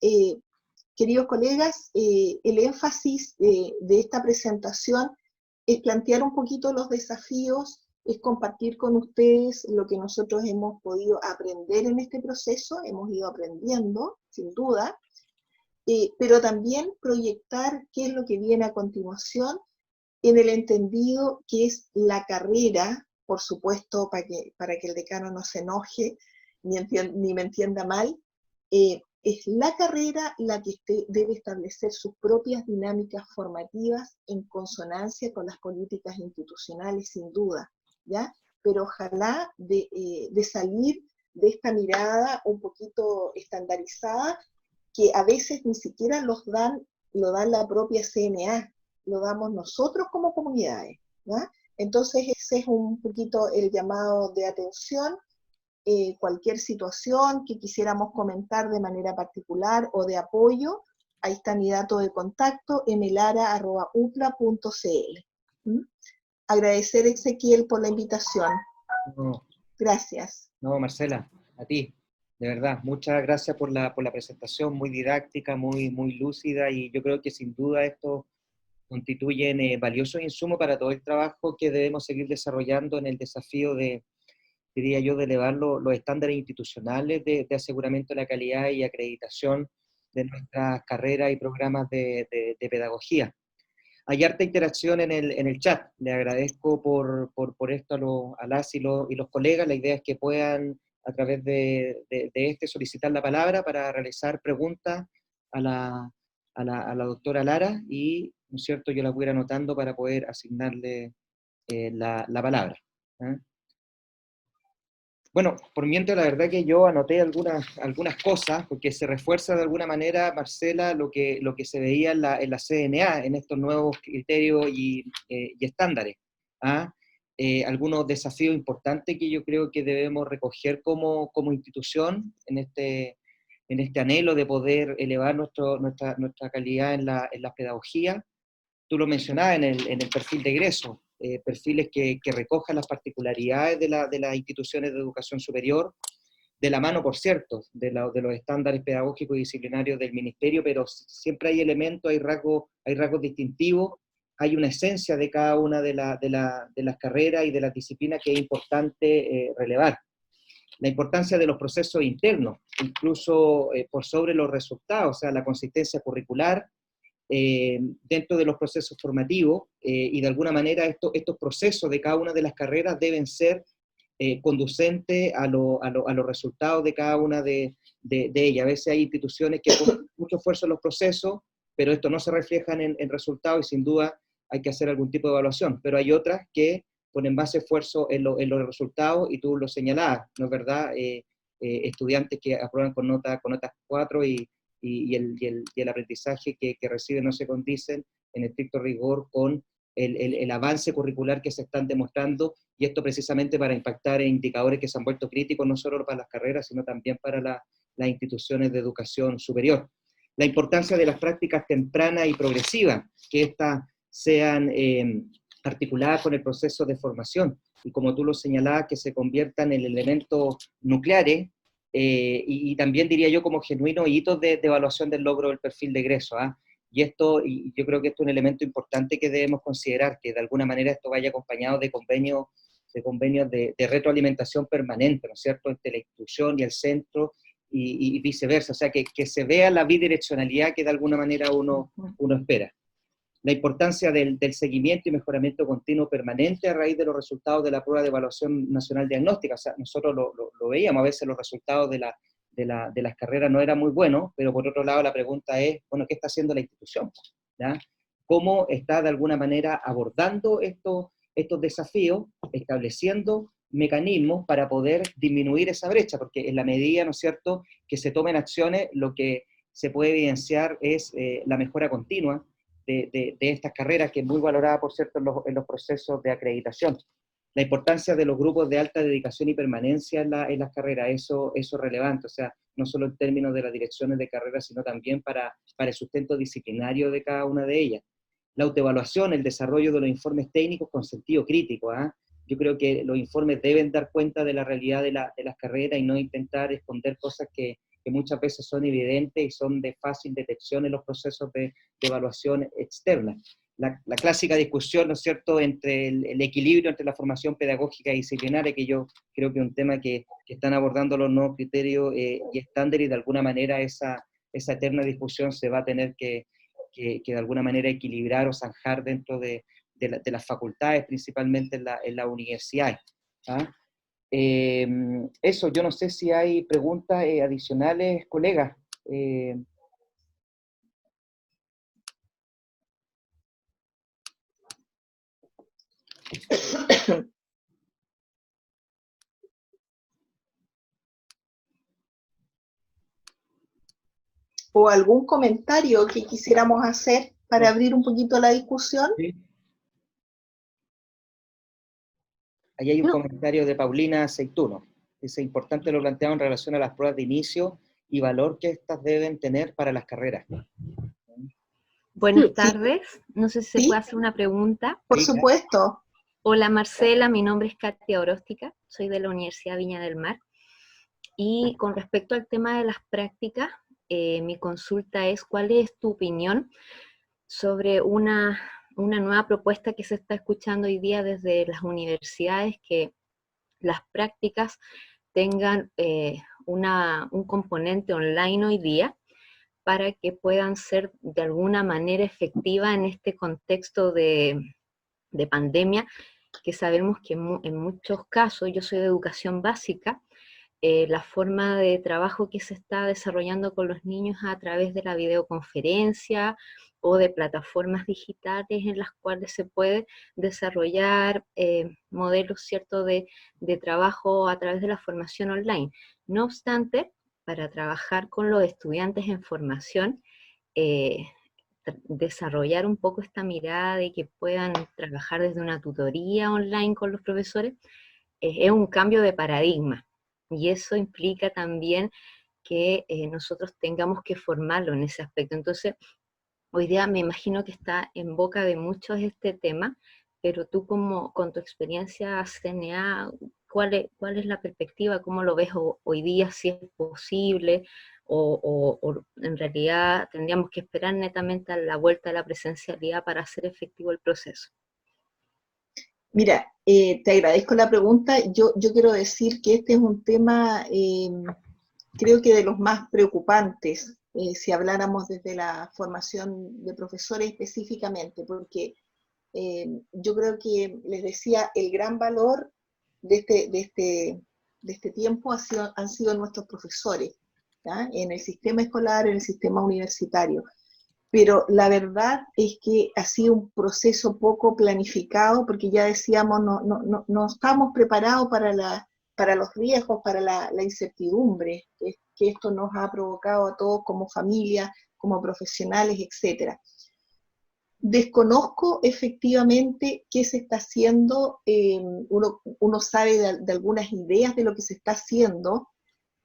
queridos colegas, el énfasis de esta presentación es plantear un poquito los desafíos, es compartir con ustedes lo que nosotros hemos podido aprender en este proceso, hemos ido aprendiendo, sin duda, pero también proyectar qué es lo que viene a continuación, en el entendido que es la carrera, por supuesto, para que el decano no se enoje, ni me entienda mal, es la carrera la que debe establecer sus propias dinámicas formativas en consonancia con las políticas institucionales, sin duda, ¿ya? Pero ojalá de salir de esta mirada un poquito estandarizada, que a veces ni siquiera lo dan la propia CNA, lo damos nosotros como comunidades, ¿ya? Entonces ese es un poquito el llamado de atención. Cualquier situación que quisiéramos comentar de manera particular o de apoyo, ahí está mi dato de contacto, mlara@upla.cl. Agradecer, Ezequiel, por la invitación. No, Gracias. no, Marcela, a ti, de verdad, muchas gracias por la presentación, muy didáctica, muy lúcida, y yo creo que sin duda esto constituyen valiosos insumos para todo el trabajo que debemos seguir desarrollando en el desafío diría yo, de elevar los estándares institucionales de aseguramiento de la calidad y acreditación de nuestras carreras y programas de pedagogía. Hay harta interacción en el chat, le agradezco por esto a las y los colegas. La idea es que puedan, a través de solicitar la palabra para realizar preguntas a la doctora Lara, y, ¿no es cierto?, yo la voy a ir anotando para poder asignarle la palabra. Bueno, por mientras, la verdad que yo anoté algunas cosas, porque se refuerza de alguna manera, Marcela, lo que se veía en la CNA, en estos nuevos criterios y estándares. algunos desafíos importantes que yo creo que debemos recoger como institución en este anhelo de poder elevar nuestra calidad en la pedagogía. Tú lo mencionabas en el perfil de egreso, perfiles que recojan las particularidades de las instituciones de educación superior, de la mano, por cierto, de los estándares pedagógicos y disciplinarios del ministerio, pero siempre hay elementos, hay rasgos distintivos, hay una esencia de cada una de las carreras y de las disciplinas que es importante relevar. La importancia de los procesos internos, incluso por sobre los resultados, o sea, la consistencia curricular, dentro de los procesos formativos, y de alguna manera estos procesos de cada una de las carreras deben ser conducentes a los resultados de cada una de ellas. A veces hay instituciones que ponen mucho esfuerzo en los procesos, pero esto no se refleja en resultados y sin duda hay que hacer algún tipo de evaluación, pero hay otras que ponen más esfuerzo en los resultados y tú lo señalabas, ¿no es verdad? Estudiantes que aprueban con notas 4 y el aprendizaje que reciben no se condicen en estricto rigor con el avance curricular que se están demostrando, y esto precisamente para impactar en indicadores que se han vuelto críticos no solo para las carreras, sino también para las instituciones de educación superior. La importancia de las prácticas tempranas y progresivas, que éstas sean articuladas con el proceso de formación, y como tú lo señalabas, que se conviertan en elementos nucleares, y también diría yo como genuinos hitos de evaluación del logro del perfil de egreso, ¿ah? Y yo creo que esto es un elemento importante que debemos considerar, que de alguna manera esto vaya acompañado de convenios de retroalimentación permanente, ¿no es cierto?, entre la institución y el centro, y viceversa, o sea, que se vea la bidireccionalidad que de alguna manera uno espera. La importancia del seguimiento y mejoramiento continuo permanente a raíz de los resultados de la prueba de evaluación nacional diagnóstica. O sea, nosotros lo veíamos, a veces los resultados de las carreras no eran muy buenos, pero por otro lado la pregunta es, bueno, ¿qué está haciendo la institución? ¿Ya? ¿Cómo está de alguna manera abordando estos desafíos, estableciendo mecanismos para poder disminuir esa brecha? Porque en la medida, ¿no es cierto?, que se tomen acciones, lo que se puede evidenciar es la mejora continua de estas carreras, que es muy valorada, por cierto, en los procesos de acreditación. La importancia de los grupos de alta dedicación y permanencia en las carreras, eso es relevante, o sea, no solo en términos de las direcciones de carrera, sino también para el sustento disciplinario de cada una de ellas. La autoevaluación, el desarrollo de los informes técnicos con sentido crítico, ¿ah? Yo creo que los informes deben dar cuenta de la realidad de las carreras y no intentar esconder cosas que muchas veces son evidentes y son de fácil detección en los procesos de evaluación externa. La clásica discusión, ¿no es cierto?, entre el equilibrio entre la formación pedagógica y disciplinaria, que yo creo que es un tema que están abordando los nuevos criterios y estándares, y de alguna manera esa eterna discusión se va a tener que de alguna manera equilibrar o zanjar dentro de las facultades, principalmente en la universidad. ¿Ah? Eso, yo no sé si hay preguntas adicionales, colegas. ¿O algún comentario que quisiéramos hacer para abrir un poquito la discusión? ¿Sí? Ahí hay un comentario de Paulina Aceituno. Dice, importante lo planteado en relación a las pruebas de inicio y valor que estas deben tener para las carreras. Buenas tardes, no sé si se ¿Sí? puede hacer una pregunta. Por supuesto. Hola Marcela, mi nombre es Katia Oróstica, soy de la Universidad Viña del Mar. Y con respecto al tema de las prácticas, mi consulta es, ¿cuál es tu opinión sobre una nueva propuesta que se está escuchando hoy día desde las universidades, que las prácticas tengan un componente online hoy día, para que puedan ser de alguna manera efectiva en este contexto de pandemia, que sabemos que en muchos casos, yo soy de educación básica, la forma de trabajo que se está desarrollando con los niños a través de la videoconferencia o de plataformas digitales en las cuales se puede desarrollar modelos, ¿cierto?, de trabajo a través de la formación online. No obstante, para trabajar con los estudiantes en formación, desarrollar un poco esta mirada de que puedan trabajar desde una tutoría online con los profesores, es un cambio de paradigma. Y eso implica también que nosotros tengamos que formarlo en ese aspecto. Entonces, hoy día me imagino que está en boca de muchos este tema, pero tú como con tu experiencia CNA, ¿cuál es la perspectiva? ¿Cómo lo ves hoy día? Si es posible o en realidad tendríamos que esperar netamente a la vuelta de la presencialidad para hacer efectivo el proceso. Mira, te agradezco la pregunta. Yo quiero decir que este es un tema, creo que de los más preocupantes, si habláramos desde la formación de profesores específicamente, porque yo creo que, les decía, el gran valor de este tiempo han sido nuestros profesores, ¿ya? En el sistema escolar, en el sistema universitario. Pero la verdad es que ha sido un proceso poco planificado, porque ya decíamos, no estamos preparados para los riesgos, para la incertidumbre que esto nos ha provocado a todos como familia, como profesionales, etc. Desconozco efectivamente qué se está haciendo, uno sabe de algunas ideas de lo que se está haciendo,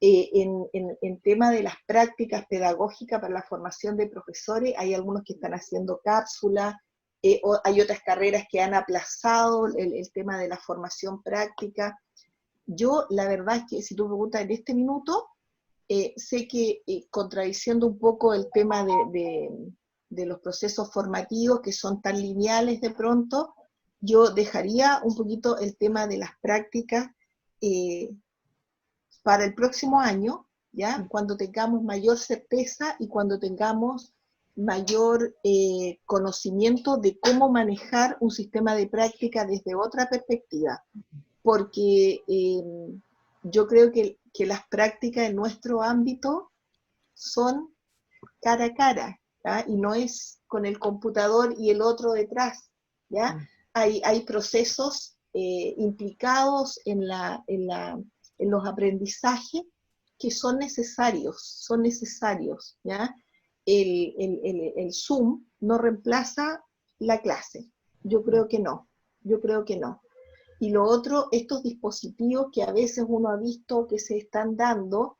en tema de las prácticas pedagógicas para la formación de profesores. Hay algunos que están haciendo cápsulas, hay otras carreras que han aplazado el tema de la formación práctica. Yo, la verdad es que si tú me preguntas en este minuto, sé que contradiciendo un poco el tema de los procesos formativos que son tan lineales de pronto, yo dejaría un poquito el tema de las prácticas para el próximo año, ¿ya? Cuando tengamos mayor certeza y cuando tengamos mayor conocimiento de cómo manejar un sistema de práctica desde otra perspectiva. Porque yo creo que las prácticas en nuestro ámbito son cara a cara, ¿ya? Y no es con el computador y el otro detrás, ¿ya? Hay procesos implicados en los aprendizajes que son necesarios, ¿ya? El Zoom no reemplaza la clase, yo creo que no. Y lo otro, estos dispositivos que a veces uno ha visto que se están dando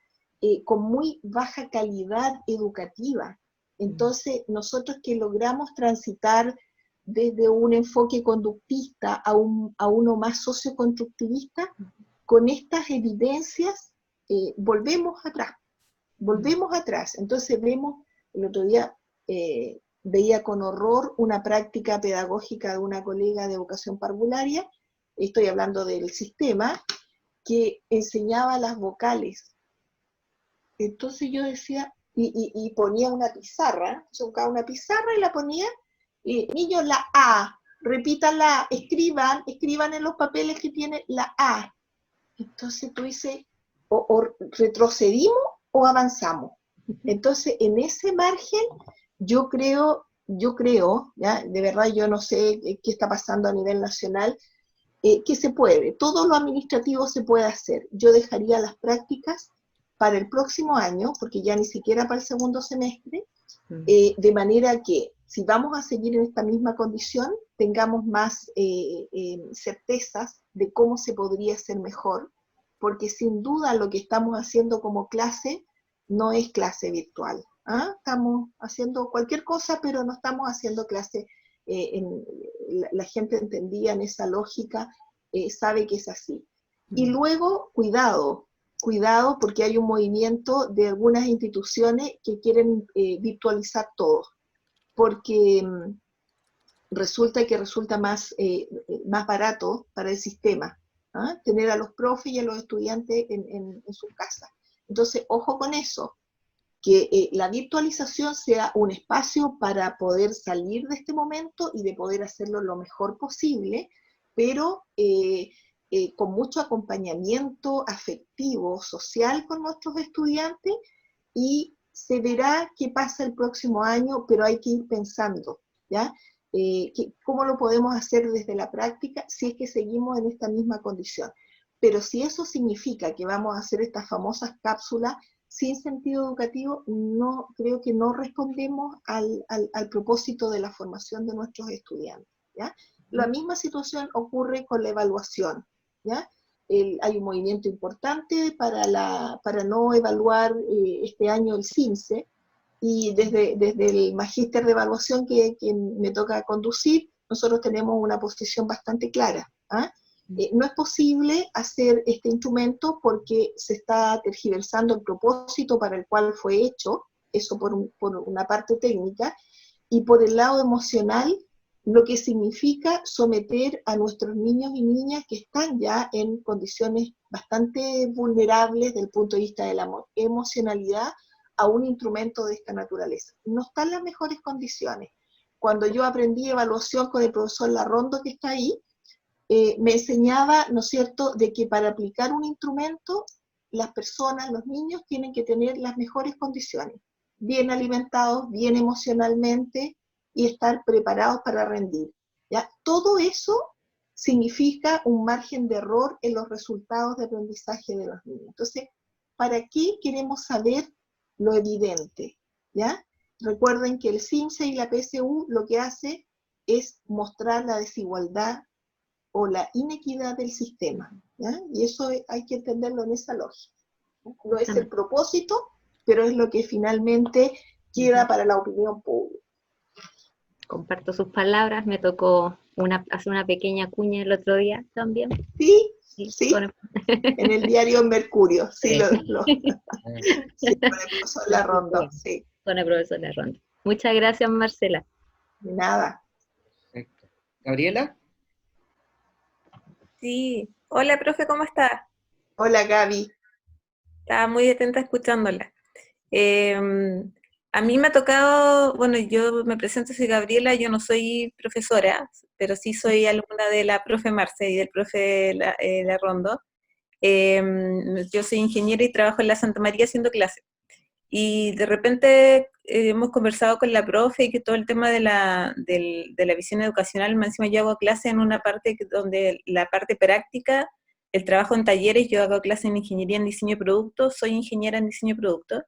con muy baja calidad educativa. Entonces, nosotros que logramos transitar desde un enfoque conductista a uno más socioconstructivista, con estas evidencias volvemos atrás. Entonces vemos, el otro día veía con horror una práctica pedagógica de una colega de educación parvularia, estoy hablando del sistema, que enseñaba las vocales. Entonces yo decía, y ponía una pizarra, yo buscaba una pizarra y la ponía, niños, la A, repítanla, escriban en los papeles que tiene la A. Entonces tú dices, o retrocedimos o avanzamos. Entonces, en ese margen, yo creo, ¿ya? De verdad yo no sé qué está pasando a nivel nacional, que se puede, todo lo administrativo se puede hacer. Yo dejaría las prácticas para el próximo año, porque ya ni siquiera para el segundo semestre, de manera que si vamos a seguir en esta misma condición, tengamos más certezas de cómo se podría hacer mejor, porque sin duda lo que estamos haciendo como clase no es clase virtual. Estamos haciendo cualquier cosa, pero no estamos haciendo clase. La gente entendía en esa lógica, sabe que es así. Y luego, cuidado, porque hay un movimiento de algunas instituciones que quieren virtualizar todo, porque resulta más barato para el sistema, tener a los profes y a los estudiantes en sus casas. Entonces, ojo con eso, que la virtualización sea un espacio para poder salir de este momento y de poder hacerlo lo mejor posible, pero con mucho acompañamiento afectivo, social con nuestros estudiantes, y se verá qué pasa el próximo año, pero hay que ir pensando, ¿ya? ¿Cómo lo podemos hacer desde la práctica si es que seguimos en esta misma condición? Pero si eso significa que vamos a hacer estas famosas cápsulas sin sentido educativo, no, creo que no respondemos al propósito de la formación de nuestros estudiantes, ¿ya? La misma situación ocurre con la evaluación, ¿ya? Hay un movimiento importante para no evaluar este año el CIMSE, y desde el magíster de evaluación que me toca conducir, nosotros tenemos una posición bastante clara. No es posible hacer este instrumento porque se está tergiversando el propósito para el cual fue hecho, eso por una parte técnica, y por el lado emocional, lo que significa someter a nuestros niños y niñas que están ya en condiciones bastante vulnerables desde el punto de vista de la emocionalidad a un instrumento de esta naturaleza. No están en las mejores condiciones. Cuando yo aprendí evaluación con el profesor Larrondo, que está ahí, me enseñaba, ¿no es cierto?, de que para aplicar un instrumento, las personas, los niños, tienen que tener las mejores condiciones, bien alimentados, bien emocionalmente, y estar preparados para rendir, ¿ya? Todo eso significa un margen de error en los resultados de aprendizaje de los niños. Entonces, ¿para qué queremos saber lo evidente? ¿Ya? Recuerden que el CIMSE y la PSU lo que hace es mostrar la desigualdad o la inequidad del sistema, ¿ya? Y eso hay que entenderlo en esa lógica. No es el propósito, pero es lo que finalmente queda para la opinión pública. Comparto sus palabras, me tocó hacer una pequeña cuña el otro día también. Sí, Sí. En el diario Mercurio, sí, Sí. sí, con el profesor Larrondo, sí. Con el profesor Larrondo. Muchas gracias, Marcela. De nada. Perfecto. ¿Gabriela? Sí. Hola, profe, ¿cómo está? Hola, Gaby. Estaba muy atenta escuchándola. A mí me ha tocado, bueno, yo me presento, soy Gabriela, yo no soy profesora, pero sí soy alumna de la profe Marce y del profe Larrondo. Yo soy ingeniera y trabajo en la Santa María haciendo clases. Y de repente hemos conversado con la profe y que todo el tema de la visión educacional, más encima yo hago clase en una parte donde la parte práctica, el trabajo en talleres, yo hago clase en ingeniería en diseño de productos, soy ingeniera en diseño de productos,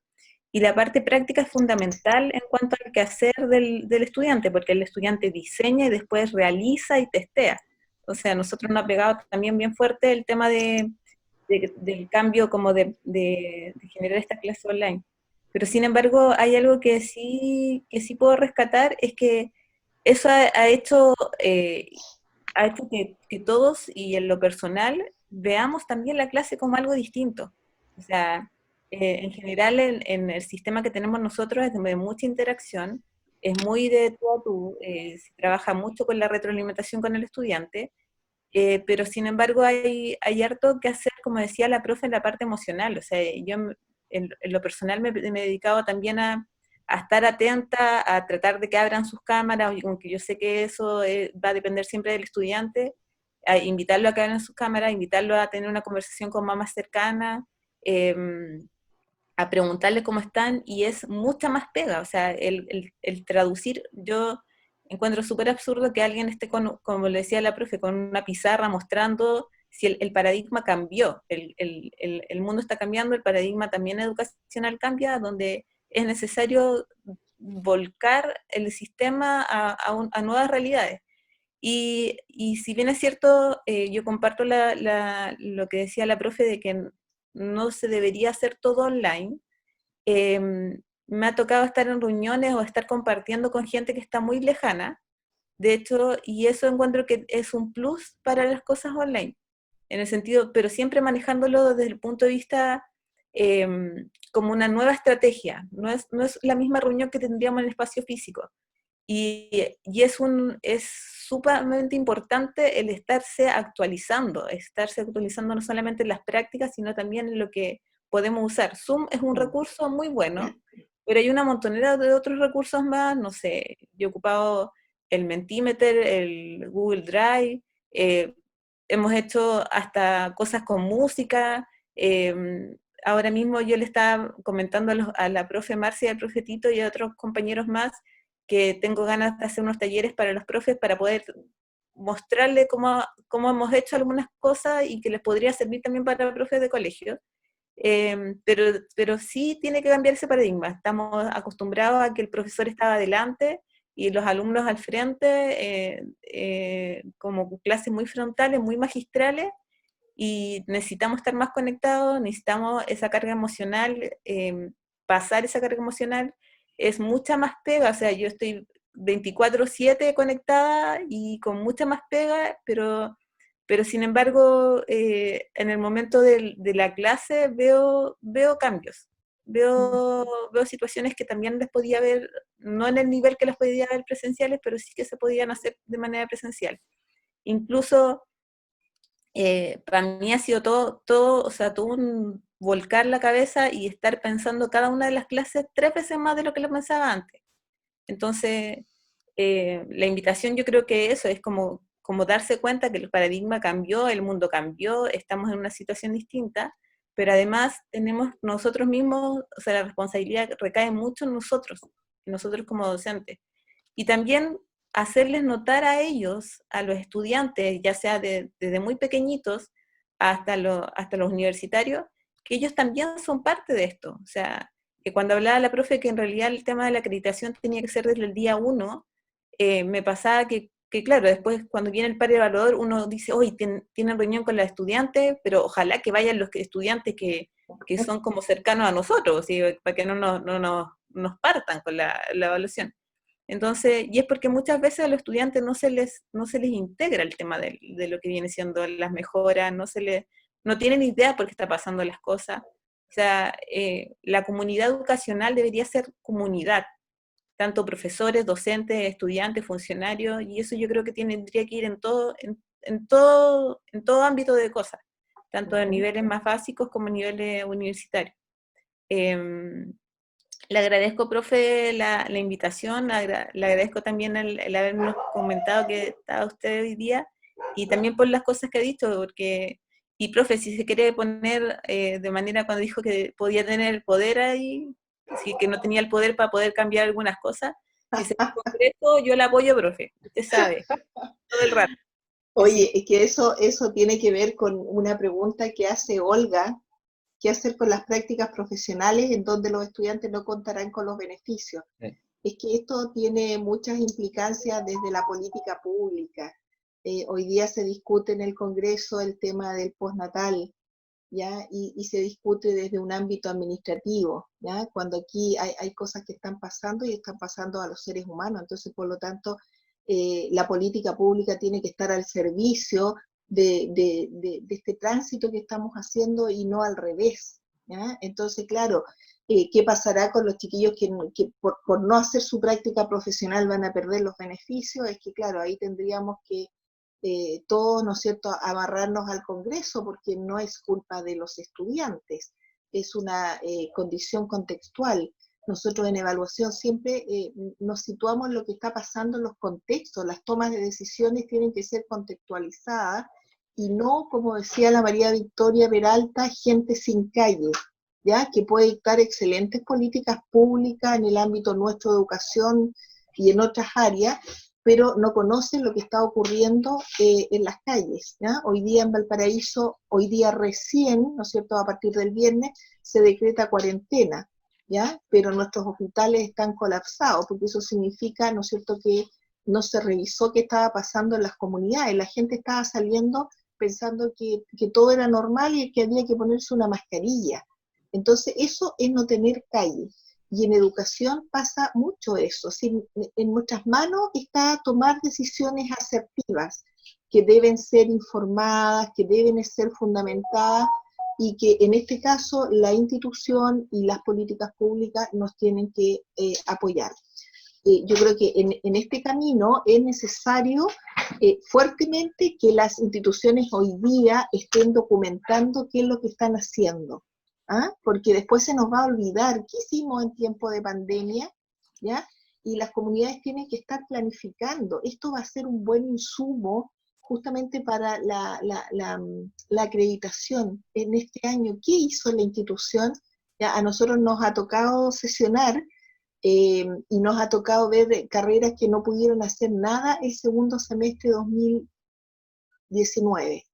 y la parte práctica es fundamental en cuanto al quehacer del estudiante, porque el estudiante diseña y después realiza y testea. O sea, a nosotros nos ha pegado también bien fuerte el tema del cambio como de generar esta clase online. Pero sin embargo, hay algo que sí puedo rescatar, es que eso ha hecho que todos, y en lo personal, veamos también la clase como algo distinto. O sea, en general en el sistema que tenemos nosotros es de mucha interacción, es muy de tú a tú, se trabaja mucho con la retroalimentación con el estudiante, pero sin embargo hay harto que hacer, como decía la profe, en la parte emocional. O sea, yo en lo personal me he dedicado también a estar atenta, a tratar de que abran sus cámaras, aunque yo sé que eso va a depender siempre del estudiante, a invitarlo a que abran sus cámaras, invitarlo a tener una conversación con mamás cercanas, a preguntarle cómo están, y es mucha más pega. O sea, el traducir, yo encuentro súper absurdo que alguien esté, como le decía la profe, con una pizarra mostrando si el paradigma cambió, el mundo está cambiando, el paradigma también educacional cambia, donde es necesario volcar el sistema a nuevas realidades. Y si bien es cierto, yo comparto lo que decía la profe de que no se debería hacer todo online, me ha tocado estar en reuniones o estar compartiendo con gente que está muy lejana, de hecho, y eso encuentro que es un plus para las cosas online, en el sentido, pero siempre manejándolo desde el punto de vista como una nueva estrategia, no es la misma reunión que tendríamos en el espacio físico. Y es sumamente importante el estarse actualizando no solamente en las prácticas, sino también en lo que podemos usar. Zoom es un recurso muy bueno, pero hay una montonera de otros recursos más, no sé, yo he ocupado el Mentimeter, el Google Drive, hemos hecho hasta cosas con música. Ahora mismo yo le estaba comentando a la profe Marcia, al profe Tito y a otros compañeros más que tengo ganas de hacer unos talleres para los profes para poder mostrarle cómo hemos hecho algunas cosas y que les podría servir también para profes de colegio. pero sí tiene que cambiar ese paradigma. Estamos acostumbrados a que el profesor estaba adelante y los alumnos al frente, como clases muy frontales, muy magistrales, y necesitamos estar más conectados, necesitamos esa carga emocional, pasar esa carga emocional, es mucha más pega, o sea, yo estoy 24/7 conectada y con mucha más pega, pero sin embargo, en el momento de la clase veo cambios, veo situaciones que también les podía ver, no en el nivel que las podía ver presenciales, pero sí que se podían hacer de manera presencial. Incluso para mí ha sido o sea, todo un volcar la cabeza y estar pensando cada una de las clases 3 veces más de lo que lo pensaba antes. Entonces, la invitación yo creo que eso es como darse cuenta que el paradigma cambió, el mundo cambió, estamos en una situación distinta, pero además tenemos nosotros mismos, o sea, la responsabilidad recae mucho en nosotros como docentes. Y también hacerles notar a ellos, a los estudiantes, ya sea desde muy pequeñitos hasta los universitarios, que ellos también son parte de esto. O sea, que cuando hablaba la profe que en realidad el tema de la acreditación tenía que ser desde el día 1, me pasaba que claro, después cuando viene el par evaluador uno dice, hoy tienen reunión con los estudiantes, pero ojalá que vayan los estudiantes que son como cercanos a nosotros, ¿sí? Para que no nos partan con la evaluación. Entonces, y es porque muchas veces a los estudiantes no se les integra el tema de lo que viene siendo las mejoras, no tienen idea por qué está pasando las cosas. O sea, la comunidad educacional debería ser comunidad, tanto profesores, docentes, estudiantes, funcionarios, y eso yo creo que tendría que ir en todo ámbito de cosas, tanto a niveles más básicos como a niveles universitarios. Le agradezco, profe, la invitación, le agradezco también el habernos comentado que estaba usted hoy día, y también por las cosas que ha dicho, porque, y profe, si se quiere poner de manera cuando dijo que podía tener el poder ahí, sí, que no tenía el poder para poder cambiar algunas cosas, que se concreto, yo la apoyo, profe, usted sabe, todo el rato. Oye, es que eso tiene que ver con una pregunta que hace Olga: ¿qué hacer con las prácticas profesionales en donde los estudiantes no contarán con los beneficios? Sí. Es que esto tiene muchas implicancias desde la política pública. Hoy día se discute en el Congreso el tema del postnatal, ¿ya? Y se discute desde un ámbito administrativo, ¿ya? Cuando aquí hay cosas que están pasando y están pasando a los seres humanos, entonces por lo tanto la política pública tiene que estar al servicio de este tránsito que estamos haciendo y no al revés, ¿ya? Entonces, claro, ¿qué pasará con los chiquillos que por no hacer su práctica profesional van a perder los beneficios? Es que, claro, ahí tendríamos que todos, ¿no es cierto?, amarrarnos al Congreso, porque no es culpa de los estudiantes, es una condición contextual. Nosotros en evaluación siempre nos situamos en lo que está pasando en los contextos, las tomas de decisiones tienen que ser contextualizadas y no, como decía la María Victoria Peralta, gente sin calle, ¿ya? Que puede dictar excelentes políticas públicas en el ámbito nuestro de educación y en otras áreas, pero no conocen lo que está ocurriendo en las calles, ¿ya? Hoy día en Valparaíso, hoy día recién, ¿no es cierto?, a partir del viernes, se decreta cuarentena, ¿ya? Pero nuestros hospitales están colapsados, porque eso significa, ¿no es cierto?, que no se revisó qué estaba pasando en las comunidades, la gente estaba saliendo pensando que todo era normal y que había que ponerse una mascarilla. Entonces eso es no tener calle. Y en educación pasa mucho eso. En nuestras manos está tomar decisiones asertivas, que deben ser informadas, que deben ser fundamentadas, y que en este caso la institución y las políticas públicas nos tienen que apoyar. Yo creo que en este camino es necesario fuertemente que las instituciones hoy día estén documentando qué es lo que están haciendo. ¿Ah? Porque después se nos va a olvidar qué hicimos en tiempo de pandemia, ¿ya? Y las comunidades tienen que estar planificando. Esto va a ser un buen insumo justamente para la acreditación en este año. ¿Qué hizo la institución? Ya, a nosotros nos ha tocado sesionar y nos ha tocado ver carreras que no pudieron hacer nada el segundo semestre de 2019.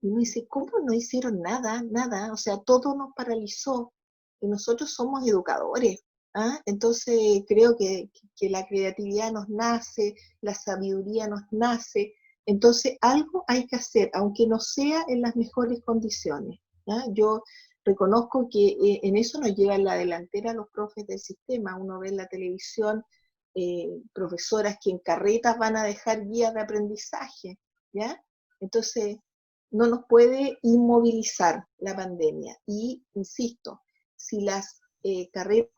Y uno dice, ¿cómo no hicieron nada? Nada, o sea, todo nos paralizó, y nosotros somos educadores, ¿ah? Entonces creo que la creatividad nos nace, la sabiduría nos nace, entonces algo hay que hacer, aunque no sea en las mejores condiciones, ¿ah? Yo reconozco que en eso nos llevan la delantera los profes del sistema. Uno ve en la televisión profesoras que en carretas van a dejar guías de aprendizaje, ¿ya? Entonces, no nos puede inmovilizar la pandemia. Y, insisto, si las carreras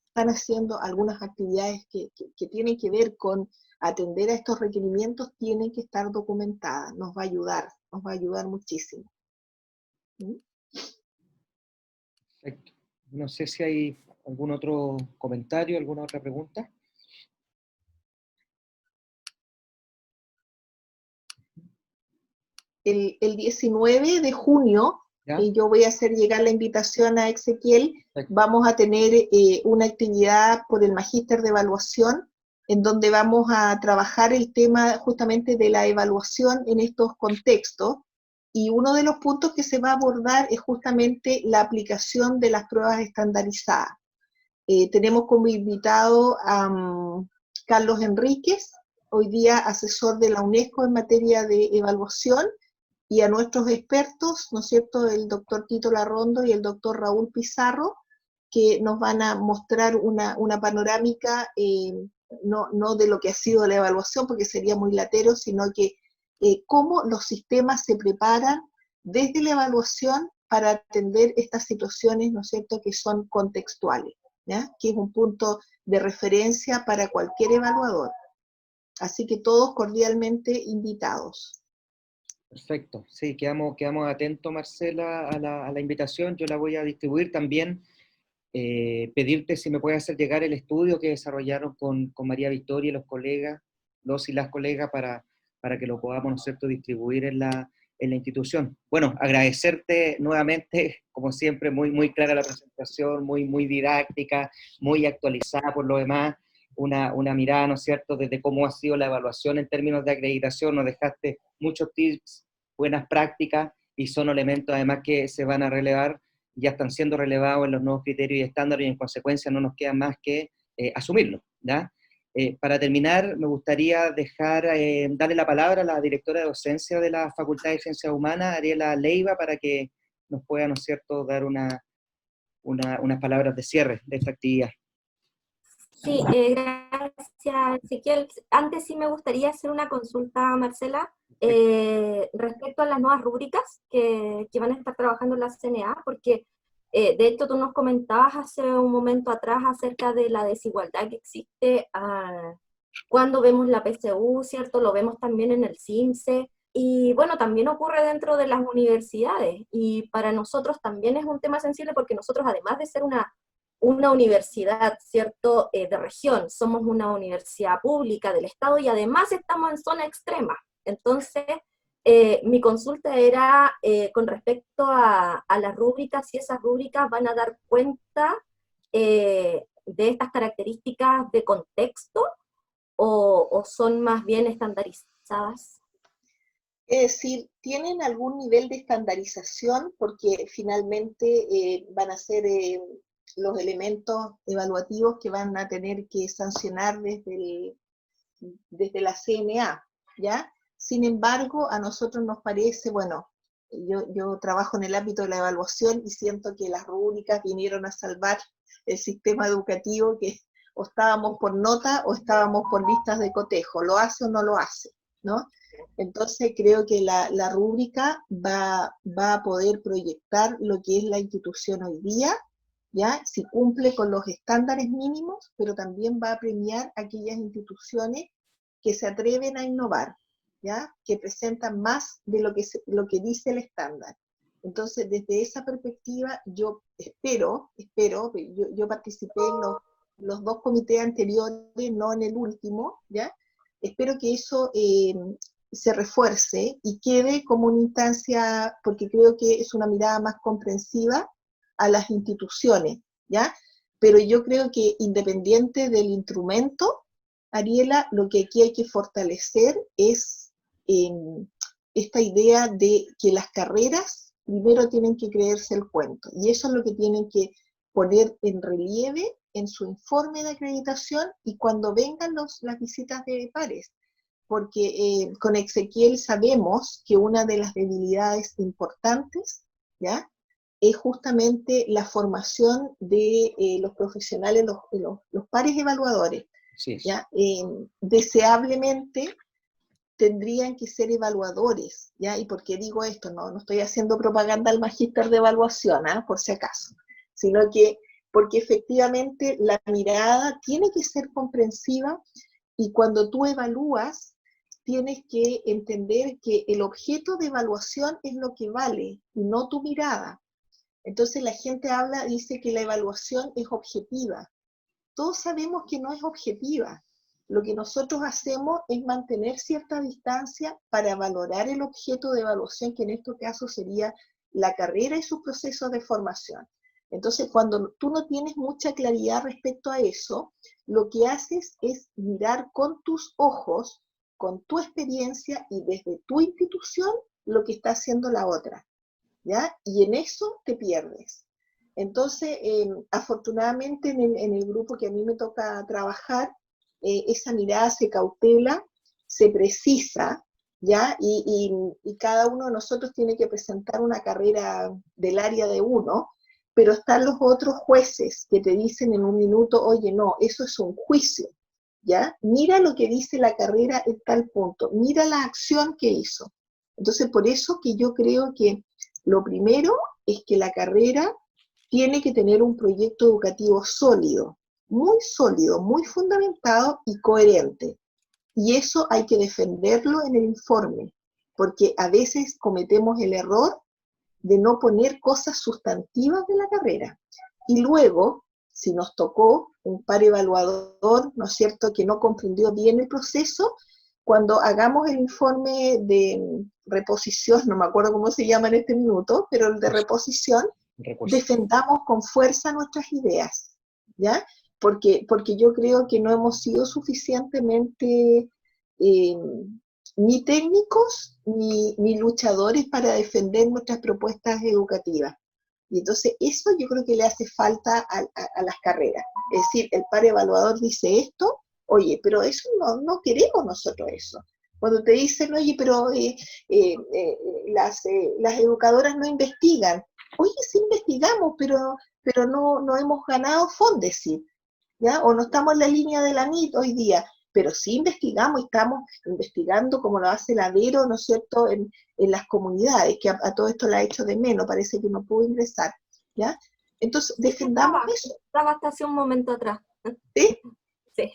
están haciendo algunas actividades que tienen que ver con atender a estos requerimientos, tienen que estar documentadas. Nos va a ayudar muchísimo. ¿Mm? Perfecto. No sé si hay algún otro comentario, alguna otra pregunta. El 19 de junio, yo voy a hacer llegar la invitación a Ezequiel, vamos a tener una actividad por el Magíster de Evaluación, en donde vamos a trabajar el tema justamente de la evaluación en estos contextos, y uno de los puntos que se va a abordar es justamente la aplicación de las pruebas estandarizadas. Tenemos como invitado a Carlos Enríquez, hoy día asesor de la UNESCO en materia de evaluación, y a nuestros expertos, ¿no es cierto?, el doctor Tito Larrondo y el doctor Raúl Pizarro, que nos van a mostrar una panorámica, no de lo que ha sido la evaluación, porque sería muy latero, sino que cómo los sistemas se preparan desde la evaluación para atender estas situaciones, ¿no es cierto?, que son contextuales, ¿ya?, que es un punto de referencia para cualquier evaluador. Así que todos cordialmente invitados. Perfecto, sí, quedamos atentos, Marcela, a la invitación. Yo la voy a distribuir también. Pedirte si me puedes hacer llegar el estudio que desarrollaron con María Victoria y los colegas, los y las colegas, para que lo podamos, ¿no es cierto?, distribuir en la institución. Bueno, agradecerte nuevamente, como siempre, muy clara la presentación, muy didáctica, muy actualizada por lo demás, una mirada, ¿no es cierto?, desde cómo ha sido la evaluación en términos de acreditación. Nos dejaste muchos tips, buenas prácticas, y son elementos además que se van a relevar, ya están siendo relevados en los nuevos criterios y estándares, y en consecuencia no nos queda más que asumirlo, ¿ya? Para terminar, me gustaría darle la palabra a la directora de docencia de la Facultad de Ciencias Humanas, Ariela Leiva, para que nos pueda, ¿no es cierto?, dar unas palabras de cierre de esta actividad. Sí, gracias, Ezequiel. Antes sí me gustaría hacer una consulta, Marcela, respecto a las nuevas rúbricas que van a estar trabajando en la CNA, porque de hecho tú nos comentabas hace un momento atrás acerca de la desigualdad que existe cuando vemos la PSU, ¿cierto? Lo vemos también en el CIMSE, y bueno, también ocurre dentro de las universidades, y para nosotros también es un tema sensible, porque nosotros, además de ser una universidad, ¿cierto?, de región, somos una universidad pública del Estado, y además estamos en zona extrema. Entonces, mi consulta era con respecto a las rúbricas, si esas rúbricas van a dar cuenta de estas características de contexto, o son más bien estandarizadas. Es decir, tienen algún nivel de estandarización, porque finalmente van a ser los elementos evaluativos que van a tener que sancionar desde la CNA, ¿ya? Sin embargo, a nosotros nos parece, bueno, yo trabajo en el ámbito de la evaluación y siento que las rúbricas vinieron a salvar el sistema educativo, que o estábamos por nota o estábamos por listas de cotejo, lo hace o no lo hace, ¿no? Entonces creo que la rúbrica va a poder proyectar lo que es la institución hoy día, ¿ya? Si cumple con los estándares mínimos, pero también va a premiar aquellas instituciones que se atreven a innovar, ¿ya? Que presentan más de lo que dice el estándar. Entonces, desde esa perspectiva, yo espero, yo participé en los dos comités anteriores, no en el último, ¿ya? Espero que eso se refuerce y quede como una instancia, porque creo que es una mirada más comprensiva a las instituciones, ¿ya? Pero yo creo que independiente del instrumento, Ariela, lo que aquí hay que fortalecer es esta idea de que las carreras primero tienen que creerse el cuento, y eso es lo que tienen que poner en relieve en su informe de acreditación y cuando vengan las visitas de pares, porque con Exequiel sabemos que una de las debilidades importantes, ¿ya?, es justamente la formación de los profesionales, los pares evaluadores. Sí. ¿Ya? Deseablemente tendrían que ser evaluadores, ¿ya? ¿Y por qué digo esto? No estoy haciendo propaganda al magíster de evaluación, por si acaso, sino que porque efectivamente la mirada tiene que ser comprensiva y cuando tú evalúas tienes que entender que el objeto de evaluación es lo que vale y no tu mirada. Entonces la gente dice que la evaluación es objetiva. Todos sabemos que no es objetiva. Lo que nosotros hacemos es mantener cierta distancia para valorar el objeto de evaluación, que en este caso sería la carrera y sus procesos de formación. Entonces, cuando tú no tienes mucha claridad respecto a eso, lo que haces es mirar con tus ojos, con tu experiencia y desde tu institución lo que está haciendo la otra, ¿ya? Y en eso te pierdes. Entonces, afortunadamente en el grupo que a mí me toca trabajar, esa mirada se cautela, se precisa, ¿ya? Y cada uno de nosotros tiene que presentar una carrera del área de uno, pero están los otros jueces que te dicen en un minuto, oye, no, eso es un juicio, ¿ya? Mira lo que dice la carrera en tal punto, mira la acción que hizo. Entonces, por eso que yo creo que lo primero es que la carrera tiene que tener un proyecto educativo sólido, muy fundamentado y coherente. Y eso hay que defenderlo en el informe, porque a veces cometemos el error de no poner cosas sustantivas de la carrera. Y luego, si nos tocó un par evaluador, ¿no es cierto?, que no comprendió bien el proceso, cuando hagamos el informe de reposición, no me acuerdo cómo se llama en este minuto, pero el de reposición, defendamos con fuerza nuestras ideas, ¿ya? Porque yo creo que no hemos sido suficientemente ni técnicos ni luchadores para defender nuestras propuestas educativas. Y entonces eso yo creo que le hace falta a las carreras. Es decir, el par evaluador dice esto, oye, pero eso no queremos nosotros eso. Cuando te dicen, oye, pero las educadoras no investigan. Oye, sí investigamos, pero no hemos ganado Fondesit, ¿ya? O no estamos en la línea de la NIT hoy día, pero sí investigamos y estamos investigando como lo hace la Vero, ¿no es cierto?, en las comunidades, que a todo esto la ha hecho de menos, parece que no pudo ingresar, ¿ya? Entonces, defendamos eso. Estaba hasta hace un momento atrás. ¿Sí? Sí.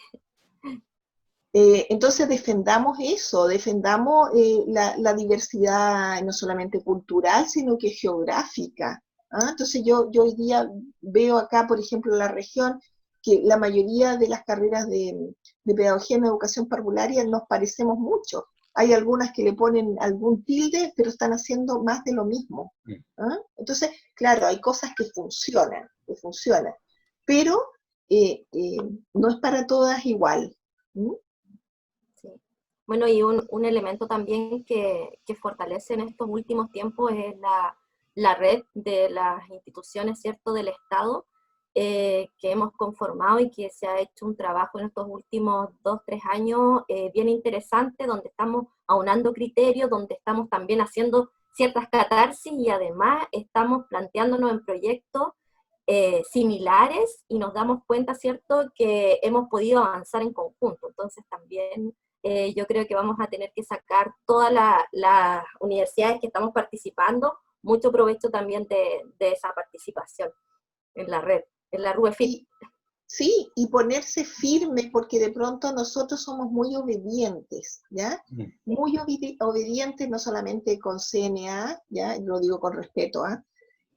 Entonces defendamos eso, defendamos la diversidad no solamente cultural, sino que geográfica. Entonces yo hoy día veo acá, por ejemplo, en la región, que la mayoría de las carreras de pedagogía en educación parvularia nos parecemos mucho. Hay algunas que le ponen algún tilde, pero están haciendo más de lo mismo. Entonces, claro, hay cosas que funcionan, pero no es para todas igual. Sí. Bueno, y un elemento también que fortalece en estos últimos tiempos es la red de las instituciones, ¿cierto?, del Estado, que hemos conformado y que se ha hecho un trabajo en estos últimos 2-3 años bien interesante, donde estamos aunando criterios, donde estamos también haciendo ciertas catarsis y además estamos planteándonos en proyectos similares y nos damos cuenta, ¿cierto?, que hemos podido avanzar en conjunto. Entonces también yo creo que vamos a tener que sacar todas las universidades que estamos participando, mucho provecho también de esa participación en la red, en la RUEFIT. Sí, y ponerse firme, porque de pronto nosotros somos muy obedientes, ¿ya? Muy obedientes, no solamente con CNA, ¿ya? Lo digo con respeto,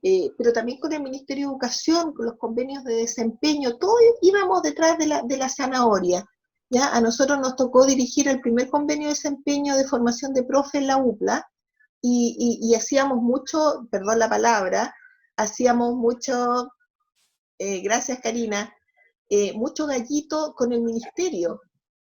pero también con el Ministerio de Educación, con los convenios de desempeño, todos íbamos detrás de la zanahoria, ¿ya? A nosotros nos tocó dirigir el primer convenio de desempeño de formación de profe en la UPLA, y hacíamos mucho, perdón la palabra, hacíamos mucho, gracias Karina, mucho gallito con el ministerio,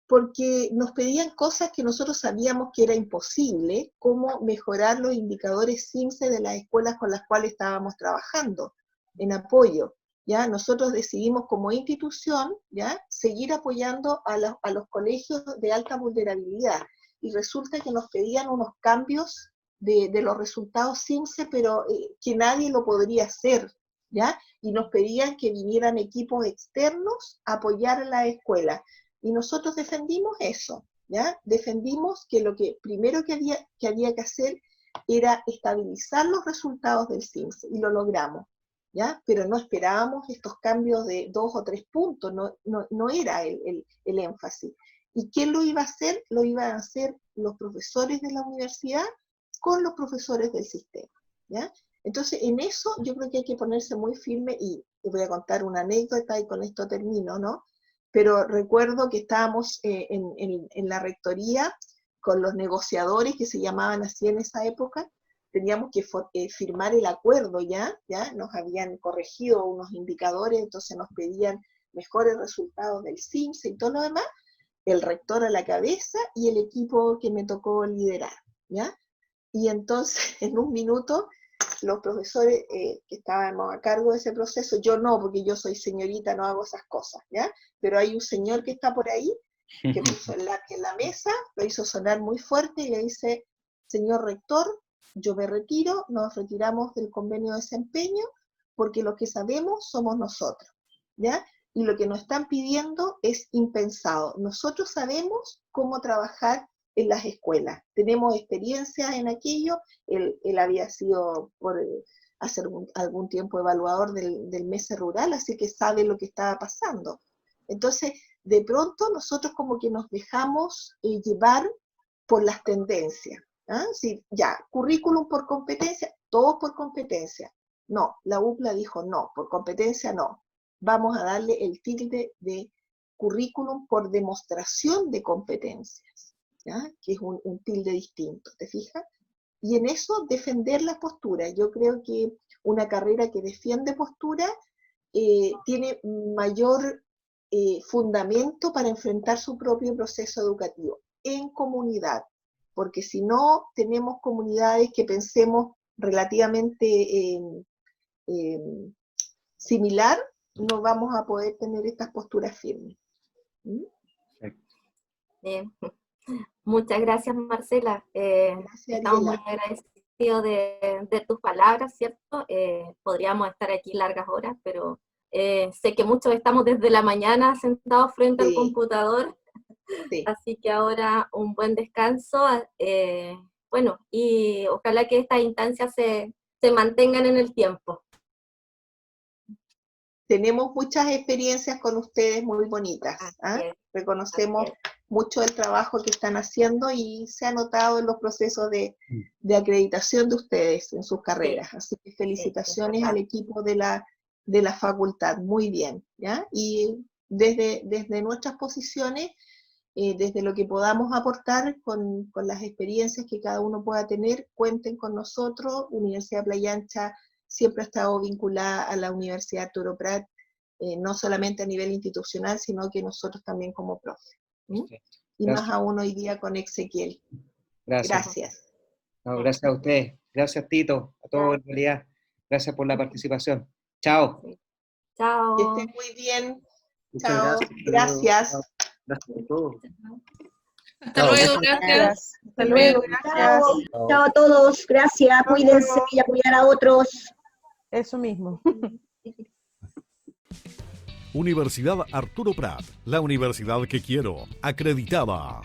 porque nos pedían cosas que nosotros sabíamos que era imposible, como mejorar los indicadores CIMSE de las escuelas con las cuales estábamos trabajando en apoyo. ¿Ya? Nosotros decidimos como institución, ¿ya?, seguir apoyando a los colegios de alta vulnerabilidad, y resulta que nos pedían unos cambios de los resultados CIMSE, pero que nadie lo podría hacer, ¿ya? Y nos pedían que vinieran equipos externos a apoyar a la escuela. Y nosotros defendimos eso, ¿ya? Defendimos que lo que primero que había que hacer era estabilizar los resultados del CIMSE, y lo logramos, ¿ya? Pero no esperábamos estos cambios de 2 o 3 puntos, no era el énfasis. ¿Y quién lo iba a hacer? Lo iban a hacer los profesores de la universidad con los profesores del sistema, ¿ya? Entonces, en eso yo creo que hay que ponerse muy firme, y te voy a contar una anécdota y con esto termino, ¿no? Pero recuerdo que estábamos en la rectoría con los negociadores, que se llamaban así en esa época, teníamos que firmar el acuerdo, ¿ya? Nos habían corregido unos indicadores, entonces nos pedían mejores resultados del CIMSE y todo lo demás, el rector a la cabeza y el equipo que me tocó liderar, ¿ya? Y entonces, en un minuto, los profesores que estábamos a cargo de ese proceso, yo no, porque yo soy señorita, no hago esas cosas, ¿ya? Pero hay un señor que está por ahí, que puso el lápiz en la mesa, lo hizo sonar muy fuerte y le dice: señor rector, yo me retiro, nos retiramos del convenio de desempeño, porque lo que sabemos somos nosotros, ¿ya? Y lo que nos están pidiendo es impensado. Nosotros sabemos cómo trabajar en las escuelas, tenemos experiencia en aquello, él había sido por hace algún tiempo evaluador del MESE rural, así que sabe lo que estaba pasando. Entonces, de pronto nosotros como que nos dejamos llevar por las tendencias, ¿ah? Sí, ya, currículum por competencia, todos por competencia. No, la UPLA dijo no, por competencia no. Vamos a darle el tilde de currículum por demostración de competencias, ¿ya? Que es un tilde distinto, ¿te fijas? Y en eso defender la postura. Yo creo que una carrera que defiende postura tiene mayor fundamento para enfrentar su propio proceso educativo en comunidad, porque si no tenemos comunidades que pensemos relativamente similar, no vamos a poder tener estas posturas firmes. Bien. Muchas gracias, Marcela. Gracias, estamos muy Ariela. agradecidos de tus palabras, ¿cierto? Podríamos estar aquí largas horas, pero sé que muchos estamos desde la mañana sentados frente al computador, Sí. Así que ahora un buen descanso. Bueno, y ojalá que estas instancias se mantengan en el tiempo. Tenemos muchas experiencias con ustedes muy bonitas. ¿Ah? Reconocemos mucho el trabajo que están haciendo y se ha notado en los procesos de acreditación de ustedes en sus carreras. Así que felicitaciones al equipo de la facultad, muy bien, ¿ya? Y desde nuestras posiciones, desde lo que podamos aportar con las experiencias que cada uno pueda tener, cuenten con nosotros. Universidad Playa Ancha siempre ha estado vinculada a la Universidad Arturo Prat, no solamente a nivel institucional, sino que nosotros también como profe. Y más aún hoy día con Exequiel. Gracias. No, gracias a ustedes. Gracias, Tito. A todos, en realidad. Gracias por la participación. Chao. Chao. Que estén muy bien. Muchas Chao. Gracias. Gracias. Gracias a todos. Hasta luego, gracias. Hasta luego, gracias. Chao a todos, gracias, cuídense y a cuidar a otros. Eso mismo. Universidad Arturo Prat, la universidad que quiero, acreditada.